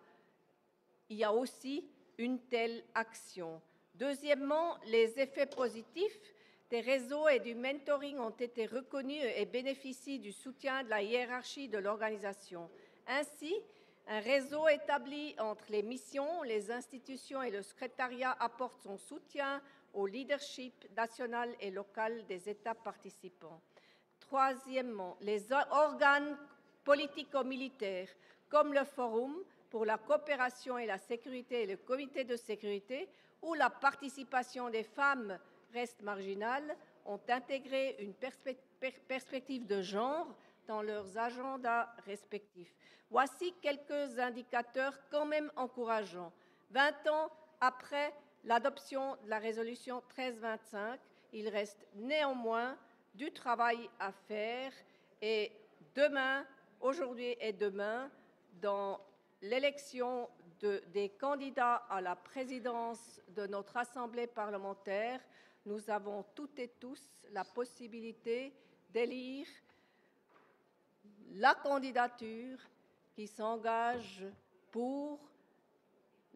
il y a aussi une telle action. Deuxièmement, les effets positifs des réseaux et du mentoring ont été reconnus et bénéficient du soutien de la hiérarchie de l'organisation. Ainsi, un réseau établi entre les missions, les institutions et le secrétariat apporte son soutien au leadership national et local des États participants. Troisièmement, les organes politico-militaires comme le Forum pour la coopération et la sécurité et le Comité de sécurité, où la participation des femmes reste marginale, ont intégré une perspective de genre dans leurs agendas respectifs. Voici quelques indicateurs quand même encourageants. 20 ans après l'adoption de la résolution 1325, il reste néanmoins du travail à faire et demain, aujourd'hui et demain, dans l'élection des candidats à la présidence de notre Assemblée parlementaire, nous avons toutes et tous la possibilité d'élire la candidature qui s'engage pour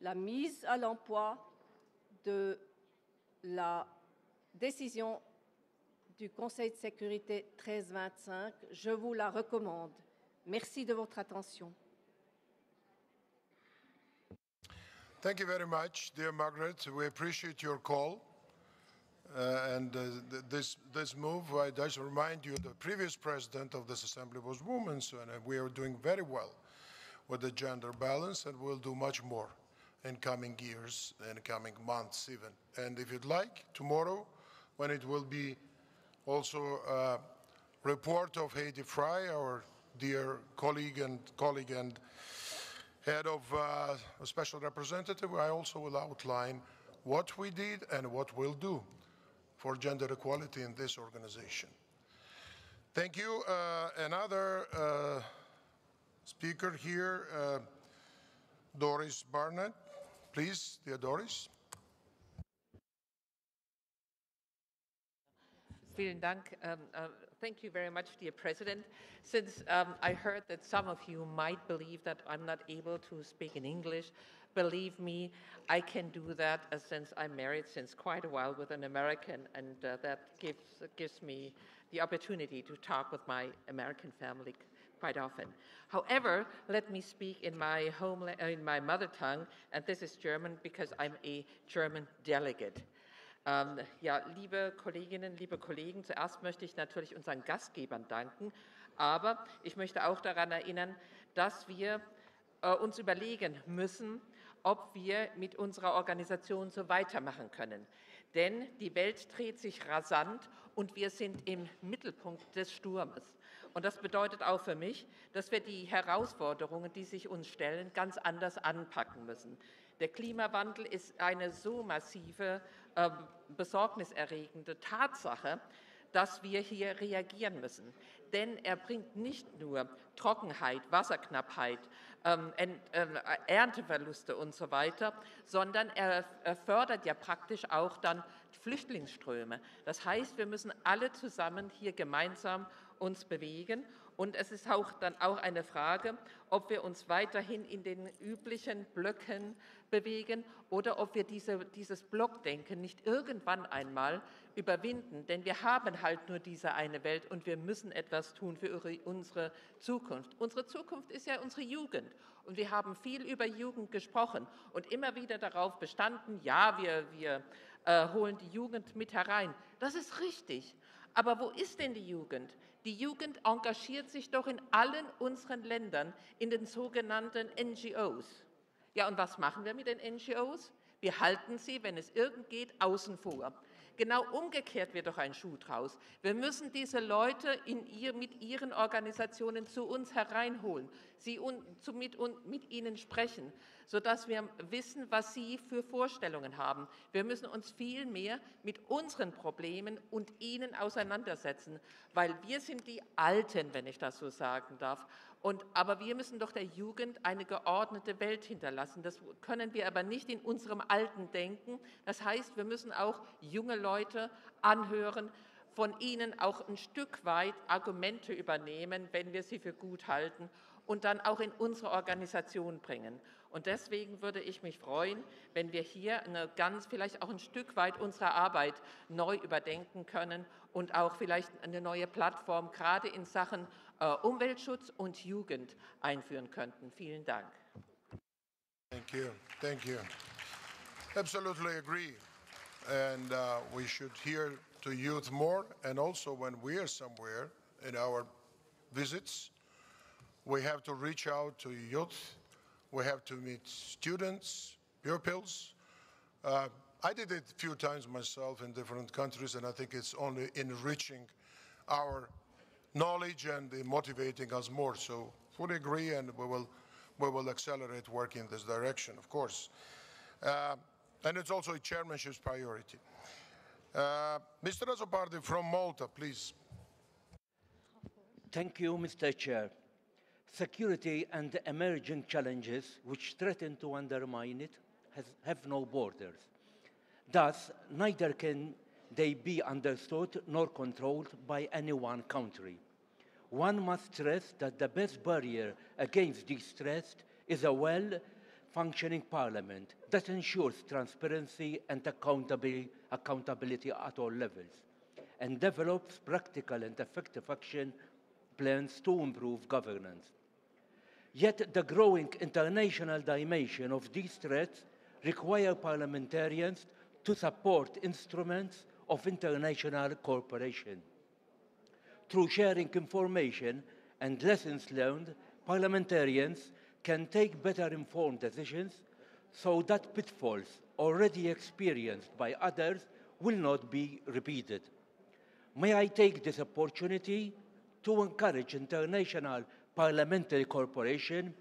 la mise à l'emploi de la décision du Conseil de sécurité 1325. Je vous la recommande. Merci de votre attention. Thank you very much, dear Margaret. We appreciate your call. This move, I just remind you, the previous president of this assembly was woman, so and we are doing very well with the gender balance, and we'll do much more in coming years and coming months even. And if you'd like, tomorrow, when it will be also a report of Heidi Fry, our dear colleague and head of a special representative, I also will outline what we did and what we'll do for gender equality in this organization. Thank you. Another speaker here, Doris Barnett. Please, dear Doris. Vielen Dank. Thank you very much, dear President. Since I heard that some of you might believe that I'm not able to speak in English, believe me, I can do that since I'm married since quite a while with an American, and that gives me the opportunity to talk with my American family quite often. However, let me speak in my in my mother tongue, and this is German because I'm a German delegate. Ja, liebe Kolleginnen, liebe Kollegen, zuerst möchte ich natürlich unseren Gastgebern danken, aber ich möchte auch daran erinnern, dass wir uns überlegen müssen, ob wir mit unserer Organisation so weitermachen können. Denn die Welt dreht sich rasant und wir sind im Mittelpunkt des Sturmes. Und das bedeutet auch für mich, dass wir die Herausforderungen, die sich uns stellen, ganz anders anpacken müssen. Der Klimawandel ist eine so massive, besorgniserregende Tatsache, dass wir hier reagieren müssen. Denn er bringt nicht nur Trockenheit, Wasserknappheit, Ernteverluste und so weiter, sondern er fördert ja praktisch auch dann Flüchtlingsströme. Das heißt, wir müssen alle zusammen hier gemeinsam uns bewegen. Und es ist dann auch eine Frage, ob wir uns weiterhin in den üblichen Blöcken bewegen oder ob wir dieses Blockdenken nicht irgendwann einmal überwinden. Denn wir haben halt nur diese eine Welt und wir müssen etwas tun für unsere Zukunft. Unsere Zukunft ist ja unsere Jugend. Und wir haben viel über Jugend gesprochen und immer wieder darauf bestanden, ja, wir holen die Jugend mit herein. Das ist richtig. Aber wo ist denn die Jugend? Die Jugend engagiert sich doch in allen unseren Ländern in den sogenannten NGOs. Ja, und was machen wir mit den NGOs? Wir halten sie, wenn es irgend geht, außen vor. Genau umgekehrt wird doch ein Schuh draus. Wir müssen diese Leute mit ihren Organisationen zu uns hereinholen, mit ihnen sprechen, sodass wir wissen, was sie für Vorstellungen haben. Wir müssen uns viel mehr mit unseren Problemen und ihnen auseinandersetzen, weil wir sind die Alten, wenn ich das so sagen darf. Aber wir müssen doch der Jugend eine geordnete Welt hinterlassen. Das können wir aber nicht in unserem alten Denken. Das heißt, wir müssen auch junge Leute anhören, von ihnen auch ein Stück weit Argumente übernehmen, wenn wir sie für gut halten, und dann auch in unsere Organisation bringen. Und deswegen würde ich mich freuen, wenn wir hier vielleicht auch ein Stück weit unsere Arbeit neu überdenken können und auch vielleicht eine neue Plattform gerade in Sachen Umweltschutz und Jugend einführen könnten. Vielen Dank. Thank you. Thank you. Absolutely agree. And we should hear to youth more. And also when we are somewhere in our visits, we have to reach out to youth. We have to meet students, pupils. I did it a few times myself in different countries, and I think it's only enriching our knowledge and motivating us more. So fully agree, and we will accelerate work in this direction, of course. And it's also a chairmanship's priority. Mr. Azopardi from Malta, please. Thank you, Mr. Chair. Security and the emerging challenges which threaten to undermine it have no borders. Thus, neither can they be understood nor controlled by any one country. One must stress that the best barrier against these threats is a well-functioning parliament that ensures transparency and accountability at all levels, and develops practical and effective action plans to improve governance. Yet the growing international dimension of these threats require parliamentarians to support instruments of international cooperation. Through sharing information and lessons learned, parliamentarians can take better informed decisions so that pitfalls already experienced by others will not be repeated. May I take this opportunity to encourage international parliamentary cooperation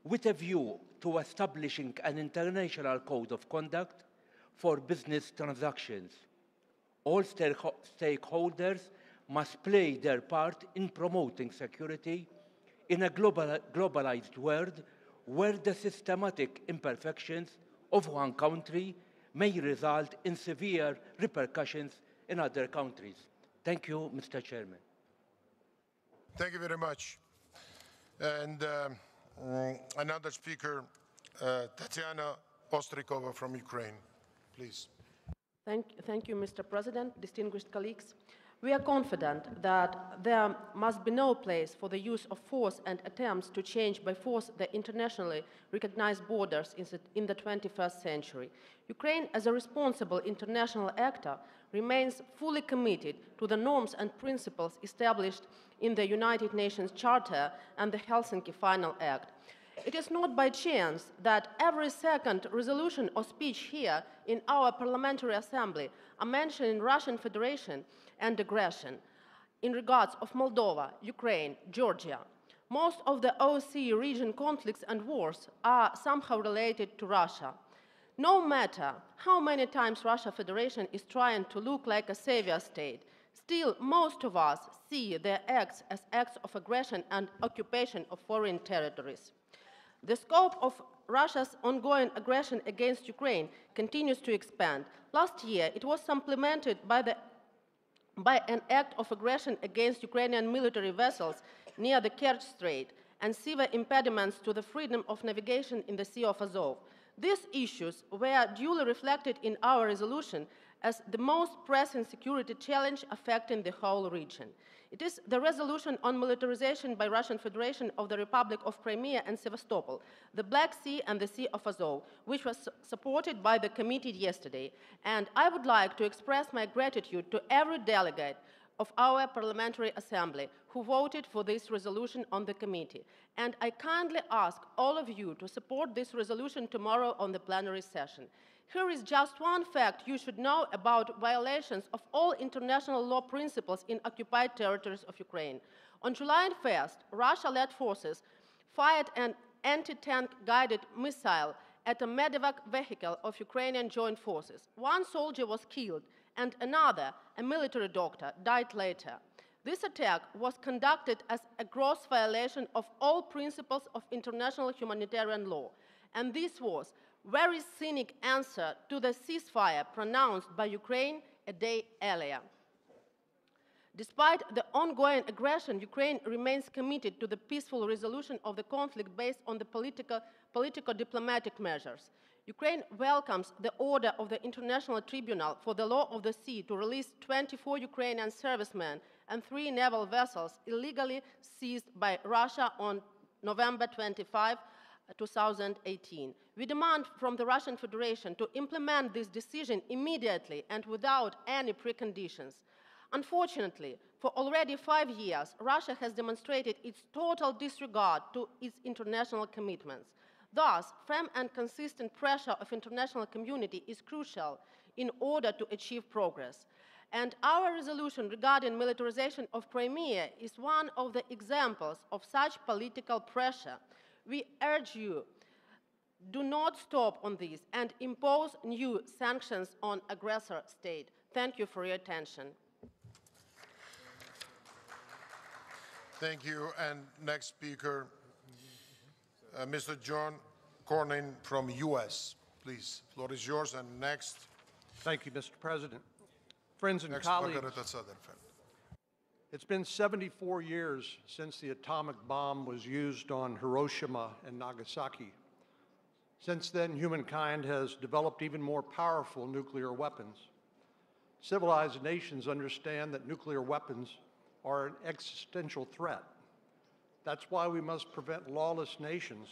with a view to establishing an international code of conduct for business transactions. All stakeholders must play their part in promoting security in a globalized world where the systematic imperfections of one country may result in severe repercussions in other countries. Thank you, Mr. Chairman. Thank you very much. And another speaker, Tatiana Ostrikova from Ukraine, please. Thank you, Mr. President, distinguished colleagues. We are confident that there must be no place for the use of force and attempts to change by force the internationally recognized borders in the 21st century. Ukraine, as a responsible international actor, remains fully committed to the norms and principles established in the United Nations Charter and the Helsinki Final Act. It is not by chance that every second resolution or speech here in our Parliamentary Assembly are mentioning Russian Federation and aggression in regards of Moldova, Ukraine, Georgia. Most of the OSCE region conflicts and wars are somehow related to Russia. No matter how many times Russia Federation is trying to look like a savior state, still most of us see their acts as acts of aggression and occupation of foreign territories. The scope of Russia's ongoing aggression against Ukraine continues to expand. Last year, it was supplemented by an act of aggression against Ukrainian military vessels near the Kerch Strait and severe impediments to the freedom of navigation in the Sea of Azov. These issues were duly reflected in our resolution as the most pressing security challenge affecting the whole region. It is the resolution on militarization by Russian Federation of the Republic of Crimea and Sevastopol, the Black Sea and the Sea of Azov, which was supported by the committee yesterday. And I would like to express my gratitude to every delegate of our Parliamentary Assembly who voted for this resolution on the committee. And I kindly ask all of you to support this resolution tomorrow on the plenary session. Here is just one fact you should know about violations of all international law principles in occupied territories of Ukraine. On July 1st, Russia-led forces fired an anti-tank guided missile at a medevac vehicle of Ukrainian joint forces. One soldier was killed and another, a military doctor, died later. This attack was conducted as a gross violation of all principles of international humanitarian law, and this was very cynic answer to the ceasefire pronounced by Ukraine a day earlier. Despite the ongoing aggression, Ukraine remains committed to the peaceful resolution of the conflict based on the politico-diplomatic measures. Ukraine welcomes the order of the International Tribunal for the Law of the Sea to release 24 Ukrainian servicemen and 3 naval vessels illegally seized by Russia on November 25, 2018. We demand from the Russian Federation to implement this decision immediately and without any preconditions. Unfortunately, for already 5 years, Russia has demonstrated its total disregard to its international commitments. Thus, firm and consistent pressure of international community is crucial in order to achieve progress. And our resolution regarding militarization of Crimea is one of the examples of such political pressure. We urge you, do not stop on this and impose new sanctions on aggressor state. Thank you for your attention. Thank you. And next speaker, Mr. John Cornyn from U.S. Please, floor is yours. And next. Thank you, Mr. President. Friends and colleagues, it's been 74 years since the atomic bomb was used on Hiroshima and Nagasaki. Since then, humankind has developed even more powerful nuclear weapons. Civilized nations understand that nuclear weapons are an existential threat. That's why we must prevent lawless nations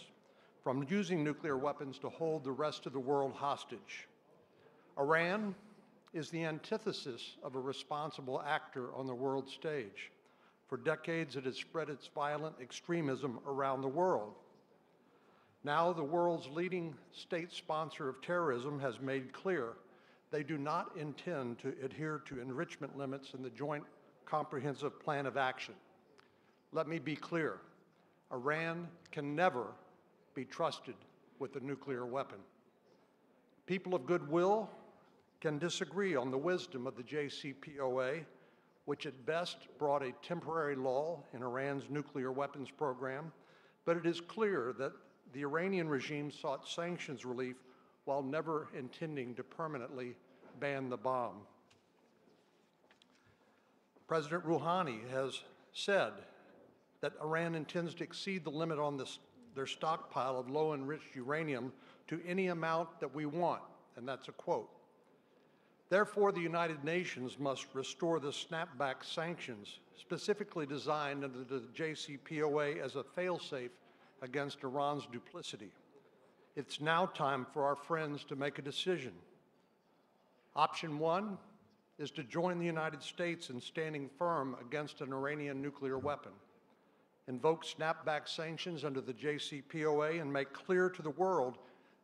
from using nuclear weapons to hold the rest of the world hostage. Iran is the antithesis of a responsible actor on the world stage. For decades, it has spread its violent extremism around the world. Now, the world's leading state sponsor of terrorism has made clear they do not intend to adhere to enrichment limits in the Joint Comprehensive Plan of Action. Let me be clear, Iran can never be trusted with a nuclear weapon. People of goodwill can disagree on the wisdom of the JCPOA, which at best brought a temporary lull in Iran's nuclear weapons program, but it is clear that the Iranian regime sought sanctions relief while never intending to permanently ban the bomb. President Rouhani has said that Iran intends to exceed the limit on their stockpile of low-enriched uranium to any amount that we want, and that's a quote. Therefore, the United Nations must restore the snapback sanctions specifically designed under the JCPOA as a fail-safe against Iran's duplicity. It's now time for our friends to make a decision. Option one is to join the United States in standing firm against an Iranian nuclear weapon, invoke snapback sanctions under the JCPOA, and make clear to the world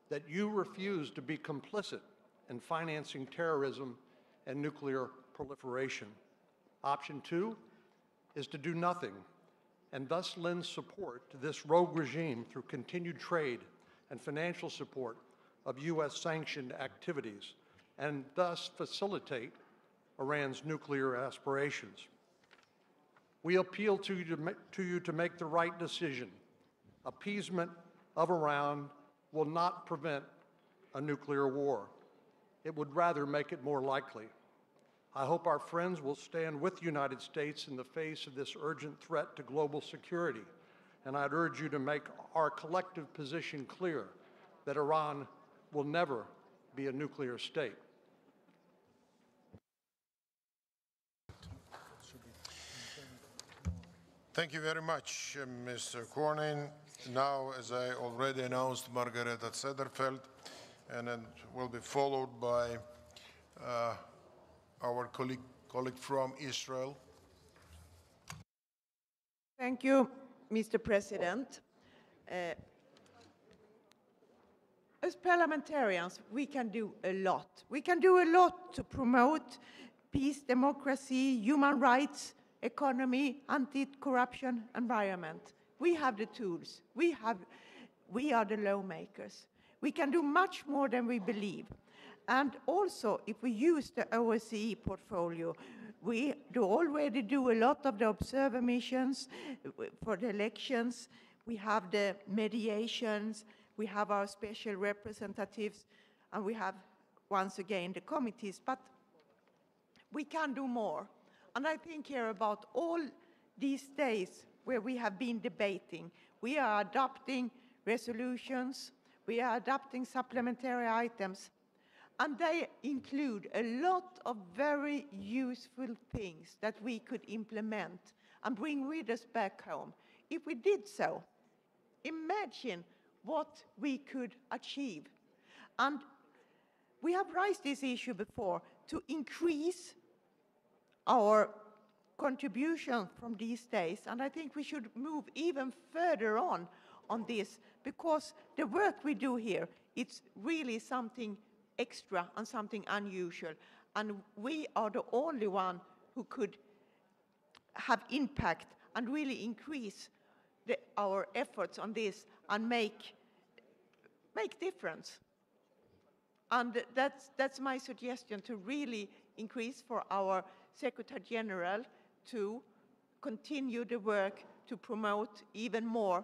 that you refuse to be complicit in financing terrorism and nuclear proliferation. Option two is to do nothing and thus lend support to this rogue regime through continued trade and financial support of U.S. sanctioned activities, and thus facilitate Iran's nuclear aspirations. We appeal to you to make the right decision. Appeasement of Iran will not prevent a nuclear war. It would rather make it more likely. I hope our friends will stand with the United States in the face of this urgent threat to global security, and I'd urge you to make our collective position clear that Iran will never be a nuclear state. Thank you very much, Mr. Cornyn. Now, as I already announced, Margareta Sederfeld, and then will be followed by our colleague from Israel. Thank you, Mr. President. As parliamentarians, we can do a lot. We can do a lot to promote peace, democracy, human rights, economy, anti-corruption, environment. We have the tools. We are the lawmakers. We can do much more than we believe. And also, if we use the OSCE portfolio, we already do a lot of the observer missions for the elections. We have the mediations. We have our special representatives. And we have, once again, the committees. But we can do more. And I think here about all these days where we have been debating, we are adopting resolutions, we are adopting supplementary items, and they include a lot of very useful things that we could implement and bring with us back home. If we did so, imagine what we could achieve. And we have raised this issue before to increase our contribution from these days, and I think we should move even further on this, because the work we do here, it's really something extra and something unusual, and we are the only one who could have impact and really increase our efforts on this and make difference. And that's my suggestion, to really increase for our Secretary General to continue the work to promote even more.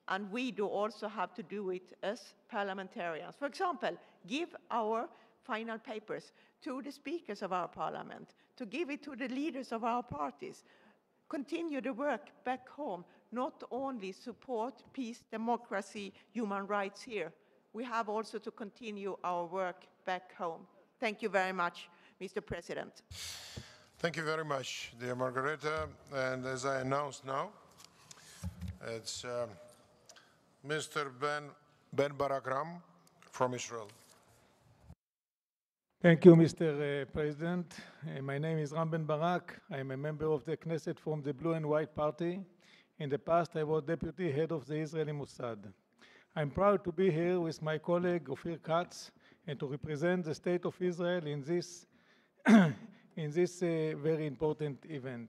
And we do also have to do it as parliamentarians. For example, give our final papers to the speakers of our parliament, to give it to the leaders of our parties. Continue the work back home, not only support peace, democracy, human rights here. We have also to continue our work back home. Thank you very much, Mr. President. Thank you very much, dear Margareta. And as I announced now, it's Mr. Ben Barakram from Israel. Thank you, Mr. President. My name is Ram Ben Barak. I am a member of the Knesset from the Blue and White Party. In the past, I was deputy head of the Israeli Mossad. I'm proud to be here with my colleague Ophir Katz and to represent the State of Israel in this very important event.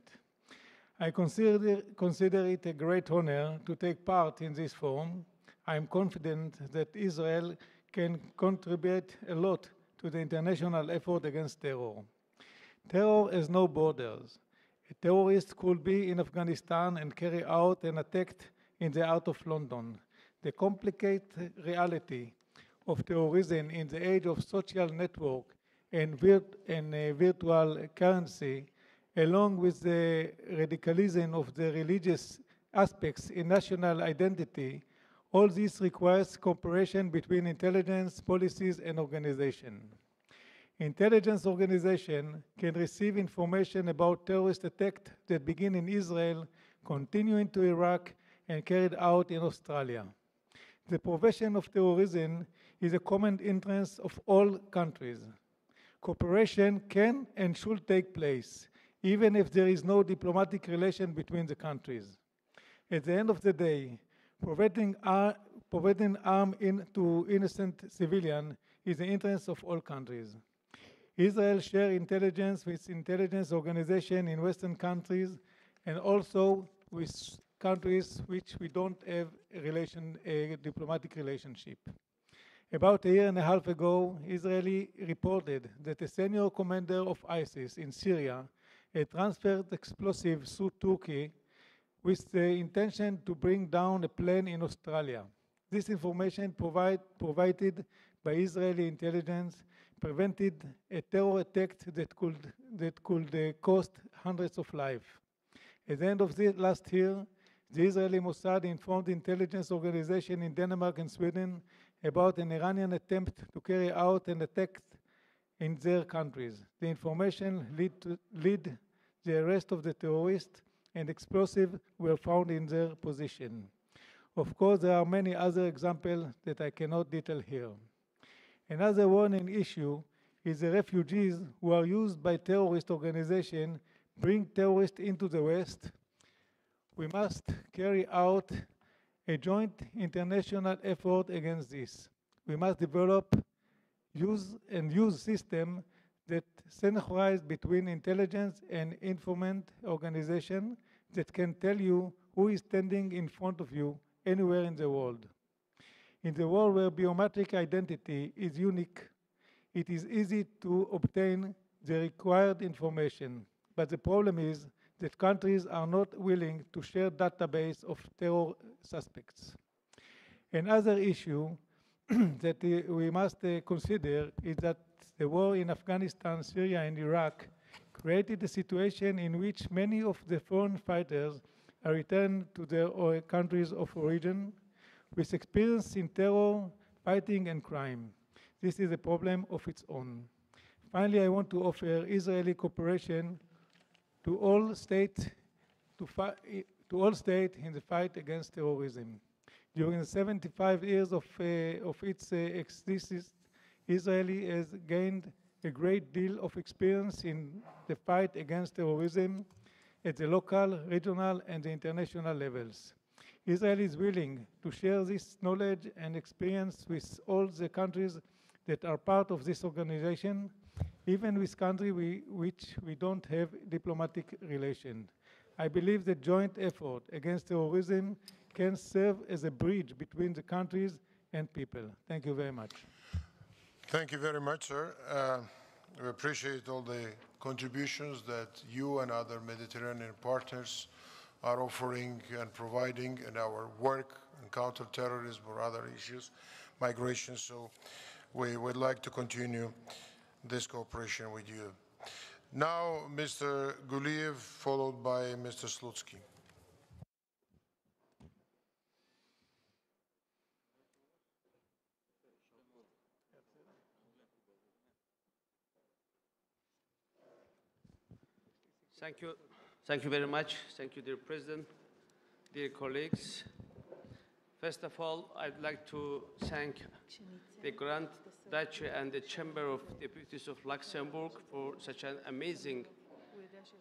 I consider it a great honor to take part in this forum. I am confident that Israel can contribute a lot to the international effort against terror. Terror has no borders. A terrorist could be in Afghanistan and carry out an attack in the heart of London. the complicated reality of terrorism in the age of social network and virtual currency, along with the radicalism of the religious aspects in national identity, all this requires cooperation between intelligence, policies, and organization. Intelligence organization can receive information about terrorist attacks that begin in Israel, continue into Iraq, and carried out in Australia. The prevention of terrorism is a common interest of all countries. Cooperation can and should take place, even if there is no diplomatic relation between the countries. At the end of the day, providing harm to innocent civilians is the interest of all countries. Israel shares intelligence with intelligence organizations in Western countries and also with countries which we don't have a diplomatic relationship. About a year and a half ago, Israel reported that a senior commander of ISIS in Syria had transferred explosives through Turkey with the intention to bring down a plane in Australia. This information provided by Israeli intelligence prevented a terror attack that could cost hundreds of lives. At the end of last year, the Israeli Mossad informed the intelligence organization in Denmark and Sweden about an Iranian attempt to carry out an attack in their countries. The information led the arrest of the terrorists, and explosives were found in their position. Of course, there are many other examples that I cannot detail here. Another warning issue is the refugees who are used by terrorist organizations bring terrorists into the West. We must carry out a joint international effort against this. We must develop use systems that synchronize between intelligence and informant organizations that can tell you who is standing in front of you anywhere in the world. In the world where biometric identity is unique, it is easy to obtain the required information. But the problem is that countries are not willing to share database of terror suspects. Another issue that we must consider is that the war in Afghanistan, Syria, and Iraq created a situation in which many of the foreign fighters are returned to their countries of origin with experience in terror, fighting, and crime. This is a problem of its own. Finally, I want to offer Israeli cooperation to all states in the fight against terrorism. During the 75 years of its existence, Israel has gained a great deal of experience in the fight against terrorism at the local, regional, and the international levels. Israel is willing to share this knowledge and experience with all the countries that are part of this organization, even with countries which we don't have diplomatic relations. I believe the joint effort against terrorism can serve as a bridge between the countries and people. Thank you very much. Thank you very much, sir. We appreciate all the contributions that you and other Mediterranean partners are offering and providing in our work on counterterrorism or other issues, migration. So we would like to continue this cooperation with you. Now, Mr. Guliev, followed by Mr. Slutsky. Thank you. Thank you very much. Thank you, dear President, dear colleagues. First of all, I'd like to thank the Grand Duchy and the Chamber of Deputies of Luxembourg for such an amazing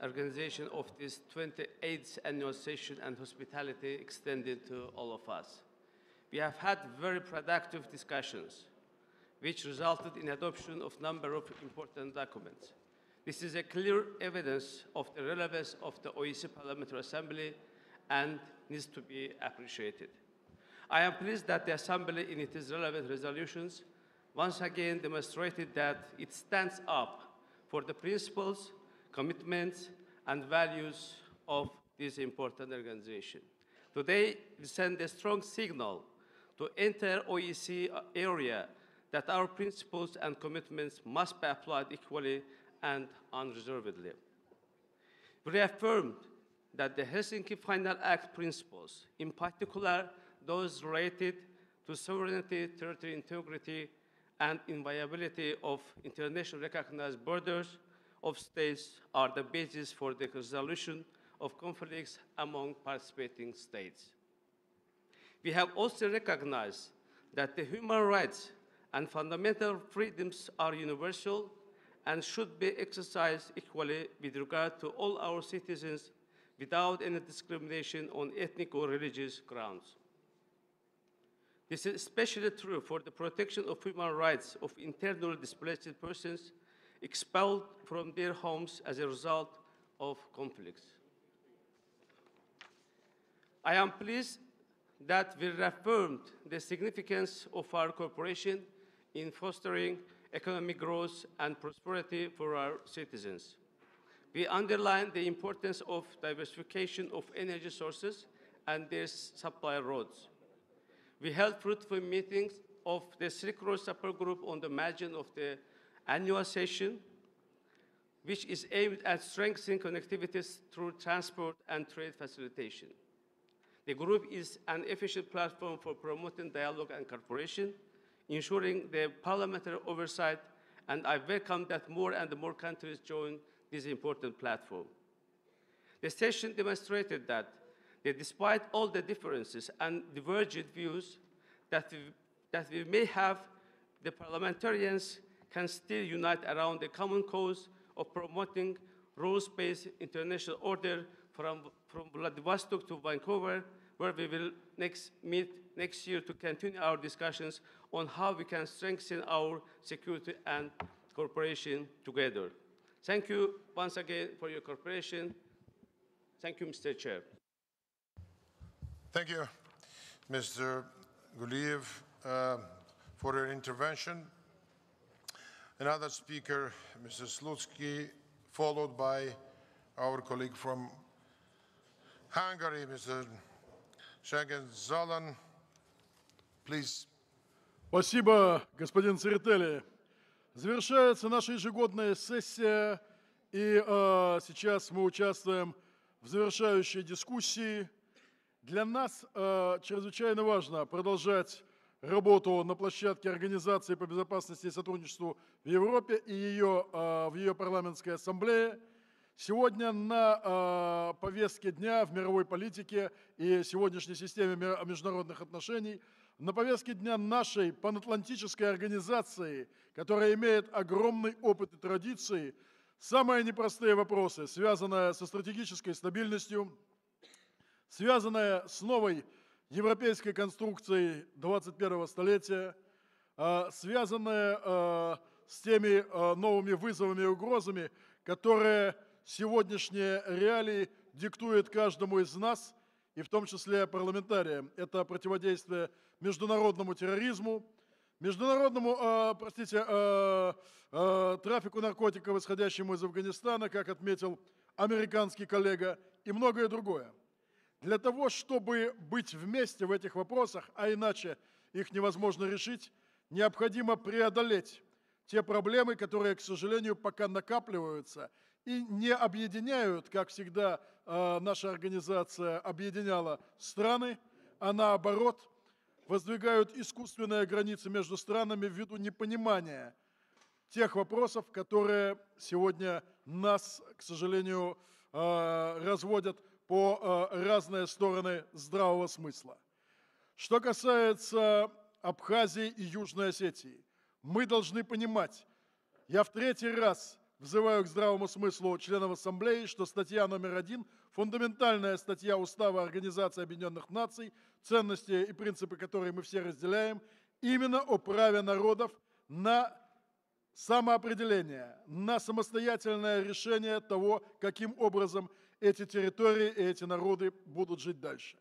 organization of this 28th annual session and hospitality extended to all of us. We have had very productive discussions, which resulted in adoption of a number of important documents. This is a clear evidence of the relevance of the OEC Parliamentary Assembly and needs to be appreciated. I am pleased that the Assembly, in its relevant resolutions, once again demonstrated that it stands up for the principles, commitments, and values of this important organization. Today, we send a strong signal to enter OECD area, that our principles and commitments must be applied equally and unreservedly. We reaffirmed that the Helsinki Final Act principles, in particular those related to sovereignty, territorial integrity, and inviolability of internationally recognized borders of states, are the basis for the resolution of conflicts among participating states. We have also recognized that the human rights and fundamental freedoms are universal and should be exercised equally with regard to all our citizens without any discrimination on ethnic or religious grounds. This is especially true for the protection of human rights of internally displaced persons expelled from their homes as a result of conflicts. I am pleased that we reaffirmed the significance of our cooperation in fostering economic growth and prosperity for our citizens. We underlined the importance of diversification of energy sources and their supply routes. We held fruitful meetings of the Silk Road Support Group on the margin of the annual session, which is aimed at strengthening connectivities through transport and trade facilitation. The group is an efficient platform for promoting dialogue and cooperation, ensuring the parliamentary oversight, and I welcome that more and more countries join this important platform. The session demonstrated that despite all the differences and divergent views that we may have, the parliamentarians can still unite around the common cause of promoting rules-based international order from Vladivostok to Vancouver, where we will meet next year to continue our discussions on how we can strengthen our security and cooperation together. Thank you once again for your cooperation. Thank you, Mr. Chair. Thank you, Mr. Guliev, for your intervention. Another speaker, Mr. Slutsky, followed by our colleague from Hungary, Mr. Shagan-Zalan. Please. Спасибо, господин Церетели. Завершается наша ежегодная сессия, и сейчас мы участвуем в завершающей дискуссии. Для нас чрезвычайно важно продолжать работу на площадке Организации по безопасности и сотрудничеству в Европе и в ее парламентской ассамблее. Сегодня на повестке дня в мировой политике и сегодняшней системе международных отношений, на повестке дня нашей панатлантической организации, которая имеет огромный опыт и традиции, самые непростые вопросы, связанные со стратегической стабильностью, связанные с новой европейской конструкцией 21-го столетия, связанные с теми новыми вызовами и угрозами, которые сегодняшние реалии диктуют каждому из нас, и в том числе парламентариям. Это противодействие международному терроризму, трафику наркотиков, исходящему из Афганистана, как отметил американский коллега, и многое другое. Для того, чтобы быть вместе в этих вопросах, а иначе их невозможно решить, необходимо преодолеть те проблемы, которые, к сожалению, пока накапливаются и не объединяют, как всегда наша организация объединяла страны, а наоборот воздвигают искусственные границы между странами ввиду непонимания тех вопросов, которые сегодня нас, к сожалению, разводят по разные стороны здравого смысла. Что касается Абхазии и Южной Осетии, мы должны понимать, я в третий раз взываю к здравому смыслу членов Ассамблеи, что статья номер 1, фундаментальная статья Устава Организации Объединенных Наций, ценности и принципы, которые мы все разделяем, именно о праве народов на самоопределение, на самостоятельное решение того, каким образом эти территории и эти народы будут жить дальше.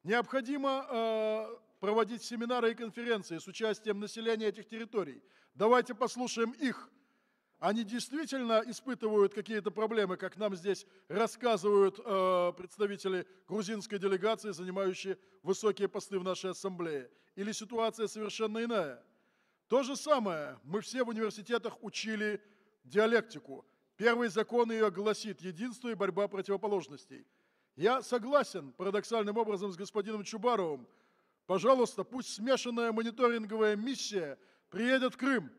Необходимо проводить семинары и конференции с участием населения этих территорий. Давайте послушаем их они действительно испытывают какие-то проблемы, как нам здесь рассказывают представители грузинской делегации, занимающие высокие посты в нашей ассамблее? Или ситуация совершенно иная? То же самое. Мы все в университетах учили диалектику. Первый закон ее гласит «Единство и борьба противоположностей». Я согласен парадоксальным образом с господином Чубаровым. Пожалуйста, пусть смешанная мониторинговая миссия приедет в Крым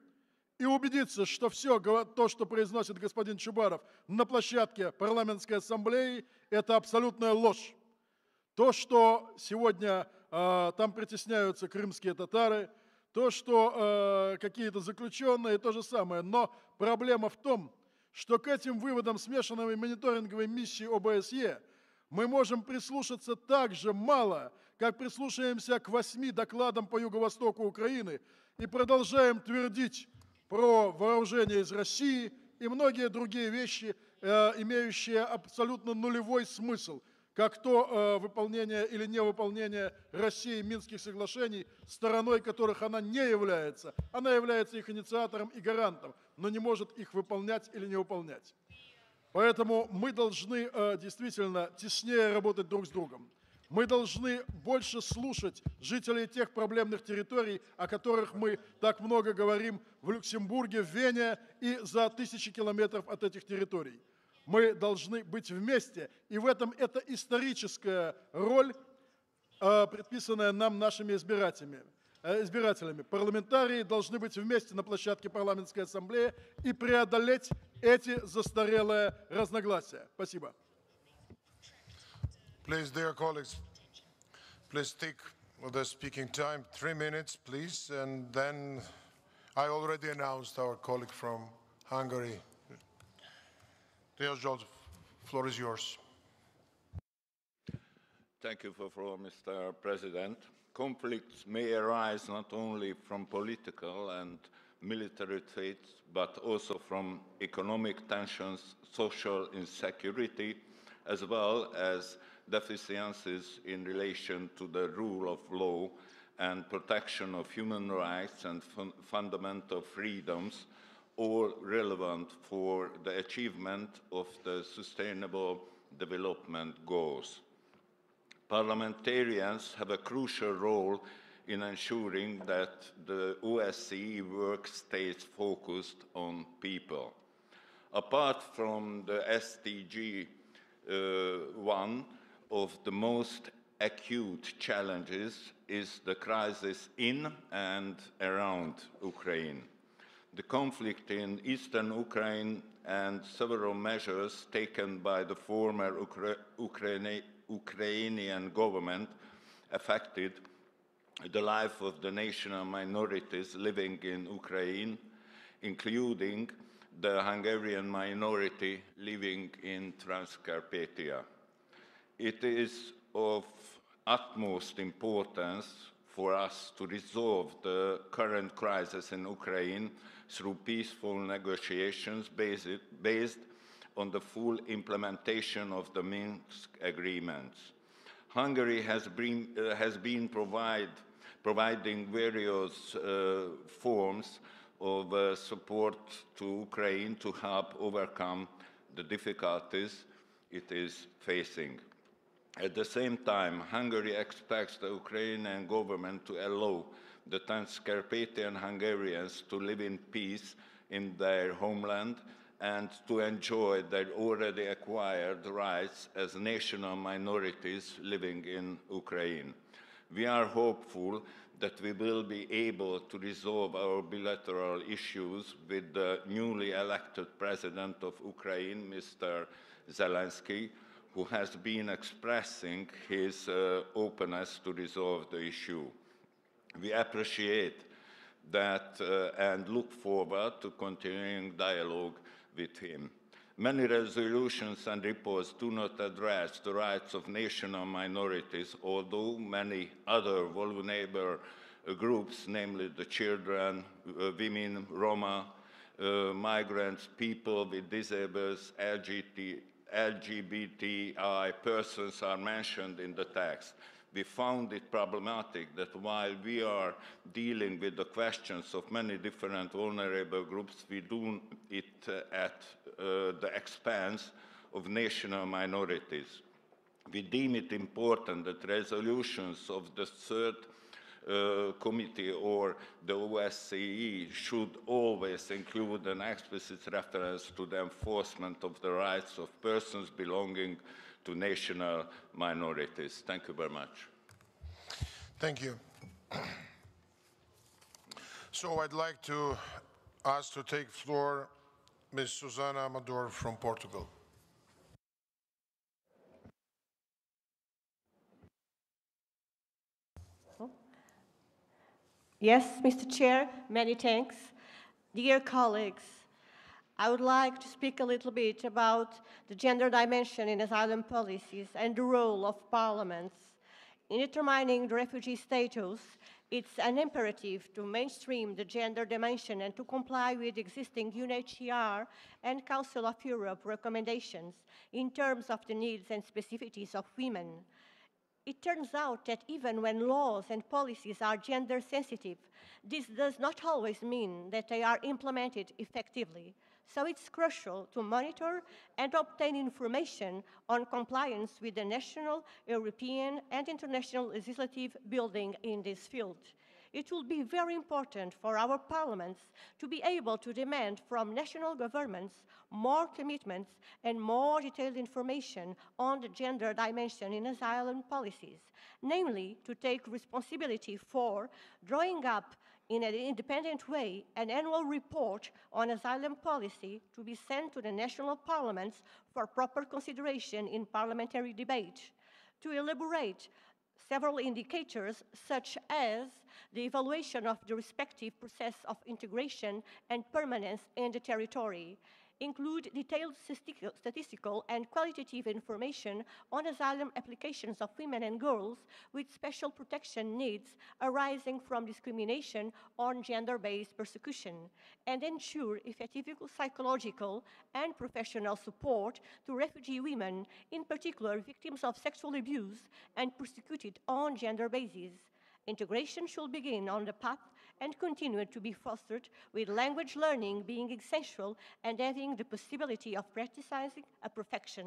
и убедиться, что все то, что произносит господин Чубаров на площадке парламентской ассамблеи, это абсолютная ложь. То, что сегодня там притесняются крымские татары, то, что какие-то заключенные, то же самое. Но проблема в том, что к этим выводам смешанной мониторинговой миссии ОБСЕ мы можем прислушаться так же мало, как прислушаемся к 8 докладам по юго-востоку Украины и продолжаем твердить про вооружение из России и многие другие вещи, имеющие абсолютно нулевой смысл, как то выполнение или невыполнение России Минских соглашений, стороной которых она не является. Она является их инициатором и гарантом, но не может их выполнять или не выполнять. Поэтому мы должны действительно теснее работать друг с другом. Мы должны больше слушать жителей тех проблемных территорий, о которых мы так много говорим в Люксембурге, в Вене и за тысячи километров от этих территорий. Мы должны быть вместе, и в этом это историческая роль, предписанная нам нашими избирателями. Парламентарии должны быть вместе на площадке парламентской ассамблеи и преодолеть эти застарелые разногласия. Спасибо. Please, dear colleagues, please stick with the speaking time. 3 minutes, please. And then I already announced our colleague from Hungary. Dear Joseph, floor is yours. Thank you for the floor, Mr. President. Conflicts may arise not only from political and military threats, but also from economic tensions, social insecurity, as well as deficiencies in relation to the rule of law and protection of human rights and fundamental freedoms, all relevant for the achievement of the Sustainable Development Goals. Parliamentarians have a crucial role in ensuring that the OSCE work stays focused on people. Apart from the SDG, one of the most acute challenges is the crisis in and around Ukraine. The conflict in eastern Ukraine and several measures taken by the former Ukrainian government affected the life of the national minorities living in Ukraine, including the Hungarian minority living in Transcarpathia. It is of utmost importance for us to resolve the current crisis in Ukraine through peaceful negotiations based on the full implementation of the Minsk agreements. Hungary has been providing various forms of support to Ukraine to help overcome the difficulties it is facing. At the same time, Hungary expects the Ukrainian government to allow the Transcarpathian Hungarians to live in peace in their homeland and to enjoy their already acquired rights as national minorities living in Ukraine. We are hopeful that we will be able to resolve our bilateral issues with the newly elected president of Ukraine, Mr. Zelensky, who has been expressing his openness to resolve the issue. We appreciate that and look forward to continuing dialogue with him. Many resolutions and reports do not address the rights of national minorities, although many other vulnerable groups, namely the children, women, Roma, migrants, people with disabilities, LGBTI persons are mentioned in the text. we found it problematic that while we are dealing with the questions of many different vulnerable groups, we do it at the expense of national minorities. We deem it important that resolutions of the third committee or the OSCE should always include an explicit reference to the enforcement of the rights of persons belonging to national minorities. Thank you very much. Thank you. So I'd like to ask to take floor Ms. Susana Amador from Portugal. Yes, Mr. Chair, many thanks. Dear colleagues, I would like to speak a little bit about the gender dimension in asylum policies and the role of parliaments. In determining the refugee status, it's an imperative to mainstream the gender dimension and to comply with existing UNHCR and Council of Europe recommendations in terms of the needs and specificities of women. It turns out that even when laws and policies are gender sensitive, this does not always mean that they are implemented effectively. So it's crucial to monitor and obtain information on compliance with the national, European, and international legislative building in this field. It will be very important for our parliaments to be able to demand from national governments more commitments and more detailed information on the gender dimension in asylum policies, namely to take responsibility for drawing up in an independent way an annual report on asylum policy to be sent to the national parliaments for proper consideration in parliamentary debate, to elaborate several indicators such as the evaluation of the respective process of integration and permanence in the territory, include detailed statistical and qualitative information on asylum applications of women and girls with special protection needs arising from discrimination or gender-based persecution, and ensure effective psychological and professional support to refugee women, in particular victims of sexual abuse and persecuted on gender basis. Integration should begin on the path and continue to be fostered, with language learning being essential and having the possibility of practicing a perfection.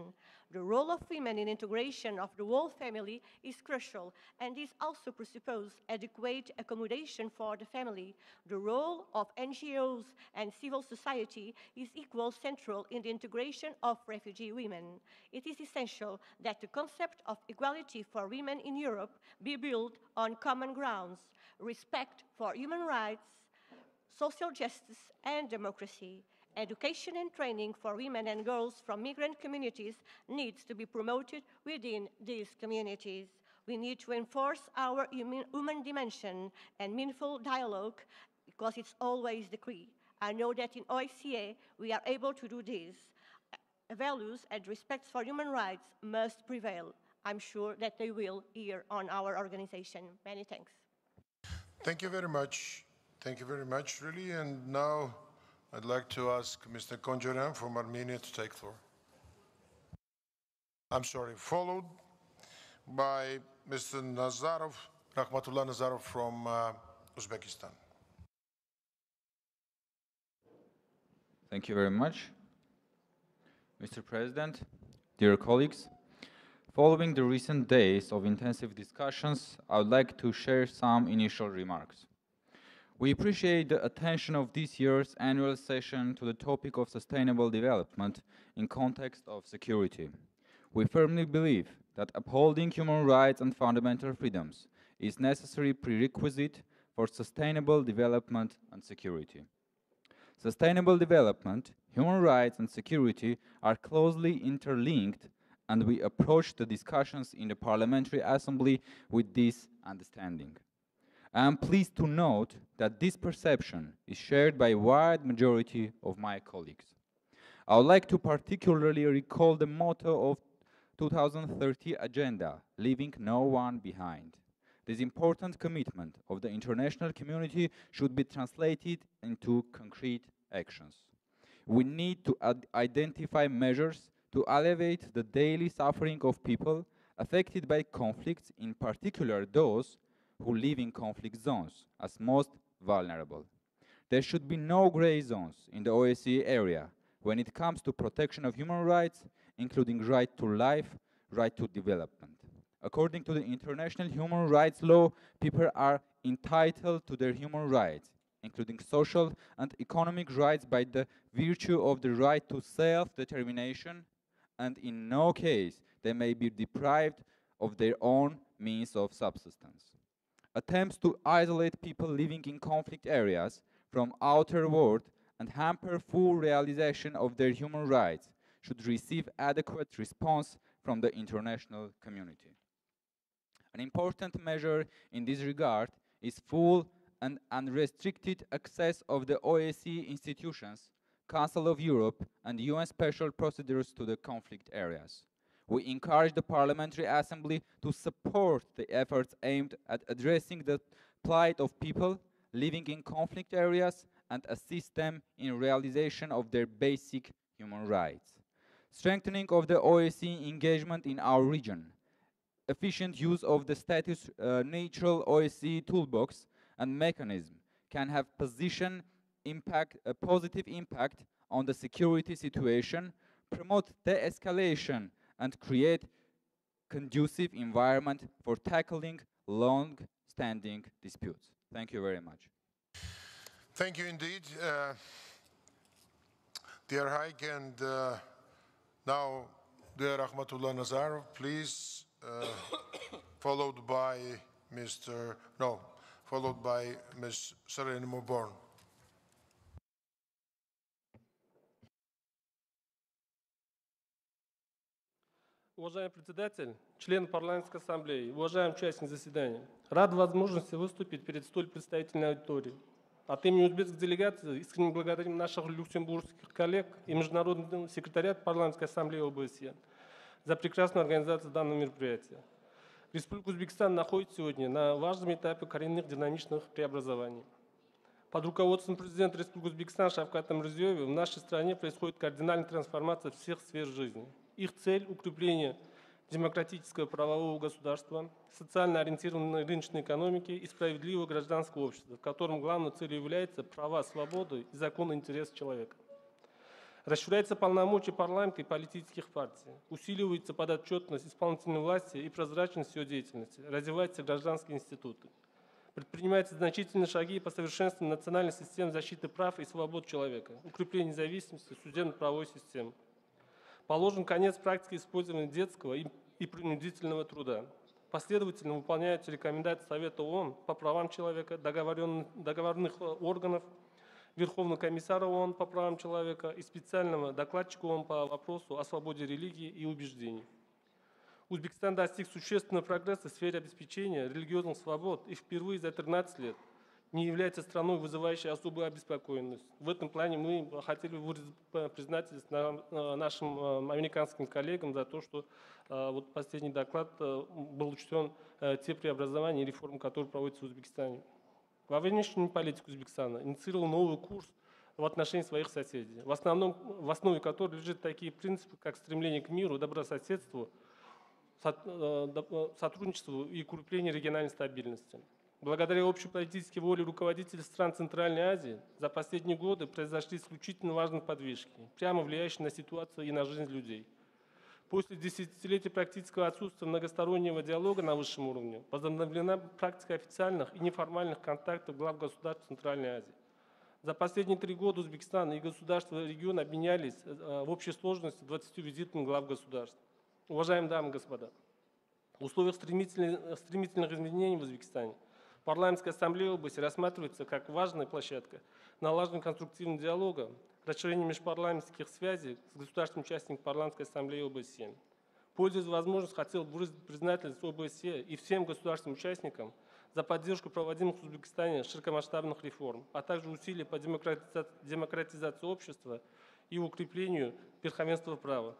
The role of women in integration of the whole family is crucial, and this also presupposes adequate accommodation for the family. The role of NGOs and civil society is equally central in the integration of refugee women. It is essential that the concept of equality for women in Europe be built on common grounds: respect for human rights, social justice, and democracy. Education and training for women and girls from migrant communities needs to be promoted within these communities. We need to enforce our human dimension and meaningful dialogue, because it's always the key. I know that in OSCE we are able to do this. Values and respect for human rights must prevail. I'm sure that they will here on our organization. Many thanks. Thank you very much. Thank you very much, really. And now I'd like to ask Mr. Konjaran from Armenia to take floor. I'm sorry, followed by Mr. Nazarov, Rahmatullah Nazarov from Uzbekistan. Thank you very much. Mr. President, dear colleagues, following the recent days of intensive discussions, I would like to share some initial remarks. We appreciate the attention of this year's annual session to the topic of sustainable development in context of security. We firmly believe that upholding human rights and fundamental freedoms is necessary prerequisite for sustainable development and security. Sustainable development, human rights, and security are closely interlinked, and we approach the discussions in the Parliamentary Assembly with this understanding. I am pleased to note that this perception is shared by a wide majority of my colleagues. I would like to particularly recall the motto of 2030 Agenda, leaving no one behind. This important commitment of the international community should be translated into concrete actions. We need to identify measures to alleviate the daily suffering of people affected by conflicts, in particular those who live in conflict zones, as most vulnerable. There should be no gray zones in the OSCE area when it comes to protection of human rights, including right to life, right to development. According to the international human rights law, people are entitled to their human rights, including social and economic rights by the virtue of the right to self-determination, and in no case they may be deprived of their own means of subsistence. Attempts to isolate people living in conflict areas from outer world and hamper full realization of their human rights should receive adequate response from the international community. An important measure in this regard is full and unrestricted access of the OSCE institutions, Council of Europe, and UN special procedures to the conflict areas. We encourage the Parliamentary Assembly to support the efforts aimed at addressing the plight of people living in conflict areas and assist them in realization of their basic human rights. Strengthening of the OSCE engagement in our region, efficient use of the status-neutral OSCE toolbox and mechanism can have a positive impact on the security situation, promote de-escalation, and create conducive environment for tackling long-standing disputes. Thank you very much. Thank you indeed, dear Haik, and now dear Rahmatullah Nazarov, please, followed by Ms. Serena Moborn. Уважаемый председатель, члены парламентской ассамблеи, уважаемые участники заседания, рад возможности выступить перед столь представительной аудиторией. От имени узбекской делегации искренне благодарим наших люксембургских коллег и Международный секретариат парламентской ассамблеи ОБСЕ за прекрасную организацию данного мероприятия. Республика Узбекистан находится сегодня на важном этапе коренных динамичных преобразований. Под руководством президента Республики Узбекистан Шавката Мирзиёева в нашей стране происходит кардинальная трансформация всех сфер жизни. Их цель – укрепление демократического правового государства, социально ориентированной рыночной экономики и справедливого гражданского общества, в котором главной целью является права, свободы и законный интерес человека. Расширяются полномочия парламента и политических партий, усиливается подотчетность исполнительной власти и прозрачность ее деятельности, развиваются гражданские институты. Предпринимаются значительные шаги по совершенствованию национальной системы защиты прав и свобод человека, укреплению независимости судебно-правовой системы. Положен конец практике использования детского и принудительного труда. Последовательно выполняются рекомендации Совета ООН по правам человека, договорных органов, Верховного комиссара ООН по правам человека и специального докладчика ООН по вопросу о свободе религии и убеждений. Узбекистан достиг существенного прогресса в сфере обеспечения религиозных свобод и впервые за 13 лет не является страной, вызывающей особую обеспокоенность. В этом плане мы хотели выразить признательность нашим американским коллегам за то, что вот последний доклад был учтен те преобразования и реформы, которые проводятся в Узбекистане. Во внешнюю политику Узбекистана инициировал новый курс в отношении своих соседей, в основе которой лежат такие принципы, как стремление к миру, добрососедству, сотрудничеству и укреплению региональной стабильности. Благодаря общей политической воле руководителей стран Центральной Азии за последние годы произошли исключительно важные подвижки, прямо влияющие на ситуацию и на жизнь людей. После десятилетий практического отсутствия многостороннего диалога на высшем уровне возобновлена практика официальных и неформальных контактов глав государств Центральной Азии. За последние 3 года Узбекистан и государства региона обменялись в общей сложности 20 визитами глав государств. Уважаемые дамы и господа, в условиях стремительных изменений в Узбекистане Парламентская ассамблея области рассматривается как важная площадка налаживания конструктивного диалога, расширения межпарламентских связей с государственным участником Парламентской ассамблеи ОБСЕ. Пользуясь возможностью, хотел бы выразить признательность ОБСЕ и всем государственным участникам за поддержку проводимых в Узбекистане широкомасштабных реформ, а также усилия по демократизации общества и укреплению верховенства права.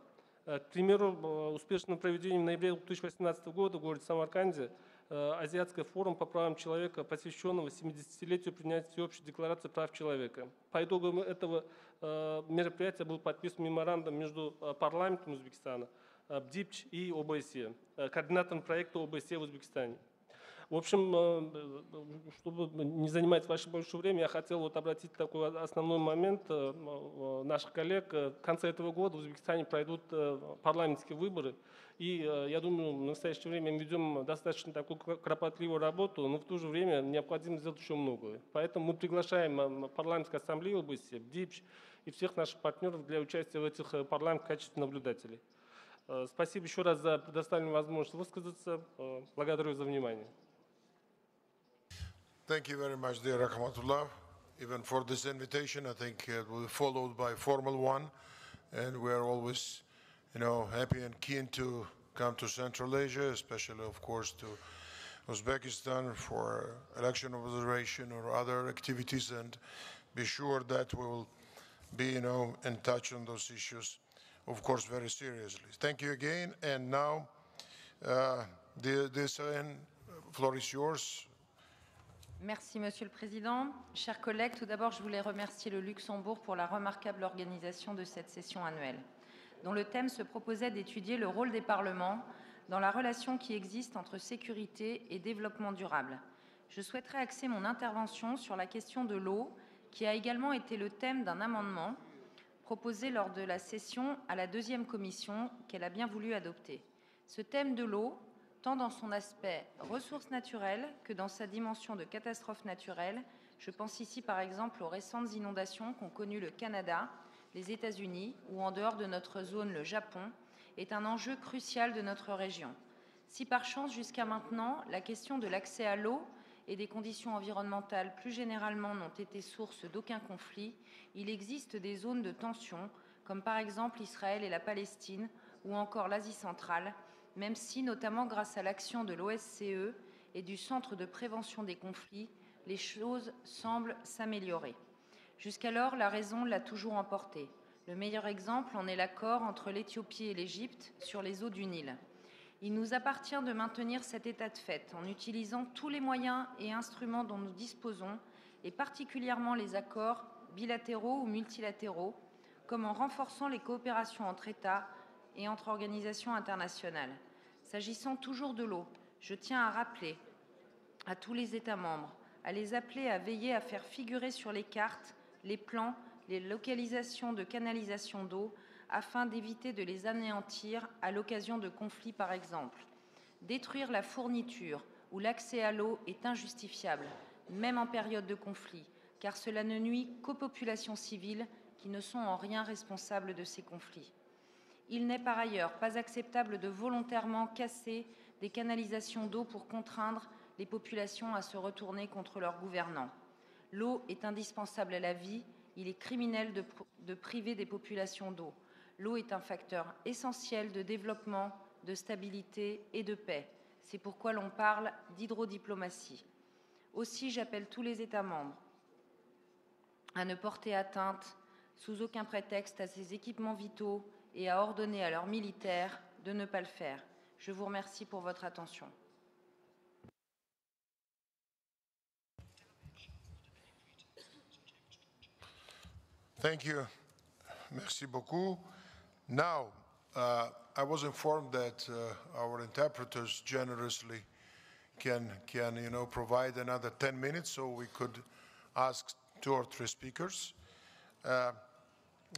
К примеру, успешным проведением в ноябре 2018 года в городе Самарканде Азиатский форум по правам человека, посвященного 70-летию принятия Всеобщей декларации прав человека. По итогам этого мероприятия был подписан меморандум между парламентом Узбекистана, БДИПЧ и ОБСЕ, координатором проекта ОБСЕ в Узбекистане. В общем, чтобы не занимать ваше больше времени, я хотел вот обратить такой основной момент наших коллег. В конце этого года в Узбекистане пройдут парламентские выборы. И я думаю, в настоящее время мы ведем достаточно такую кропотливую работу, но в то же время необходимо сделать еще многое. Поэтому мы приглашаем парламентскую ассамблею ОБСЕ, БДИПЧ и всех наших партнеров для участия в этих парламентах в качестве наблюдателей. Спасибо еще раз за предоставленную возможность высказаться. Благодарю за внимание. Thank you very much, dear Rahmatullah, even for this invitation. I think it will be followed by a formal one, and we are always, happy and keen to come to Central Asia, especially, of course, to Uzbekistan for election observation or other activities, and be sure that we will be, in touch on those issues, of course, very seriously. Thank you again, and now, the floor is yours. Merci, Monsieur le Président. Chers collègues, tout d'abord, je voulais remercier le Luxembourg pour la remarquable organisation de cette session annuelle, dont le thème se proposait d'étudier le rôle des parlements dans la relation qui existe entre sécurité et développement durable. Je souhaiterais axer mon intervention sur la question de l'eau, qui a également été le thème d'un amendement proposé lors de la session à la deuxième commission qu'elle a bien voulu adopter. Ce thème de l'eau, tant dans son aspect ressources naturelles que dans sa dimension de catastrophe naturelle. Je pense ici par exemple aux récentes inondations qu'ont connues le Canada, les États-Unis ou en dehors de notre zone le Japon, est un enjeu crucial de notre région. Si par chance jusqu'à maintenant la question de l'accès à l'eau et des conditions environnementales plus généralement n'ont été source d'aucun conflit, il existe des zones de tension comme par exemple Israël et la Palestine ou encore l'Asie centrale, même si, notamment grâce à l'action de l'OSCE et du Centre de prévention des conflits, les choses semblent s'améliorer. Jusqu'alors, la raison l'a toujours emporté. Le meilleur exemple en est l'accord entre l'Éthiopie et l'Égypte sur les eaux du Nil. Il nous appartient de maintenir cet état de fait en utilisant tous les moyens et instruments dont nous disposons, et particulièrement les accords bilatéraux ou multilatéraux, comme en renforçant les coopérations entre États et entre organisations internationales. S'agissant toujours de l'eau, je tiens à rappeler à tous les États membres, à les appeler à veiller à faire figurer sur les cartes, les plans, les localisations de canalisation d'eau, afin d'éviter de les anéantir à l'occasion de conflits par exemple. Détruire la fourniture ou l'accès à l'eau est injustifiable, même en période de conflit, car cela ne nuit qu'aux populations civiles qui ne sont en rien responsables de ces conflits. Il n'est par ailleurs pas acceptable de volontairement casser des canalisations d'eau pour contraindre les populations à se retourner contre leurs gouvernants. L'eau est indispensable à la vie, il est criminel de priver des populations d'eau. L'eau est un facteur essentiel de développement, de stabilité et de paix. C'est pourquoi l'on parle d'hydrodiplomatie. Aussi, j'appelle tous les États membres à ne porter atteinte sous aucun prétexte à ces équipements vitaux et à ordonner à leurs militaires de ne pas le faire. Je vous remercie pour votre attention. Thank you. Merci beaucoup. Now, I was informed that our interpreters generously can provide another 10 minutes, so we could ask 2 or 3 speakers.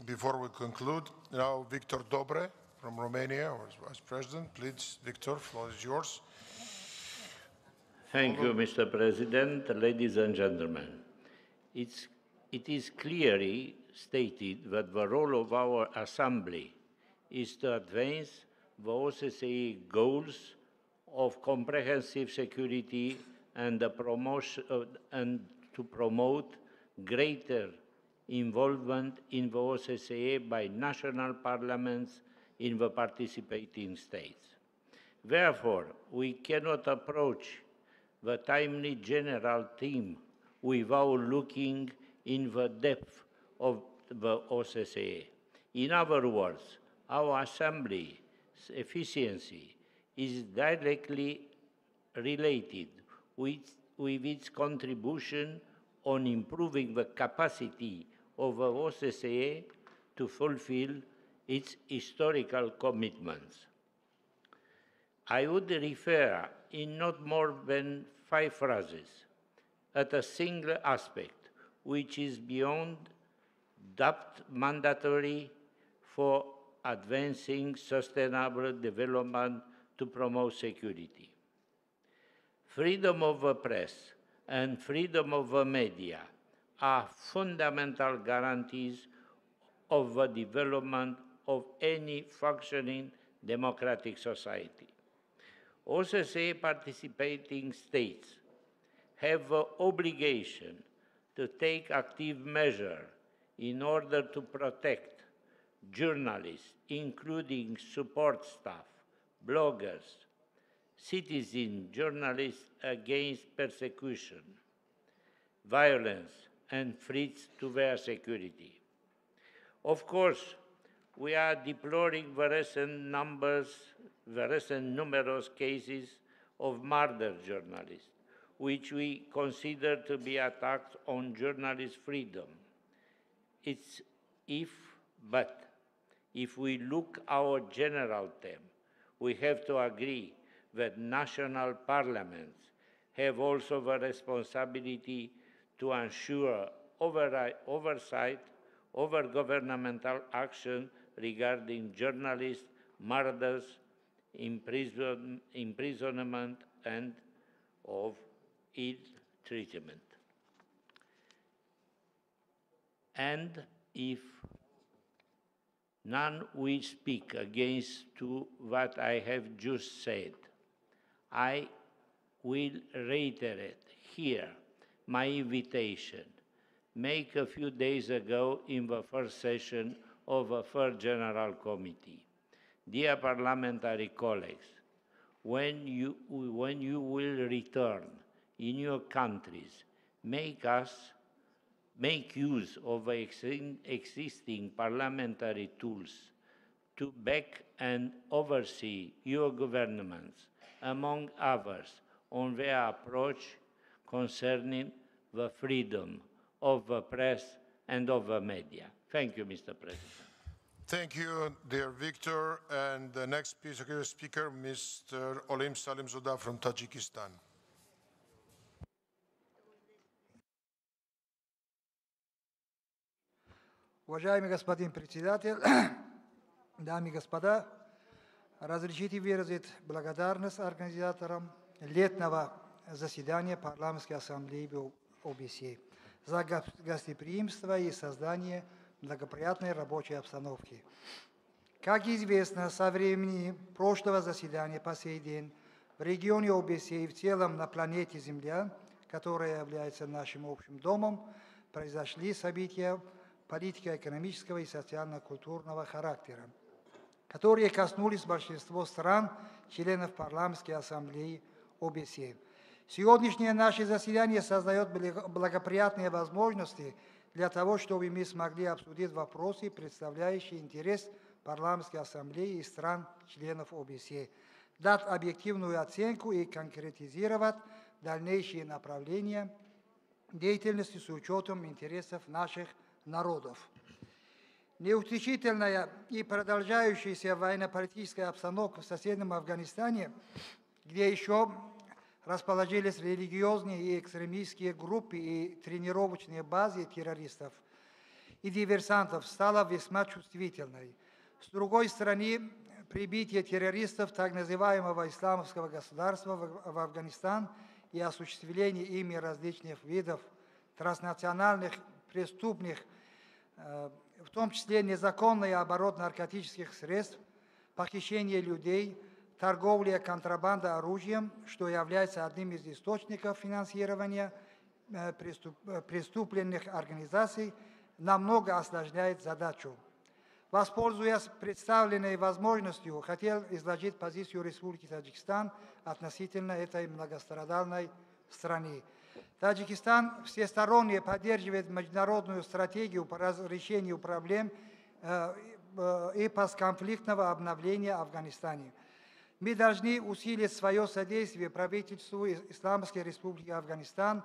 Before we conclude, now Victor Dobre from Romania, our Vice President. Please, Victor, the floor is yours. Thank you, Mr. President, ladies and gentlemen. It is clearly stated that the role of our Assembly is to advance the OSCE goals of comprehensive security and the promotion and to promote greater involvement in the OSCE by national parliaments in the participating states. Therefore, we cannot approach the timely general theme without looking in the depth of the OSCE. In other words, our Assembly's efficiency is directly related with its contribution on improving the capacity of the OSCE to fulfill its historical commitments. I would refer in not more than 5 phrases at a single aspect which is beyond doubt mandatory for advancing sustainable development to promote security. Freedom of the press and freedom of the media are fundamental guarantees of the development of any functioning democratic society. OSCE participating states have the obligation to take active measures in order to protect journalists, including support staff, bloggers, citizen journalists against persecution, violence, and threats to their security. Of course, we are deploring the recent numerous cases of murdered journalists, which we consider to be attacks on journalist freedom. But if we look our general theme, we have to agree that national parliaments have also the responsibility to ensure oversight over governmental action regarding journalists, murders, imprisonment, and of ill treatment. And if none will speak against to what I have just said, I will reiterate here my invitation made a few days ago in the first session of the Third General Committee. Dear parliamentary colleagues, when you will return in your countries, make use of the existing parliamentary tools to back and oversee your governments, among others, on their approach concerning the freedom of the press and of the media. Thank you, Mr. President. Thank you, dear Victor. And the next speaker, Mr. Olim Salimzadeh from Tajikistan. Уважаемый господин председатель, дамы и господа, разрешите выразить благодарность организаторам летнего заседания Парламентской ассамблеи ОБСЕ за гостеприимство и создание благоприятной рабочей обстановки. Как известно, со времени прошлого заседания по сей день в регионе ОБСЕ и в целом на планете Земля, которая является нашим общим домом, произошли события политико-экономического и социально-культурного характера, которые коснулись большинства стран, членов Парламентской ассамблеи ОБСЕ. Сегодняшнее наше заседание создает благоприятные возможности для того, чтобы мы смогли обсудить вопросы, представляющие интерес Парламентской ассамблеи и стран-членов ОБСЕ, дать объективную оценку и конкретизировать дальнейшие направления деятельности с учетом интересов наших народов. Неутешительная и продолжающаяся военно-политическая обстановка в соседнем Афганистане, где еще расположились религиозные и экстремистские группы и тренировочные базы террористов и диверсантов, стала весьма чувствительной. С другой стороны, прибытие террористов так называемого исламского государства в Афганистан и осуществление ими различных видов транснациональных преступных, в том числе незаконный оборот наркотических средств, похищение людей, торговля, контрабанда оружием, что является одним из источников финансирования преступленных организаций, намного осложняет задачу. Воспользуясь представленной возможностью, хотел изложить позицию Республики Таджикистан относительно этой многострадальной страны. Таджикистан всесторонне поддерживает международную стратегию по разрешению проблем и постконфликтного обновления в Афганистане. Мы должны усилить свое содействие правительству Исламской Республики Афганистан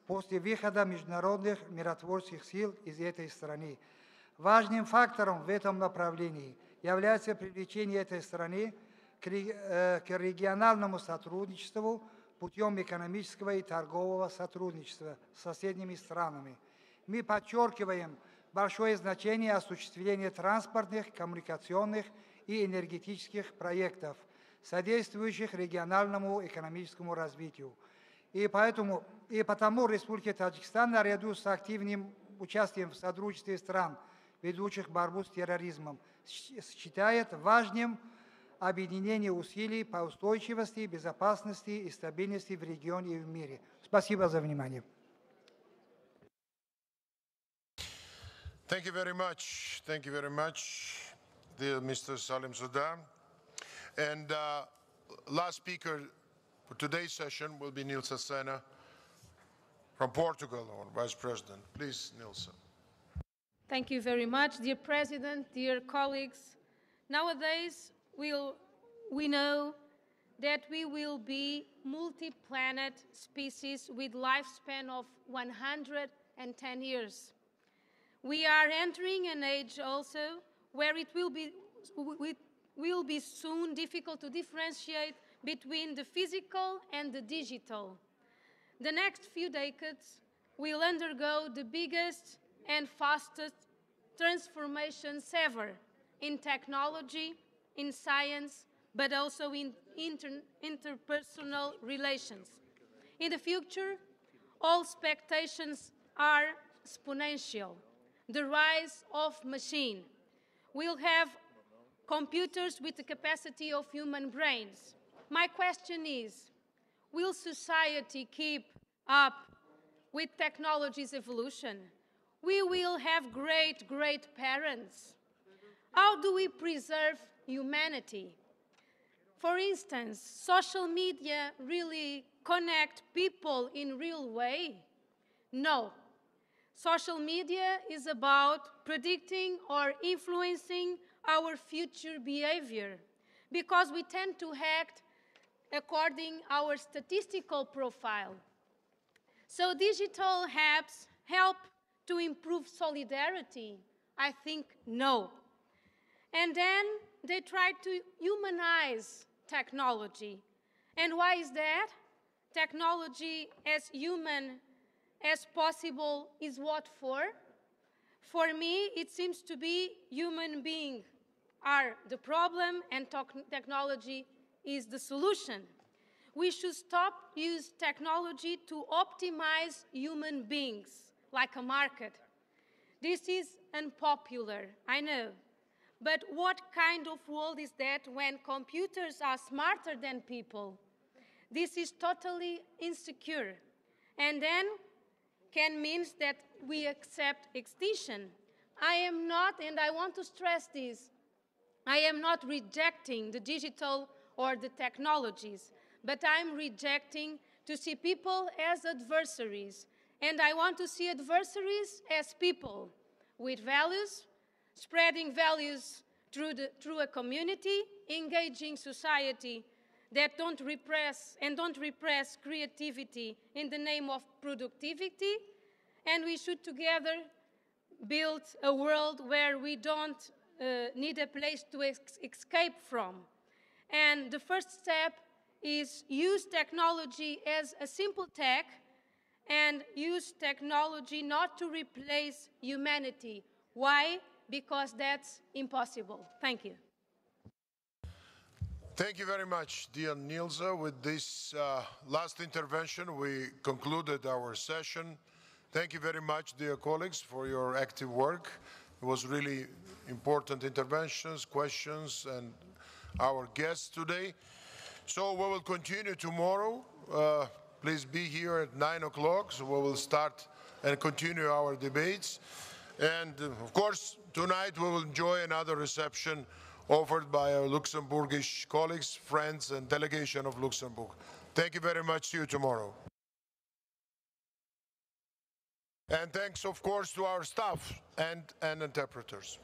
после выхода международных миротворческих сил из этой страны. Важным фактором в этом направлении является привлечение этой страны к региональному сотрудничеству путем экономического и торгового сотрудничества с соседними странами. Мы подчеркиваем большое значение осуществления транспортных, коммуникационных и энергетических проектов, содействующих региональному экономическому развитию. И потому Республика Таджикистан, наряду с активным участием в сотрудничестве стран, ведущих борьбу с терроризмом, считает важным объединение усилий по устойчивости, безопасности и стабильности в регионе и в мире. Спасибо за внимание. Thank you very much. Thank you very much, dear Mr. Salim Sudan. And last speaker for today's session will be Nilsa Sena from Portugal, our Vice President. Please, Nilsa. Thank you very much, dear President, dear colleagues. Nowadays, we know that we will be multi-planet species with lifespan of 110 years. We are entering an age also where it will be soon difficult to differentiate between the physical and the digital. The next few decades will undergo the biggest and fastest transformations ever in technology, in science, but also in interpersonal relations. In the future, all expectations are exponential. The rise of machine. We'll have computers with the capacity of human brains. My question is, will society keep up with technology's evolution? We will have great parents. How do we preserve humanity? For instance, social media really connect people in real way? No. Social media is about predicting or influencing our future behavior because we tend to act according to our statistical profile. So digital apps help to improve solidarity? I think no. And then they try to humanize technology. And why is that? Technology as human as possible is what for? For me, it seems to be human beings are the problem and technology is the solution. We should stop use technology to optimize human beings like a market. This is unpopular, I know. But what kind of world is that when computers are smarter than people? This is totally insecure. And then can mean that we accept extinction. I am not, and I want to stress this, I am not rejecting the digital or the technologies, but I'm rejecting to see people as adversaries. And I want to see adversaries as people with values, spreading values through a community, engaging society that don't repress creativity in the name of productivity. And we should together build a world where we don't need a place to escape from. And the first step is use technology as a simple tech and use technology not to replace humanity. Why? Because that's impossible. Thank you. Thank you very much, dear Nilsa. With this last intervention, we concluded our session. Thank you very much, dear colleagues, for your active work. It was really important interventions, questions, and our guests today. So we will continue tomorrow. Please be here at 9 o'clock, so we will start and continue our debates. And of course, tonight we will enjoy another reception offered by our Luxembourgish colleagues, friends, and delegation of Luxembourg. Thank you very much. See you tomorrow. And thanks, of course, to our staff and interpreters.